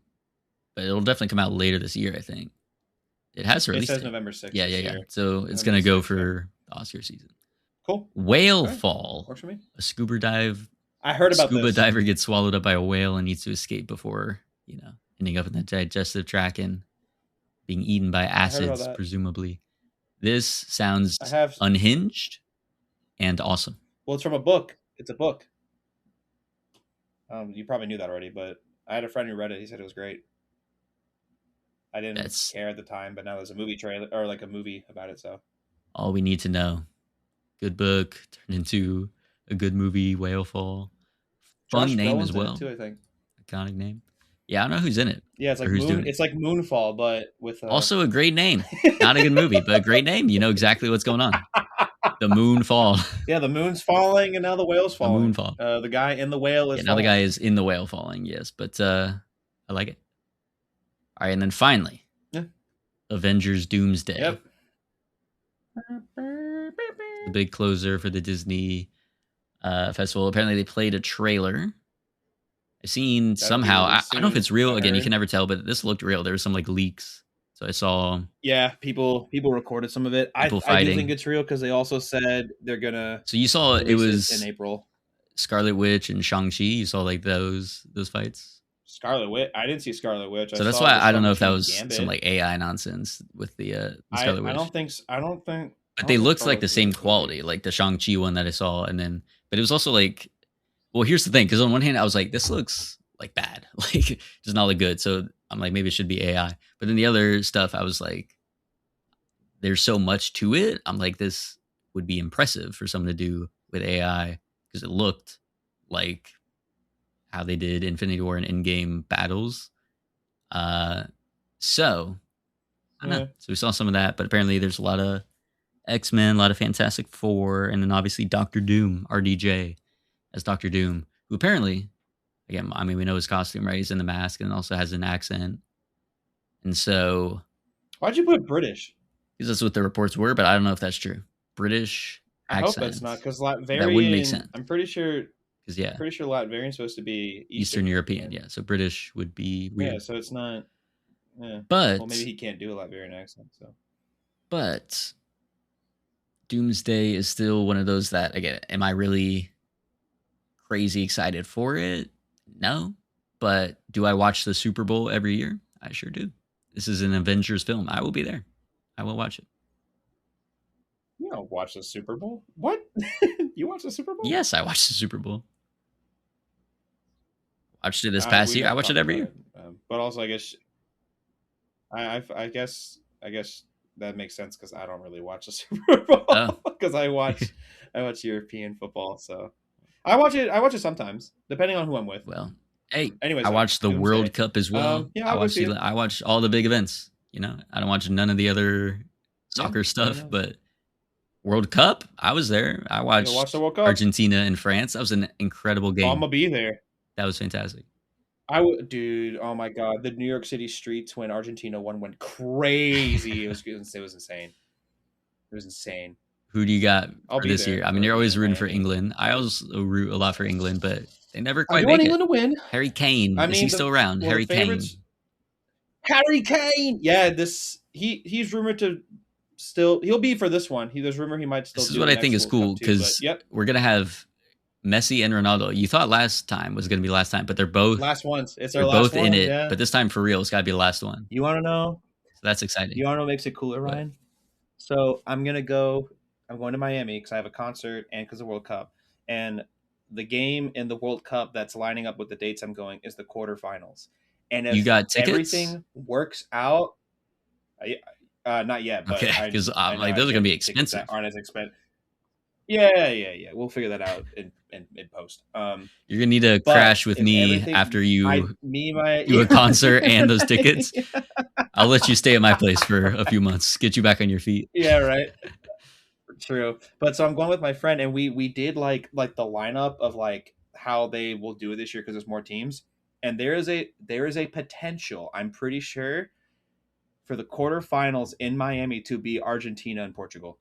but it'll definitely come out later this year, I think. It has released. It says November 6th. Yeah. Year. So it's going to go for the Oscar season. Cool. Whale fall. Works for me. A scuba dive. I heard about scuba this. diver gets swallowed up by a whale and needs to escape before, ending up in the digestive tract and being eaten by acids, presumably. This sounds unhinged and awesome. Well, it's from a book. It's a book. You probably knew that already, but I had a friend who read it. He said it was great. I didn't care at the time, but now there's a movie trailer or like a movie about it. So all we need to know. Good book turned into a good movie. Whale Fall, fun Josh name as Brolin's in it well. too, I think. Iconic name. Yeah, I don't know who's in it Yeah, it's or like who's doing it. It's like Moonfall, but with Also a great name. Not a good movie, but a great name. You know exactly what's going on. The moon fall. Yeah, the moon's falling and now the whale's The moon falling. fall. The guy in the whale is Yeah, now the falling. guy is in the whale falling. Yes, but I like it. All right, and then finally, Yeah. Avengers Doomsday. Yep. The big closer for the Disney festival. Apparently, they played a trailer. I've seen That'll be somehow. I released don't know if soon, it's real. I Again, you heard. can never tell, but this looked real. There was some like leaks, so I saw Yeah, people recorded some of it. people I do fighting. think it's real because they also said they're gonna So you saw it release was in April. Scarlet Witch and Shang-Chi. You saw like those fights. Scarlet Witch. I didn't see Scarlet Witch. So I that's saw why the I don't know if that Shang-Chi was Gambit. some like AI nonsense with the Scarlet Witch. I don't think. I don't think. But they looked like the same quality, like the Shang-Chi one that I saw, and then but it was also like, well, here's the thing, because on one hand I was like, this looks like bad, like just not look good. So I'm like, maybe it should be AI. But then the other stuff, I was like, there's so much to it. I'm like, this would be impressive for someone to do with AI because it looked like how they did Infinity War and Endgame battles. So I don't know. So we saw some of that, but apparently there's a lot of X-Men, a lot of Fantastic Four, and then obviously Doctor Doom, RDJ, as Doctor Doom, who apparently, again, I mean, we know his costume, right? He's in the mask and also has an accent. And so... Why'd you put British? Because that's what the reports were, but I don't know if that's true. British accent. I hope that's not, because Latverian... That wouldn't make sense. I'm pretty sure... Because, yeah. Pretty sure Latverian's supposed to be Eastern European, yeah. So British would be weird. Yeah, so it's not... Yeah. But... Well, maybe he can't do a Latvian accent, so... But... Doomsday is still one of those that, again, am I really crazy excited for it? No. But do I watch the Super Bowl every year? I sure do. This is an Avengers film. I will be there. I will watch it. You don't watch the Super Bowl? What? You watch the Super Bowl? Yes, I watched the Super Bowl. Watched it this past year. I watch it every year. But also, I guess... I guess that makes sense because I don't really watch the Super Bowl because I watch European football. So I watch it sometimes, depending on who I'm with. Well, hey, anyways, I watch the World Cup as well. Yeah, I watch all the big events. You know, I don't watch none of the other soccer stuff, but World Cup, I was there. I watched the World Cup. Argentina and France. That was an incredible game. I'm gonna be there. That was fantastic. Dude, oh my god, the New York City streets when Argentina went crazy. It was insane. It was insane. Who do you got for this year? I mean, you're always rooting for England. I also root a lot for England, but they never quite make it. England to win. Harry Kane, is he still around? Harry Kane. Harry Kane. Yeah, he's rumored to still. He'll be for this one. There's rumor he might still. This is what I think is cool because we're gonna have Messi and Ronaldo. You thought last time was going to be last time, but they're both last ones. They're both in it, but this time for real, it's got to be the last one. You want to know? So that's exciting. You want to know what makes it cooler, Ryan? So I'm going to Miami because I have a concert and because of the World Cup. And the game in the World Cup that's lining up with the dates I'm going is the quarterfinals. And if you got tickets? Everything works out, not yet. But okay, because like those are going to be expensive. Aren't as expensive. Yeah. We'll figure that out in post. You're gonna need to crash with me after you do a concert and those tickets. I'll let you stay at my place for a few months, get you back on your feet. Yeah, right. True. But so I'm going with my friend, and we did like the lineup of like how they will do it this year because there's more teams, and there is a potential. I'm pretty sure for the quarterfinals in Miami to be Argentina and Portugal.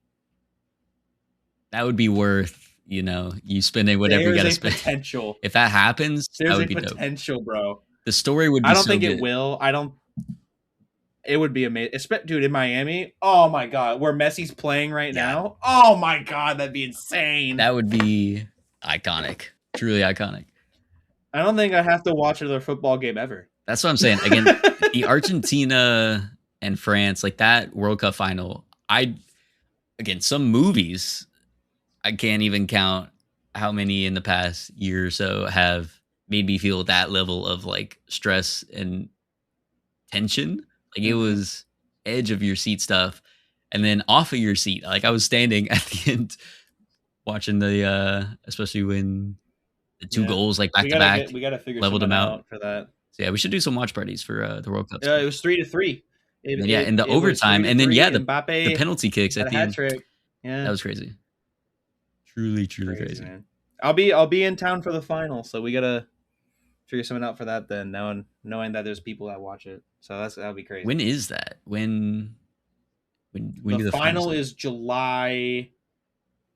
That would be worth, you spending whatever you got to spend. Potential. If that happens, that would be potential, dope. Bro. The story would be I don't so think good. it will. It would be amazing. Dude, in Miami, oh my God, where Messi's playing right now. Oh my God, that'd be insane. That would be iconic. Truly iconic. I don't think I have to watch another football game ever. That's what I'm saying. Again, the Argentina and France, like that World Cup final, some movies, I can't even count how many in the past year or so have made me feel that level of like stress and tension. Like it was edge of your seat stuff. And then off of your seat, like I was standing at the end watching the especially when the two goals like back to back We gotta figure leveled something them out. out for that. So yeah, we should do some watch parties for the World Cup Yeah, stuff. it was 3-3. And then, yeah, in the It was overtime, and then 3-3. the Mbappe penalty kicks had at a the hat end. trick. Yeah, That was crazy. Truly crazy. man. I'll be in town for the final, so we gotta figure something out for that. Then knowing that there's people that watch it, so that'll be crazy. When is that? When the do the final finals is July?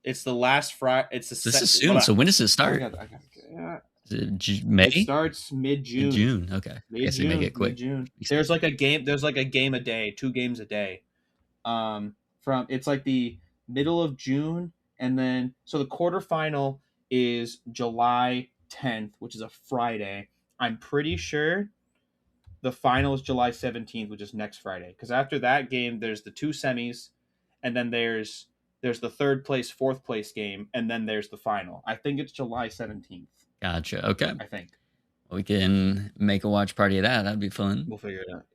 It's the last Friday. It's the this is soon. So when does it start? Is it May? It starts mid-June. June. Okay. I guess they make it quick. Mid-June. There's like a game a day, 2 games a day. From it's like the middle of June, and then so the quarterfinal is July 10th, which is a Friday. I'm pretty sure the final is July 17th, which is next Friday. Because after that game, there's the 2 semis, and then there's the 3rd place, 4th place game, and then there's the final. I think it's July 17th. Gotcha. Okay. I think we can make a watch party of that. That'd be fun. We'll figure it out.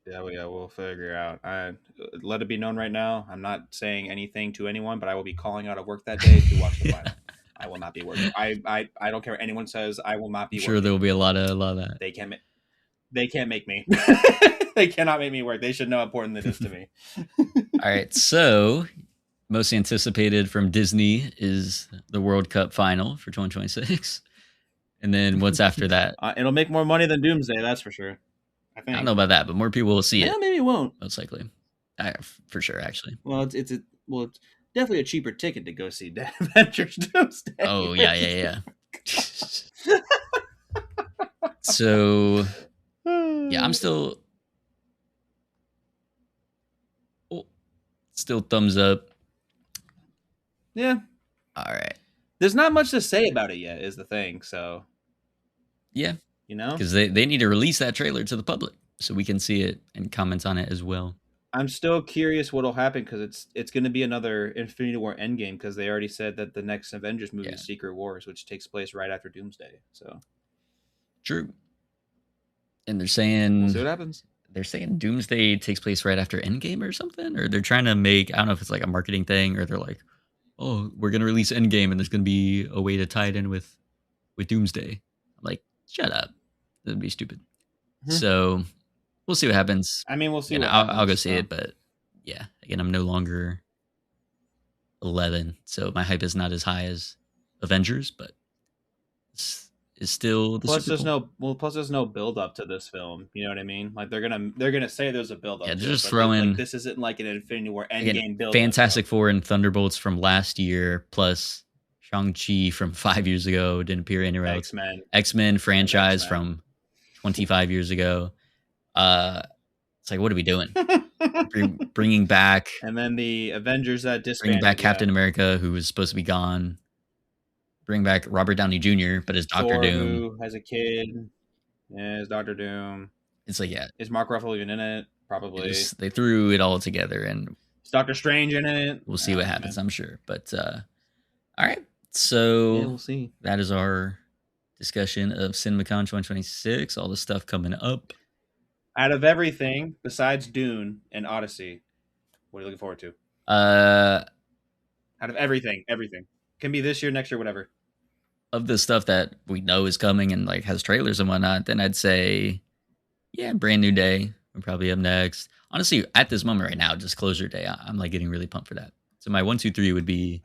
Yeah, we'll figure it out. Let it be known right now, I'm not saying anything to anyone, but I will be calling out of work that day to watch the final. I will not be working. I don't care what anyone says. I will not be. Sure, there will be a lot of that. They can't make me. They cannot make me work. They should know how important it is to me. All right, so most anticipated from Disney is the World Cup final for 2026, and then what's after that? It'll make more money than Doomsday, that's for sure. I think. I don't know about that, but more people will see it. Maybe it won't. Most likely, for sure. Actually, well, it's definitely a cheaper ticket to go see Avengers Doomsday. Oh yeah. So yeah, I'm still thumbs up. Yeah. All right. There's not much to say about it yet, is the thing. So yeah, because they need to release that trailer to the public so we can see it and comment on it as well. I'm still curious what'll happen because it's going to be another Infinity War Endgame because they already said that the next Avengers movie is Secret Wars, which takes place right after Doomsday. So true. And they're saying we'll see what happens. They're saying Doomsday takes place right after Endgame or something, or they're trying to make, I don't know if it's like a marketing thing, or they're like, oh, we're gonna release Endgame and there's gonna be a way to tie it in with Doomsday. I'm like, shut up, that'd be stupid. Mm-hmm. So we'll see what happens. I mean, we'll see. I'll go see it, but yeah, again, I'm no longer 11, so my hype is not as high as Avengers, but is still the plus there's no build up to this film. You know what I mean? Like they're gonna say there's a build up. Yeah, they're just throwing. Like, this isn't like an Infinity War Endgame build. Fantastic Four and Thunderbolts from last year, plus Shang-Chi from 5 years ago didn't appear anywhere else. X-Men franchise from 25 years ago. It's like, what are we doing? Bringing back, and then the Avengers that disbanded. Bringing back Captain America, who was supposed to be gone. Bring back Robert Downey Jr., but as Doctor Doom. Who has a kid. Yeah, as Doctor Doom. It's like, yeah. Is Mark Ruffalo even in it? Probably. They threw it all together, and is Doctor Strange in it? We'll see what happens, man. I'm sure. But, all right. So, yeah, we'll see. That is our discussion of Cinemacon 2026, all the stuff coming up. Out of everything, besides Dune and Odyssey, what are you looking forward to? Out of everything. Can be this year, next year, whatever. Of the stuff that we know is coming and like has trailers and whatnot, then I'd say, yeah, Brand New Day would probably up next. Honestly, at this moment right now, Disclosure Day, I'm like getting really pumped for that. So my 1, 2, 3 would be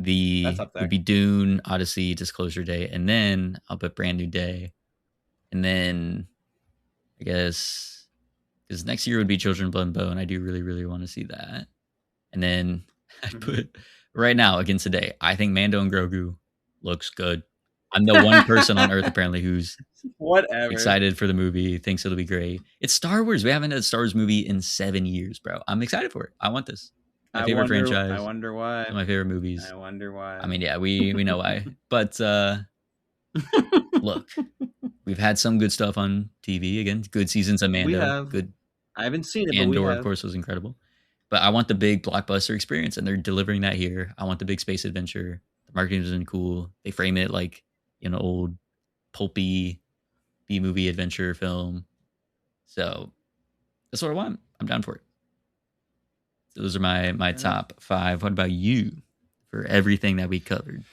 Dune, Odyssey, Disclosure Day, and then I'll put Brand New Day, and then I guess because next year would be Children, Blood and Bone, and I do really, really want to see that. And then I put right now against today, I think Mando and Grogu looks good. I'm the one person on Earth apparently who's excited for the movie, thinks it'll be great. It's Star Wars. We haven't had a Star Wars movie in 7 years, bro. I'm excited for it. I want this. My favorite franchise. I wonder why. My favorite movies. I wonder why. I mean, yeah, we know why. But look, we've had some good stuff on TV. Again, good seasons of Mando. We have. Good. I haven't seen it, Andor, but we have. Of course, was incredible. But I want the big blockbuster experience, and they're delivering that here. I want the big space adventure. The marketing has been cool. They frame it like an old pulpy B-movie adventure film. So that's what I want. I'm down for it. So those are my top 5. What about you for everything that we covered.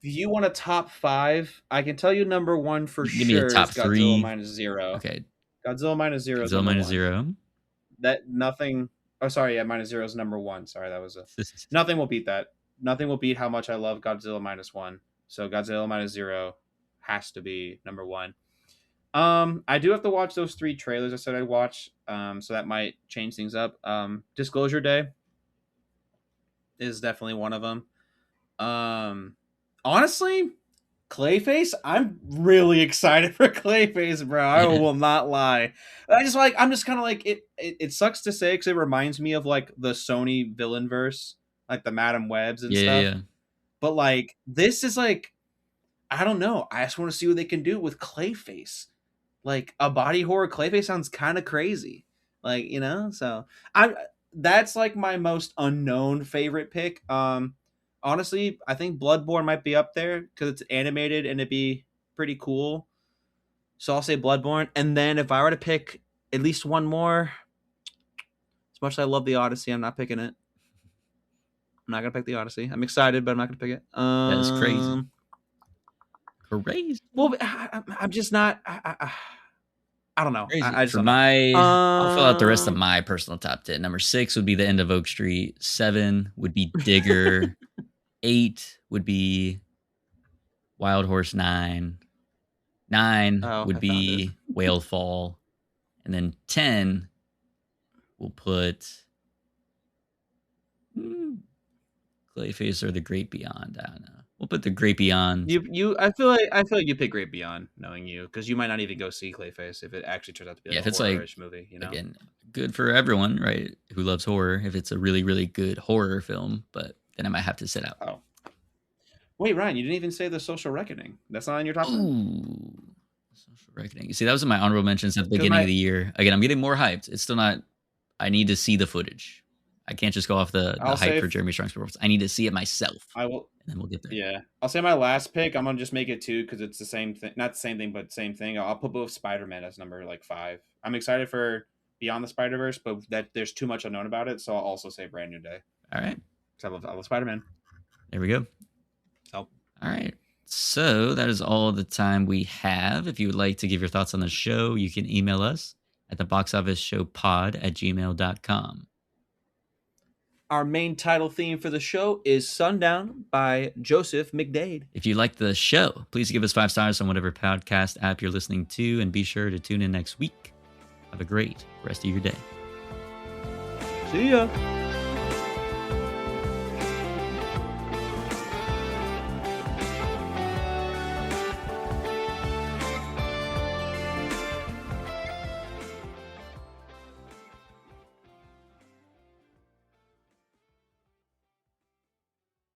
If you want a top 5, I can tell you number 1 for You can give me a sure is top Godzilla 3. minus zero. Okay. Godzilla minus zero is Godzilla number minus 1. 0. That nothing. Oh, sorry. Yeah, minus zero is number 1. Sorry, that was a. Nothing will beat that. Nothing will beat how much I love Godzilla minus 1. So Godzilla minus 0 has to be number 1. I do have to watch those 3 trailers I said I'd watch. So that might change things up. Disclosure Day is definitely one of them. Honestly, Clayface, I'm really excited for Clayface, bro. I will not lie. I'm just kind of like it sucks to say because it reminds me of like the Sony villain verse, like the Madam Webs and stuff. Yeah. But like this is like, I don't know. I just want to see what they can do with Clayface. Like a body horror Clayface sounds kind of crazy. Like, you know, so that's like my most unknown favorite pick. Honestly, I think Bloodborne might be up there because it's animated and it'd be pretty cool. So I'll say Bloodborne. And then if I were to pick at least one more, as much as I love the Odyssey, I'm not picking it. I'm not gonna pick the Odyssey. I'm excited, but I'm not gonna pick it. That's crazy. Crazy. Well, I'm just not. I don't know. I just For don't my, know. I'll fill out the rest of my personal top 10. Number 6 would be The End of Oak Street. 7 would be Digger. 8 would be Wild Horse 9. 9 would be Whale Fall. And then 10 we'll put Clayface or The Great Beyond. I don't know. We'll put The Great Beyond. I feel like you pick Great Beyond, knowing you, because you might not even go see Clayface if it actually turns out to be like a horror-ish movie. You know, again, good for everyone, right? Who loves horror? If it's a really, really good horror film, but then I might have to sit out. Oh, wait, Ryan, you didn't even say The Social Reckoning. That's not on your top 10? Ooh, Social Reckoning. You see, that was in my honorable mentions at the beginning of the year. Again, I'm getting more hyped. It's still not. I need to see the footage. I can't just go off the hype for Jeremy Strong's performance. I need to see it myself. I will. And then we'll get there. Yeah. I'll say my last pick. I'm going to just make it 2 because it's the same thing. Not the same thing, but same thing. I'll put both Spider-Man as number 5. I'm excited for Beyond the Spider-Verse, but there's too much unknown about it. So I'll also say Brand New Day. All right. I love Spider-Man. There we go. So. All right. So that is all the time we have. If you would like to give your thoughts on the show, you can email us at theboxofficeshowpod@gmail.com. Our main title theme for the show is Sundown by Joseph McDade. If you like the show, please give us 5 stars on whatever podcast app you're listening to, and be sure to tune in next week. Have a great rest of your day. See ya.